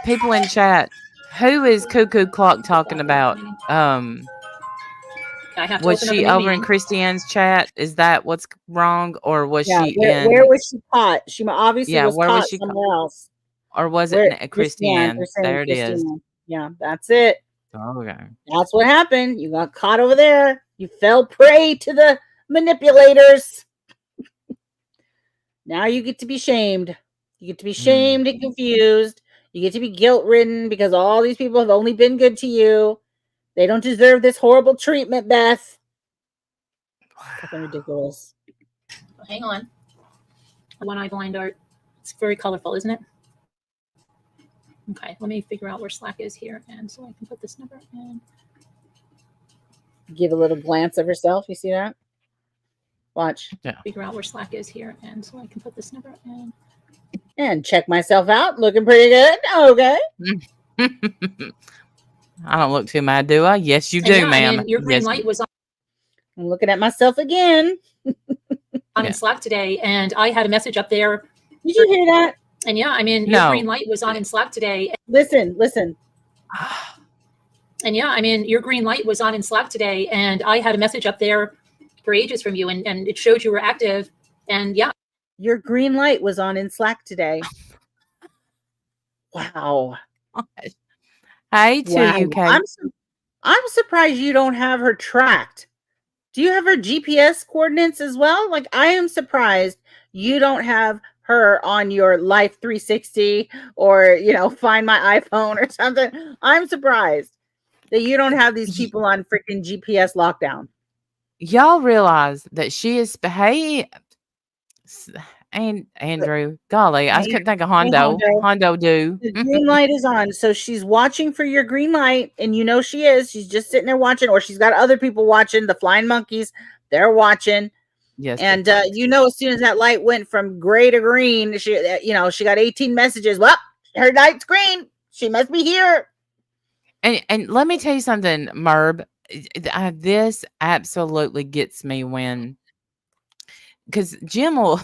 people in chat? Who is Cuckoo Clock talking about? I have to Was open up a she new over in meeting. Christiane's chat? Is that what's wrong, or was Yeah, she where in? was she caught? She obviously Yeah, was where was caught she, somewhere else. or was it Where Christiane? They're Christiane? saying There it is. Christiane. Yeah, that's it. Okay. That's what happened. You got caught over there. You fell prey to the manipulators. Now you get to be shamed. You get to be shamed and confused. You get to be guilt-ridden because all these people have only been good to you. They don't deserve this horrible treatment, Beth. Fucking ridiculous. Hang on. One-eye blind art. It's very colorful, isn't it? Okay, let me figure out where Slack is here, and so I can put this number in. Give a little glance of herself. You see that? Watch. Yeah. Figure out where Slack is here, and so I can put this number in. And check myself out. Looking pretty good. Okay. I don't look too mad, do I? Yes, you And do, yeah, ma'am. I mean, your green Yes. light was I'm looking at myself again. on in Slack today, and I had a message up there. Did you hear that? And yeah, I mean, No. your green light was on in Slack today. Listen. And yeah, I mean, your green light was on in Slack today, and I had a message up there for ages from you, and it showed you were active. And yeah, Your green light was on in Slack today. Wow. Hey, to Wow. you, Kate. I'm surprised you don't have her tracked. Do you have her GPS coordinates as well? Like, I am surprised you don't have her on your Life 360 or, Find My iPhone or something. I'm surprised that you don't have these people on freaking GPS lockdown. Y'all realize that she is, hey, and Andrew, golly, I just couldn't think of Hondo. Hondo do. The green light is on. So she's watching for your green light, and she is. She's just sitting there watching, or she's got other people watching. The flying monkeys, they're watching. Yes. And as soon as that light went from gray to green, she got 18 messages. Well, her light's green. She must be here. And let me tell you something, Merb. This absolutely gets me because Jim will,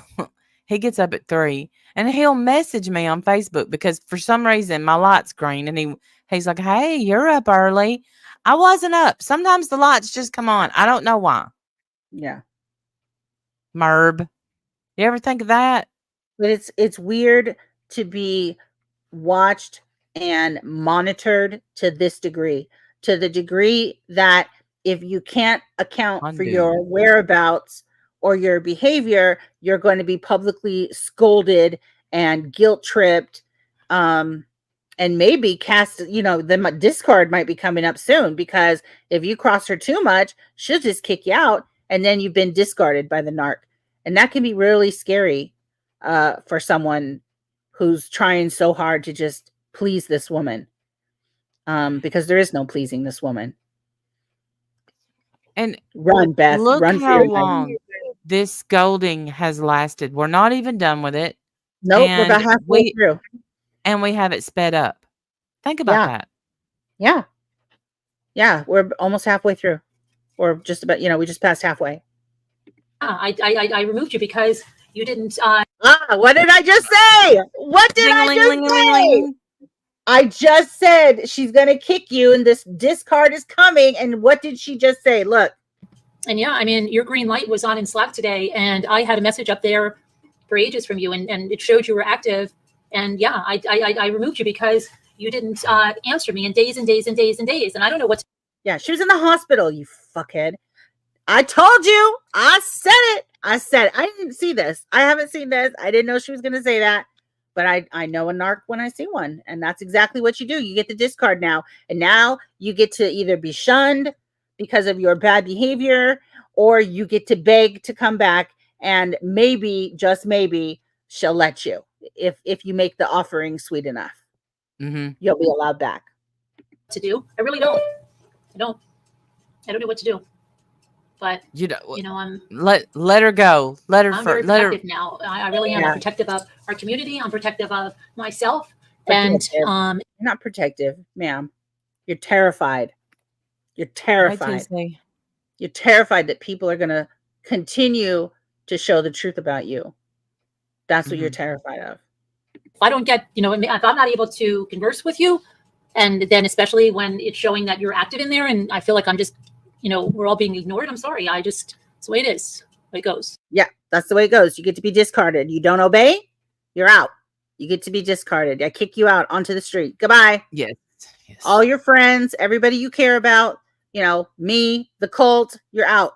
he gets up at 3 and he'll message me on Facebook because for some reason my light's green and he's like, hey, you're up early. I wasn't up. Sometimes the lights just come on. I don't know why. Yeah. Merb. You ever think of that? But it's weird to be watched and monitored to this degree, to the degree that if you can't account for your whereabouts or your behavior, you're going to be publicly scolded and guilt tripped, and maybe cast, the discard might be coming up soon, because if you cross her too much, she'll just kick you out and then you've been discarded by the narc. And that can be really scary for someone who's trying so hard to just please this woman, because there is no pleasing this woman. And run, Beth. Look run how long this scolding has lasted. We're not even done with it. Nope, we're about halfway through. And we have it sped up. Think about that. Yeah. Yeah, we're almost halfway through. Or just about, we just passed halfway. I removed you because you didn't. What did I just say? What did I just say? I just said she's going to kick you and this discard is coming. And what did she just say? Look. And yeah, I mean, your green light was on in Slack today, and I had a message up there for ages from you, and it showed you were active. And yeah, I removed you because you didn't answer me in days and days and days and days. And I don't know what. Yeah, she was in the hospital, you fuckhead. I told you. I said it. I didn't see this. I haven't seen this. I didn't know she was going to say that. But I know a narc when I see one. And that's exactly what you do. You get the discard now. And now you get to either be shunned because of your bad behavior, or you get to beg to come back. And maybe, just maybe, she'll let you. If you make the offering sweet enough, you'll be allowed back. To do. I really don't. I don't know what to do. But I'm let her go. I'm very protective now. I really am. I'm protective of our community. I'm protective of myself. Protective. And you're not protective, ma'am. You're terrified. You're terrified. You're terrified that people are going to continue to show the truth about you. That's what you're terrified of. If I don't get, if I'm not able to converse with you, and then especially when it's showing that you're active in there, and I feel like I'm just we're all being ignored. I'm sorry. It's the way it is. The way it goes. Yeah, that's the way it goes. You get to be discarded. You don't obey, you're out. You get to be discarded. I kick you out onto the street. Goodbye. Yes. All your friends, everybody you care about, me, the cult, you're out.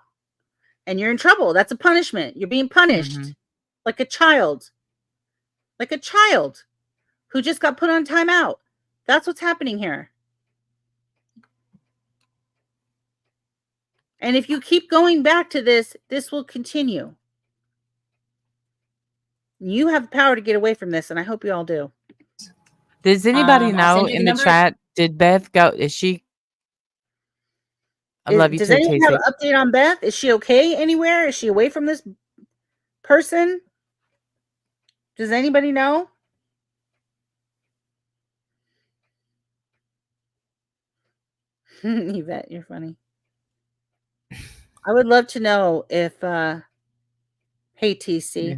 And you're in trouble. That's a punishment. You're being punished like a child. Like a child who just got put on timeout. That's what's happening here. And if you keep going back to this, this will continue. You have the power to get away from this, and I hope you all do. Does anybody I'll know send you in the the number. chat? Did Beth go? Is she? I love you Does too, anyone have Casey. an update on Beth? Is she okay anywhere? Is she away from this person? Does anybody know? Yvette, you're funny. I would love to know if hey TC. Yeah.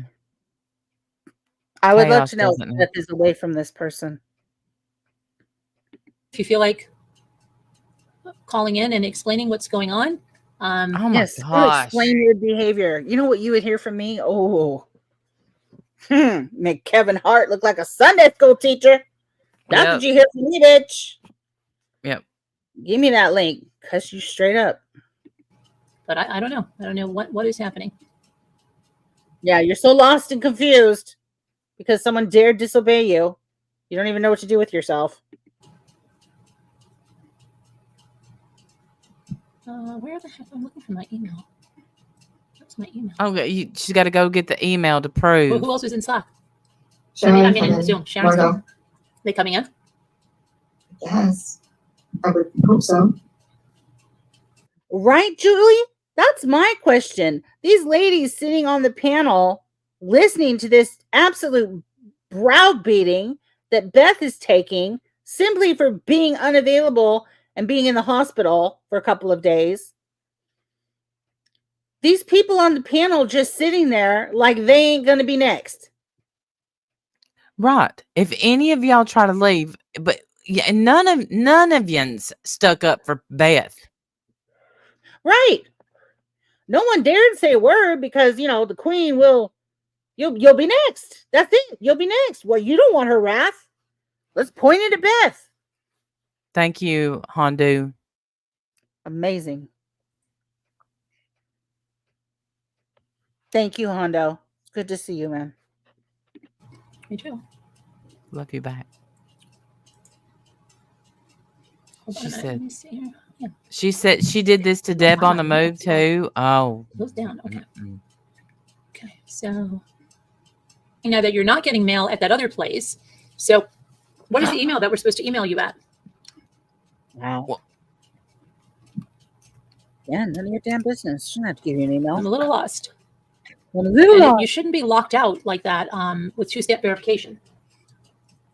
I would love Chaos to know doesn't if know. Beth is away from this person. If you feel like calling in and explaining what's going on, Oh my Yes, gosh. explain your behavior. You know what you would hear from me? Oh, make Kevin Hart look like a Sunday school teacher. That's Yep. what you hear from me, bitch. Yep. Give me that link. Cuss you straight up. but I don't know. I don't know what is happening. Yeah, you're so lost and confused because someone dared disobey you. You don't even know what to do with yourself. Where the heck? I'm looking for my email. What's my email? Okay, she's got to go get the email to prove. Who else is in Slack? Sharon I mean, in and Zoom. Sharon's Margot. coming. They coming in? Yes, I would hope so. Right, Julie? That's my question. These ladies sitting on the panel listening to this absolute browbeating that Beth is taking simply for being unavailable and being in the hospital for a couple of days. These people on the panel just sitting there like they ain't going to be next. Right. If any of y'all try to leave, but yeah, none of yous stuck up for Beth. Right. No one dared say a word because, the queen will, you'll be next. That's it. You'll be next. Well, you don't want her wrath. Let's point it at Beth. Thank you, Hondu. Amazing. Thank you, Hondo. It's good to see you, man. Me too. Love you back. Hold on She a minute. said- Let me see here. Yeah, She said she did this to Deb on the move too. Oh. close down. Okay. Mm-mm. Okay. So now that you're not getting mail at that other place, so what is the email that we're supposed to email you at? Wow. Well- Yeah, none of your damn business. Shouldn't have to give you an email. I'm a little lost. I'm a little And lost. you shouldn't be locked out like that with two-step verification.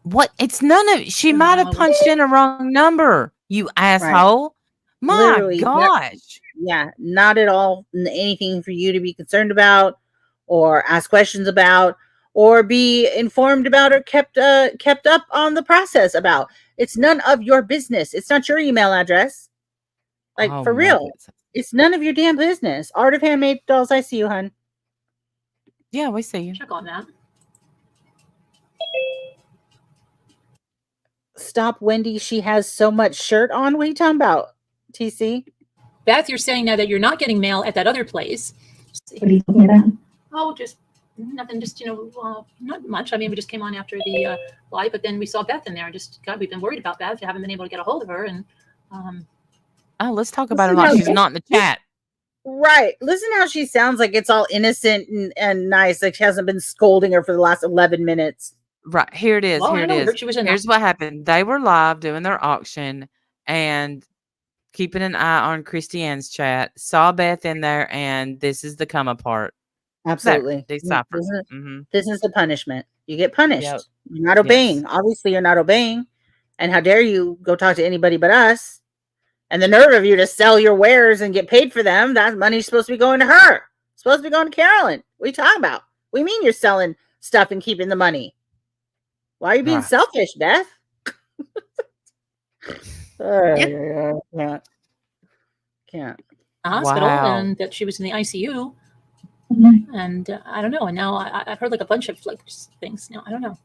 What? It's none of. She might have punched in a wrong number. You asshole. My Literally, gosh. Yeah, not at all anything for you to be concerned about or ask questions about or be informed about or kept up on the process about. It's none of your business. It's not your email address. Like, Oh, for real. Muppets. It's none of your damn business. Art of Handmade Dolls, I see you, hun. Yeah, we see you. Check on that. Stop, Wendy. She has so much shirt on. What are you talking about, TC? Beth, you're saying now that you're not getting mail at that other place. What are you talking about? Oh, just nothing. Just not much. I mean, we just came on after the live, but then we saw Beth in there. Just God, we've been worried about Beth. Haven't been able to get a hold of her, and Oh, let's talk about her Listen like how she's not in the chat. Right. Listen how she sounds like it's all innocent and nice. Like she hasn't been scolding her for the last 11 minutes. Right. Here it is. well, Here I it know, we is. heard she was in Here's what happened. They were live doing their auction and keeping an eye on Christiane's chat. Saw Beth in there, and this is the come apart. Absolutely. Decipher. This is the punishment. You get punished. Yep. You're not obeying. Yes. Obviously, you're not obeying. And how dare you go talk to anybody but us? And the nerve of you to sell your wares and get paid for them. That money's supposed to be going to her. It's supposed to be going to Carolyn. What are you talking about? What do you mean you're selling stuff and keeping the money? Why are you being Right. selfish, Beth? Can't. hospital Wow. and that she was in the ICU. Mhm. And I don't know. And now I've heard like a bunch of like just things. Now I don't know.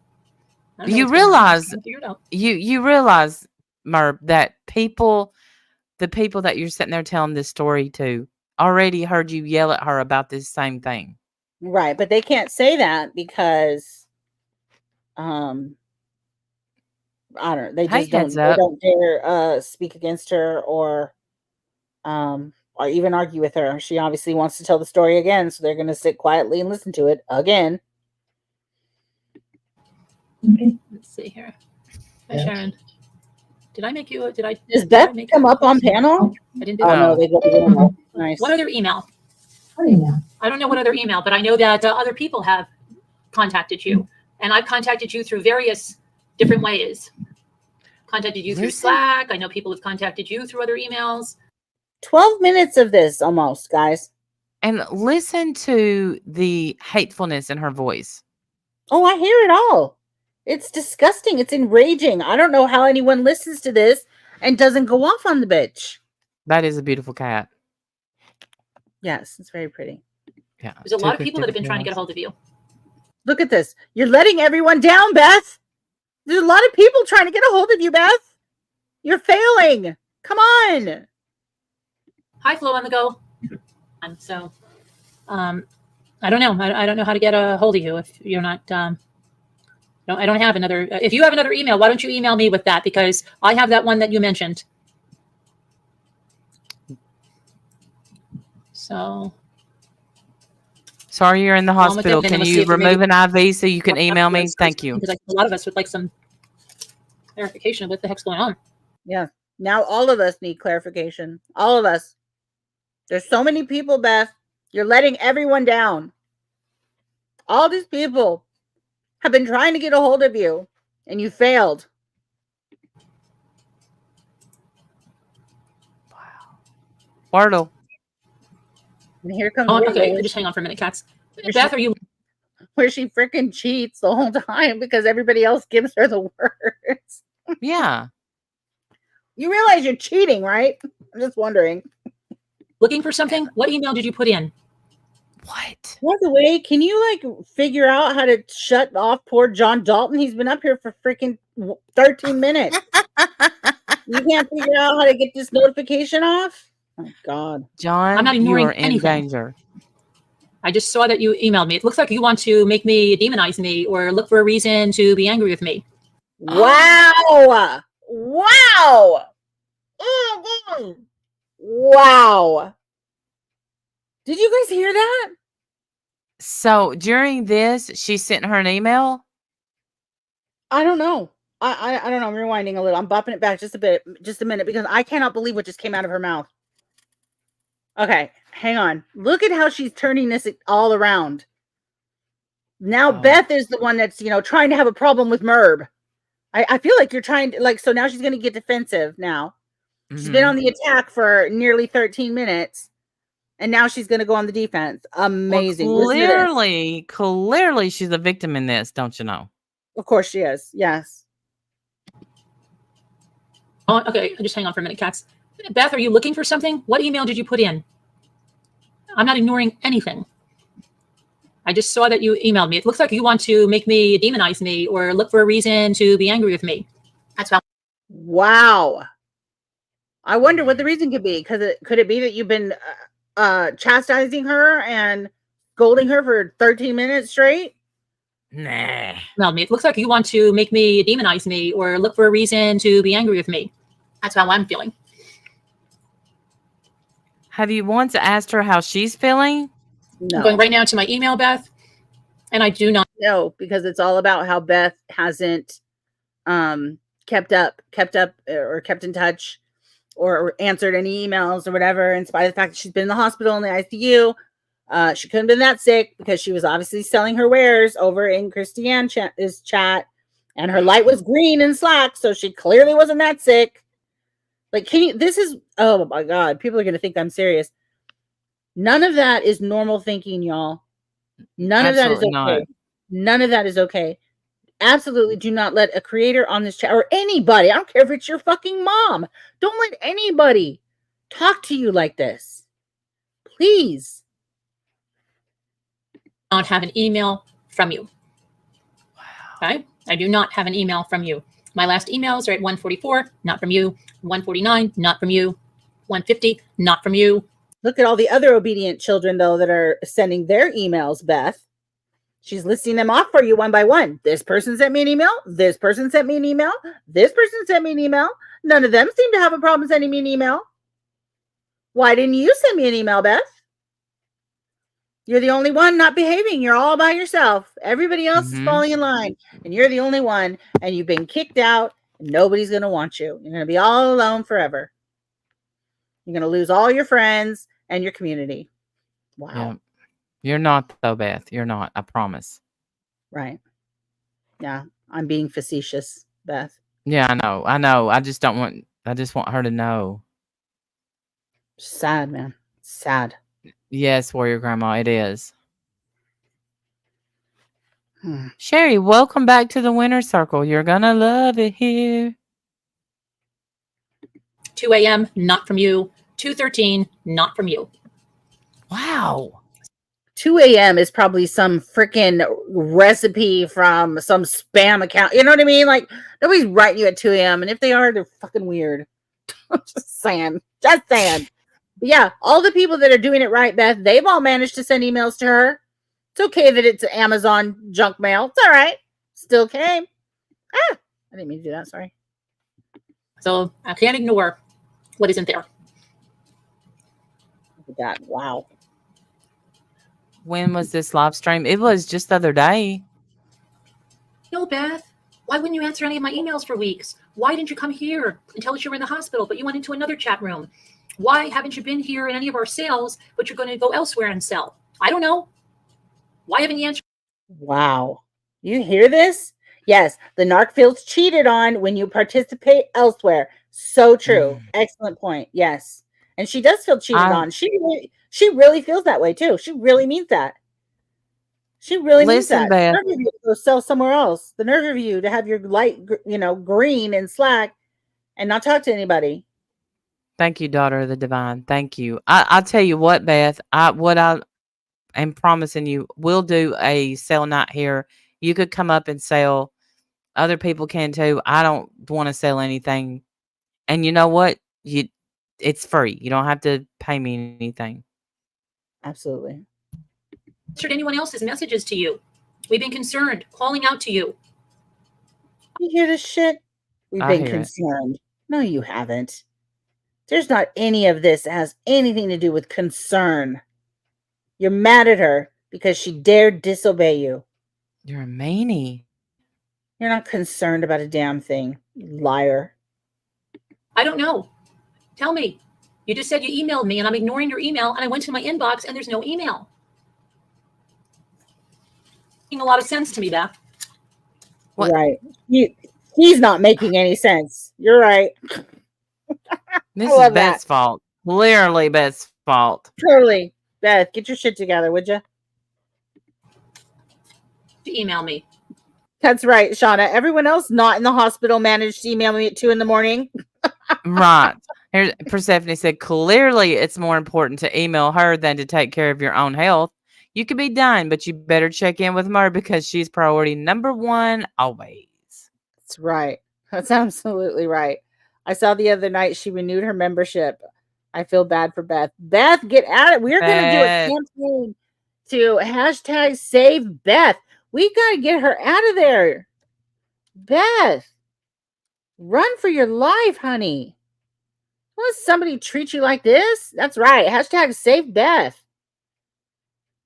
I don't know You what's going on. I'm realize trying to figure it out. you realize, Merb, that the people that you're sitting there telling this story to already heard you yell at her about this same thing. Right, but they can't say that because I don't know. They Hey, just heads don't. They up. don't dare speak against her or even argue with her. She obviously wants to tell the story again, so they're going to sit quietly and listen to it again. Okay. Let's see here. Hi, Yeah. Sharon. Did I make you? Did I? Does did Beth I make come her? up on panel? I didn't do Oh that. no, No. they go to email. Nice. What other email? What email? I don't know what other email, but I know that other people have contacted you, and I've contacted you through various different ways. Contacted you through Listen. Slack. I know people have contacted you through other emails. 12 minutes of this almost, guys. And listen to the hatefulness in her voice. Oh, I hear it all. It's disgusting. It's enraging. I don't know how anyone listens to this and doesn't go off on the bitch. That is a beautiful cat. Yes, it's very pretty. Yeah. There's a lot of people that have been trying to get a hold of you. Look at this. You're letting everyone down, Beth. There's a lot of people trying to get a hold of you, Beth. You're failing. Come on. Hi, Flo on the go. And so, I don't know. I don't know how to get a hold of you if you're not. I don't have another. If you have another email, why don't you email me with that? Because I have that one that you mentioned. So. Sorry, you're in the Well, I'm with hospital. them, and Can let's see you if maybe- remove an IV so you can email me? Thank you. Because a lot of us would like some clarification of what the heck's going on. Yeah. Now all of us need clarification. All of us. There's so many people, Beth. You're letting everyone down. All these people have been trying to get a hold of you, and you failed. Wow. Wardle. And here comes Oh, Wardle, okay, just hang on for a minute, Cats. Beth, are you? where she freaking cheats the whole time because everybody else gives her the words. Yeah. You realize you're cheating, right? I'm just wondering. Looking for something? What email did you put in? What? By the way, can you like figure out how to shut off poor John Dalton? He's been up here for freaking 13 minutes. You can't figure out how to get this notification off? Oh God. John, I'm not you ignoring are in anything. danger. I just saw that you emailed me. It looks like you want to make me demonize me or look for a reason to be angry with me. Wow. Wow. Mhm. Wow. Did you guys hear that? So during this, she sent her an email. I don't know. I don't know. I'm rewinding a little. I'm bopping it back just a minute, because I cannot believe what just came out of her mouth. Okay, hang on. Look at how she's turning this all around. Now Beth is the one that's, trying to have a problem with Merb. I feel like you're trying to, so now she's going to get defensive now. She's been on the attack for nearly 13 minutes, and now she's going to go on the defense. Amazing. Well, clearly she's a victim in this, don't you know? Of course she is. Yes. Oh, okay, just hang on for a minute, Cats. Beth, are you looking for something? What email did you put in? I'm not ignoring anything. I just saw that you emailed me. It looks like you want to make me demonize me or look for a reason to be angry with me. That's well. Wow. I wonder what the reason could be. Could it be that you've been chastising her and scolding her for 13 minutes straight? Nah. Emailed me. It looks like you want to make me demonize me or look for a reason to be angry with me. That's how I'm feeling. Have you once asked her how she's feeling? No. I'm going right now to my email, Beth, and I do not. No, because it's all about how Beth hasn't kept in touch or answered any emails or whatever, in spite of the fact that she's been in the hospital in the ICU. She couldn't have been that sick because she was obviously selling her wares over in Christiane's chat, and her light was green in Slack, so she clearly wasn't that sick. Oh my God, people are going to think I'm serious. None of that is normal thinking, y'all. None of that is okay. Not. None of that is okay. Absolutely do not let a creator on this chat, or anybody, I don't care if it's your fucking mom, don't let anybody talk to you like this. Please. Not have an email from you. Okay? I do not have an email from you. My last emails are at 1:44, not from you. 1:49, not from you. 1:50, not from you. Look at all the other obedient children, though, that are sending their emails, Beth. She's listing them off for you one by one. This person sent me an email. This person sent me an email. This person sent me an email. None of them seem to have a problem sending me an email. Why didn't you send me an email, Beth? You're the only one not behaving. You're all by yourself. Everybody else is falling in line, and you're the only one, and you've been kicked out, and nobody's going to want you. You're going to be all alone forever. You're going to lose all your friends and your community. Wow. Yeah. You're not, though, Beth. You're not. I promise. Right. Yeah. I'm being facetious, Beth. Yeah, I know. I know. I just want her to know. Sad, man. Sad. Yes, Warrior Grandma, it is. Sherry, welcome back to the Winner's Circle. You're going to love it here. 2 a.m., not from you. 2:13, not from you. Wow. 2 a.m. is probably some freaking recipe from some spam account. You know what I mean? Like, nobody's writing you at 2 a.m. And if they are, they're fucking weird. Just saying. Just saying. But yeah, all the people that are doing it right, Beth, they've all managed to send emails to her. It's okay that it's Amazon junk mail. It's all right. Still came. I didn't mean to do that. Sorry. So I can't ignore what isn't there. Look at that. Wow. When was this live stream? It was just the other day. No, Beth. Why wouldn't you answer any of my emails for weeks? Why didn't you come here and tell us you were in the hospital, but you went into another chat room? Why haven't you been here in any of our sales, but you're going to go elsewhere and sell? I don't know. Why haven't you answered? Wow. You hear this? Yes, the narc feels cheated on when you participate elsewhere. So true. Excellent point. Yes. And she does feel cheated on. She really feels that way too. She really means that. She really means that. Beth. The nerve of you to go sell somewhere else. The nerve of you to have your light, green and Slack and not talk to anybody. Thank you, Daughter of the Divine. Thank you. I'll tell you what, Beth. I am promising you, we'll do a sale night here. You could come up and sell. Other people can too. I don't want to sell anything. And you know what? It's free. You don't have to pay me anything. Absolutely. Answered anyone else's messages to you? We've been concerned, calling out to you. You hear this shit? We've been concerned. No, you haven't. There's not any of this that has anything to do with concern. You're mad at her because she dared disobey you. You're a meanie. You're not concerned about a damn thing, you liar. I don't know. Tell me. You just said you emailed me and I'm ignoring your email and I went to my inbox and there's no email. Making a lot of sense to me, Beth. What? Right. He's not making any sense. You're right. This is Beth's fault. Clearly Beth's fault. Totally. Beth, get your shit together, would you? Email me. That's right, Shauna. Everyone else not in the hospital managed to email me at 2 a.m. Right. Here's Persephone said, clearly it's more important to email her than to take care of your own health. You could be done, but you better check in with Mer because she's priority number one always. That's right. That's absolutely right. I saw the other night she renewed her membership. I feel bad for Beth. Beth, get at it. We're going to do a campaign to hashtag save Beth. We got to get her out of there. Beth, run for your life, honey. Let somebody treat you like this? That's right. Hashtag save Beth.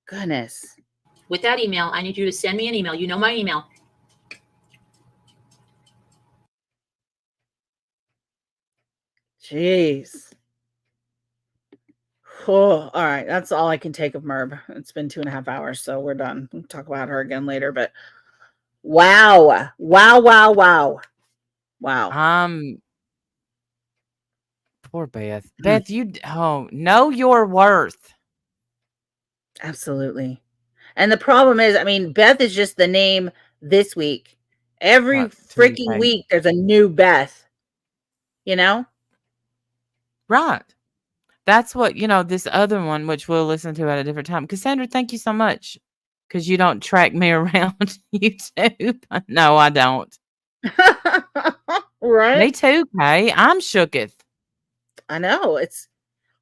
Goodness. With that email, I need you to send me an email. You know my email. Jeez. Oh, all right. That's all I can take of Merb. It's been 2.5 hours, so we're done. We'll talk about her again later, but wow. Wow. Poor Beth. Beth, you know your worth. Absolutely. And the problem is, I mean, Beth is just the name this week. Every freaking week, there's a new Beth. You know? Right. That's what, this other one, which we'll listen to at a different time. Cassandra, thank you so much. Because you don't track me around YouTube. No, I don't. Right? Me too, Kay. I'm shooketh. I know.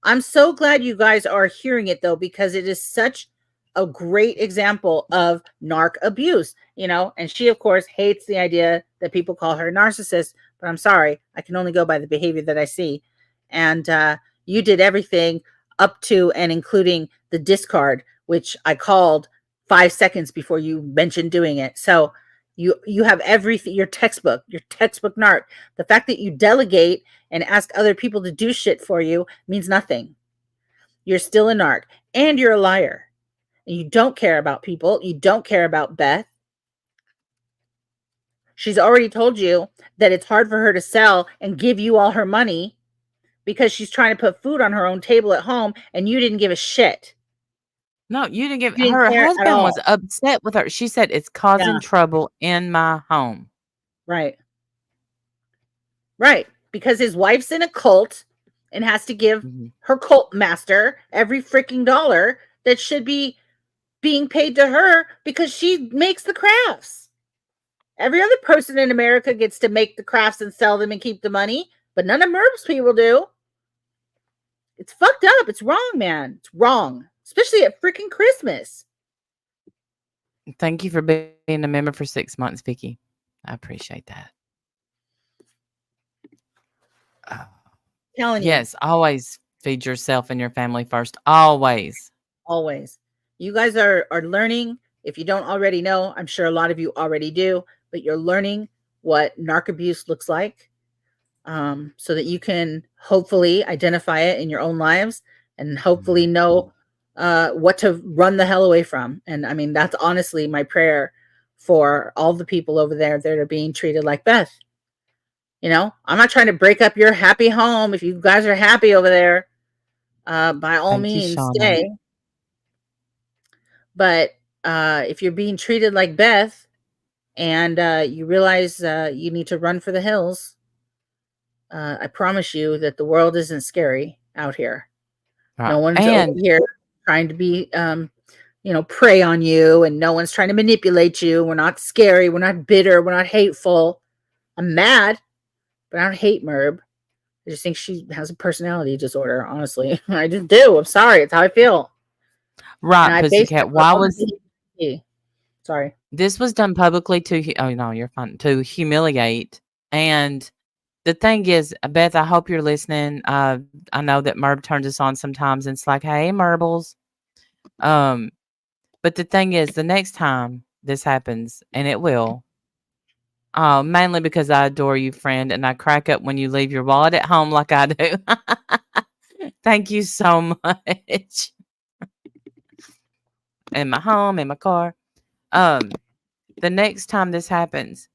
I'm so glad you guys are hearing it though, because it is such a great example of narc abuse, and she of course hates the idea that people call her a narcissist, but I'm sorry, I can only go by the behavior that I see. And you did everything up to and including the discard, which I called 5 seconds before you mentioned doing it. So you have everything, your textbook narc. The fact that you delegate and ask other people to do shit for you means nothing. You're still a narc, and you're a liar. And you don't care about people. You don't care about Beth. She's already told you that it's hard for her to sell and give you all her money because she's trying to put food on her own table at home, and you didn't give a shit. No, you didn't give. You didn't Her care at husband was all. upset with her. She said it's causing Yeah. trouble in my home. Right. Right. Because his wife's in a cult and has to give her cult master every freaking dollar that should be being paid to her because she makes the crafts. Every other person in America gets to make the crafts and sell them and keep the money, but none of Merb's people do. It's fucked up. It's wrong, man. It's wrong. Especially at freaking Christmas. Thank you for being a member for 6 months, Vicky. I appreciate that. Telling you. Yes, always feed yourself and your family first. Always. Always. You guys are learning. If you don't already know, I'm sure a lot of you already do, but you're learning what narc abuse looks like, so that you can hopefully identify it in your own lives and hopefully know what to run the hell away from. And I mean, that's honestly my prayer for all the people over there that are being treated like Beth. I'm not trying to break up your happy home. If you guys are happy over there, by all Thank you, means, Shauna. stay. But if you're being treated like Beth and you realize you need to run for the hills, I promise you that the world isn't scary out here. No one's over here trying to be, prey on you, and no one's trying to manipulate you. We're not scary. We're not bitter. We're not hateful. I'm mad, but I don't hate Merb. I just think she has a personality disorder, honestly. I just do. I'm sorry. It's how I feel. Right, Pussycat. Why was... Sorry. This was done publicly to... Oh, no, you're fine. To humiliate. And the thing is, Beth, I hope you're listening. I know that Merb turns us on sometimes, and it's like, hey, Merbles. But the thing is, the next time this happens, and it will, mainly because I adore you, friend, and I crack up when you leave your wallet at home like I do. Thank you so much. In my home, in my car. The next time this happens,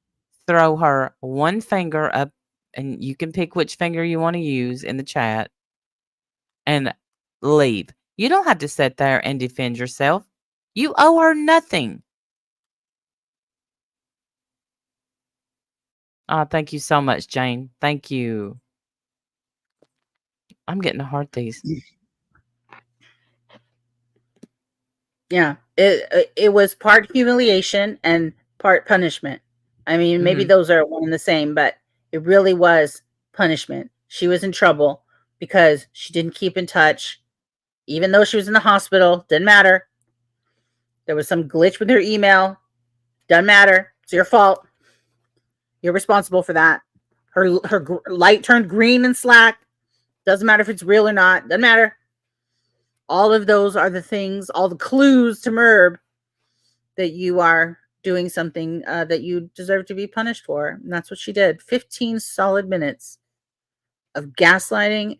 throw her one finger up, and you can pick which finger you want to use in the chat, and leave. You don't have to sit there and defend yourself. You owe her nothing. Oh, thank you so much, Jane. Thank you. I'm getting to heart these. Yeah, it was part humiliation and part punishment. I mean, maybe those are one and the same, but it really was punishment. She was in trouble because she didn't keep in touch, even though she was in the hospital. Didn't matter. There was some glitch with her email. Doesn't matter. It's your fault. You're responsible for that. Her light turned green in Slack. Doesn't matter if it's real or not. Doesn't matter. All of those are the things, all the clues to Merb that you are doing something that you deserve to be punished for. And that's what she did. 15 solid minutes of gaslighting,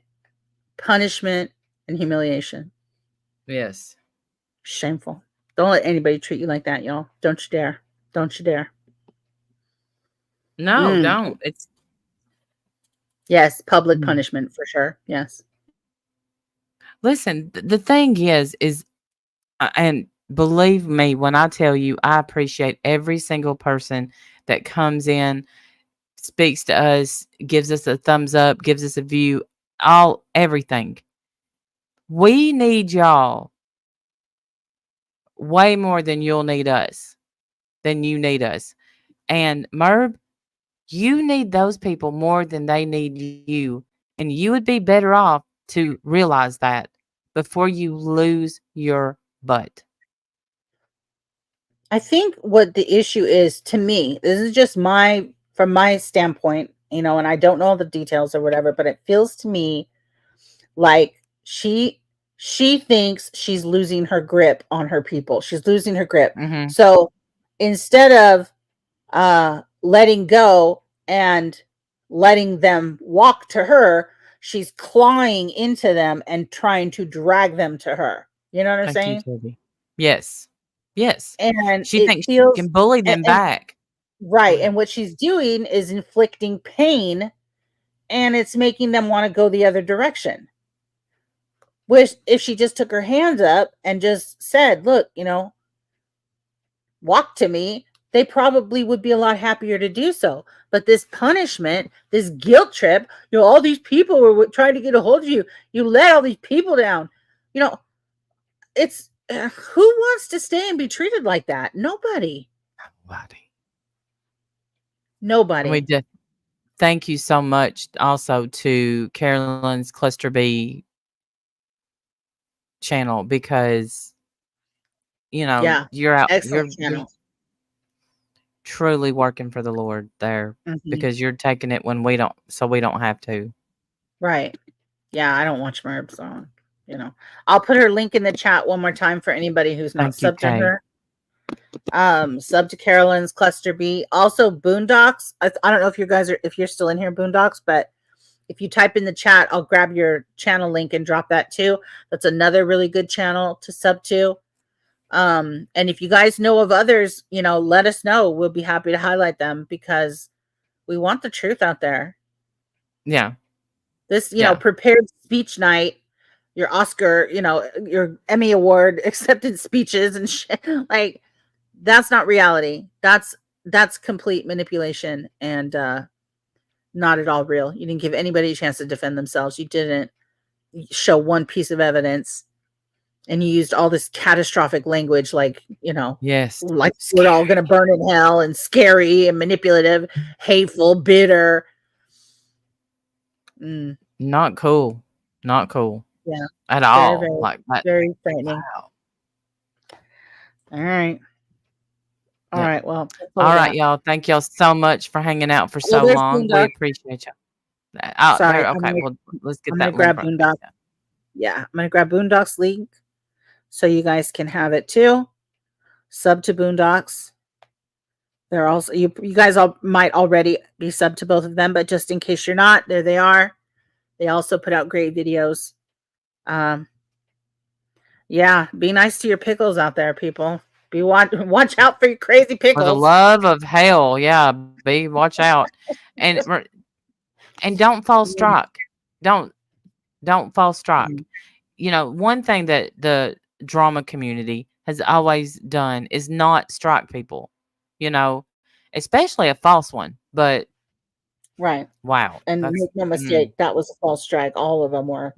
punishment, and humiliation. Yes. Shameful. Don't let anybody treat you like that, y'all. Don't you dare. Don't you dare. No, don't. It's... Yes, public punishment for sure. Yes. Listen, the thing is, and believe me when I tell you, I appreciate every single person that comes in, speaks to us, gives us a thumbs up, gives us a view, everything. We need y'all way more than you'll need us, than you need us. And Merb, you need those people more than they need you. And you would be better off to realize that before you lose your butt. I think what the issue is to me, this is just from my standpoint, and I don't know all the details or whatever, but it feels to me like she thinks she's losing her grip on her people. She's losing her grip. Mm-hmm. So instead of letting go and letting them walk to her, she's clawing into them and trying to drag them to her. You know what I'm Thank you, saying? Toby. Yes. Yes. And She it thinks she feels can bully them and back. Go right. ahead. And what she's doing is inflicting pain, and it's making them want to go the other direction. Which, if she just took her hands up and just said, look, walk to me, they probably would be a lot happier to do so. But this punishment, this guilt trip, all these people were trying to get a hold of you. You let all these people down. It's who wants to stay and be treated like that? Nobody. And we did. Thank you so much also to Carolyn's Cluster B channel, because Yeah. you're out, you're Excellent channel. truly working for the Lord there, Mhm. because you're taking it when we don't have to. Right. Yeah, I don't watch Merb, so I'll put her link in the chat one more time for anybody who's not Thank you, sub to Kay. her. Sub to Carolyn's Cluster B. Also Boondocks. I don't know if you're still in here, Boondocks, but if you type in the chat, I'll grab your channel link and drop that too. That's another really good channel to sub to. And if you guys know of others, let us know. We'll be happy to highlight them because we want the truth out there. Yeah. This, prepared speech night, your Oscar, your Emmy Award acceptance speeches and shit, like that's not reality. That's complete manipulation and not at all real. You didn't give anybody a chance to defend themselves. You didn't show one piece of evidence, and you used all this catastrophic language like, Yes. like we're all going to burn in hell, and scary and manipulative, hateful, bitter. Not cool. Not cool. Yeah. At Very, all. very, Like that. very frightening. Wow. All right. All Yeah. right. Well, All right, y'all. Thank y'all so much for hanging out for so there's long. We Boondock. appreciate you. Sorry, Okay. Well, let's get I'm gonna that link grab right Boondock. there. Yeah, I'm gonna grab Boondock's link so you guys can have it too. Sub to Boondocks. They're also you guys all might already be sub to both of them, but just in case you're not, there they are. They also put out great videos. Yeah, be nice to your pickles out there, people. Watch out for your crazy pickles. For the love of hell, yeah, watch out, and don't fall strike. Don't fall strike. One thing that the drama community has always done is not strike people. Especially a false one. But right, wow, and make no mistake, that was a false strike. All of them were.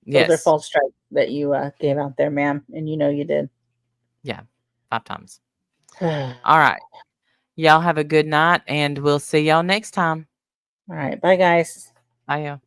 Those are false strikes that you gave out there, ma'am, and you did. Yeah, 5 times. All right. Y'all have a good night, and we'll see y'all next time. All right. Bye, guys. Bye, y'all.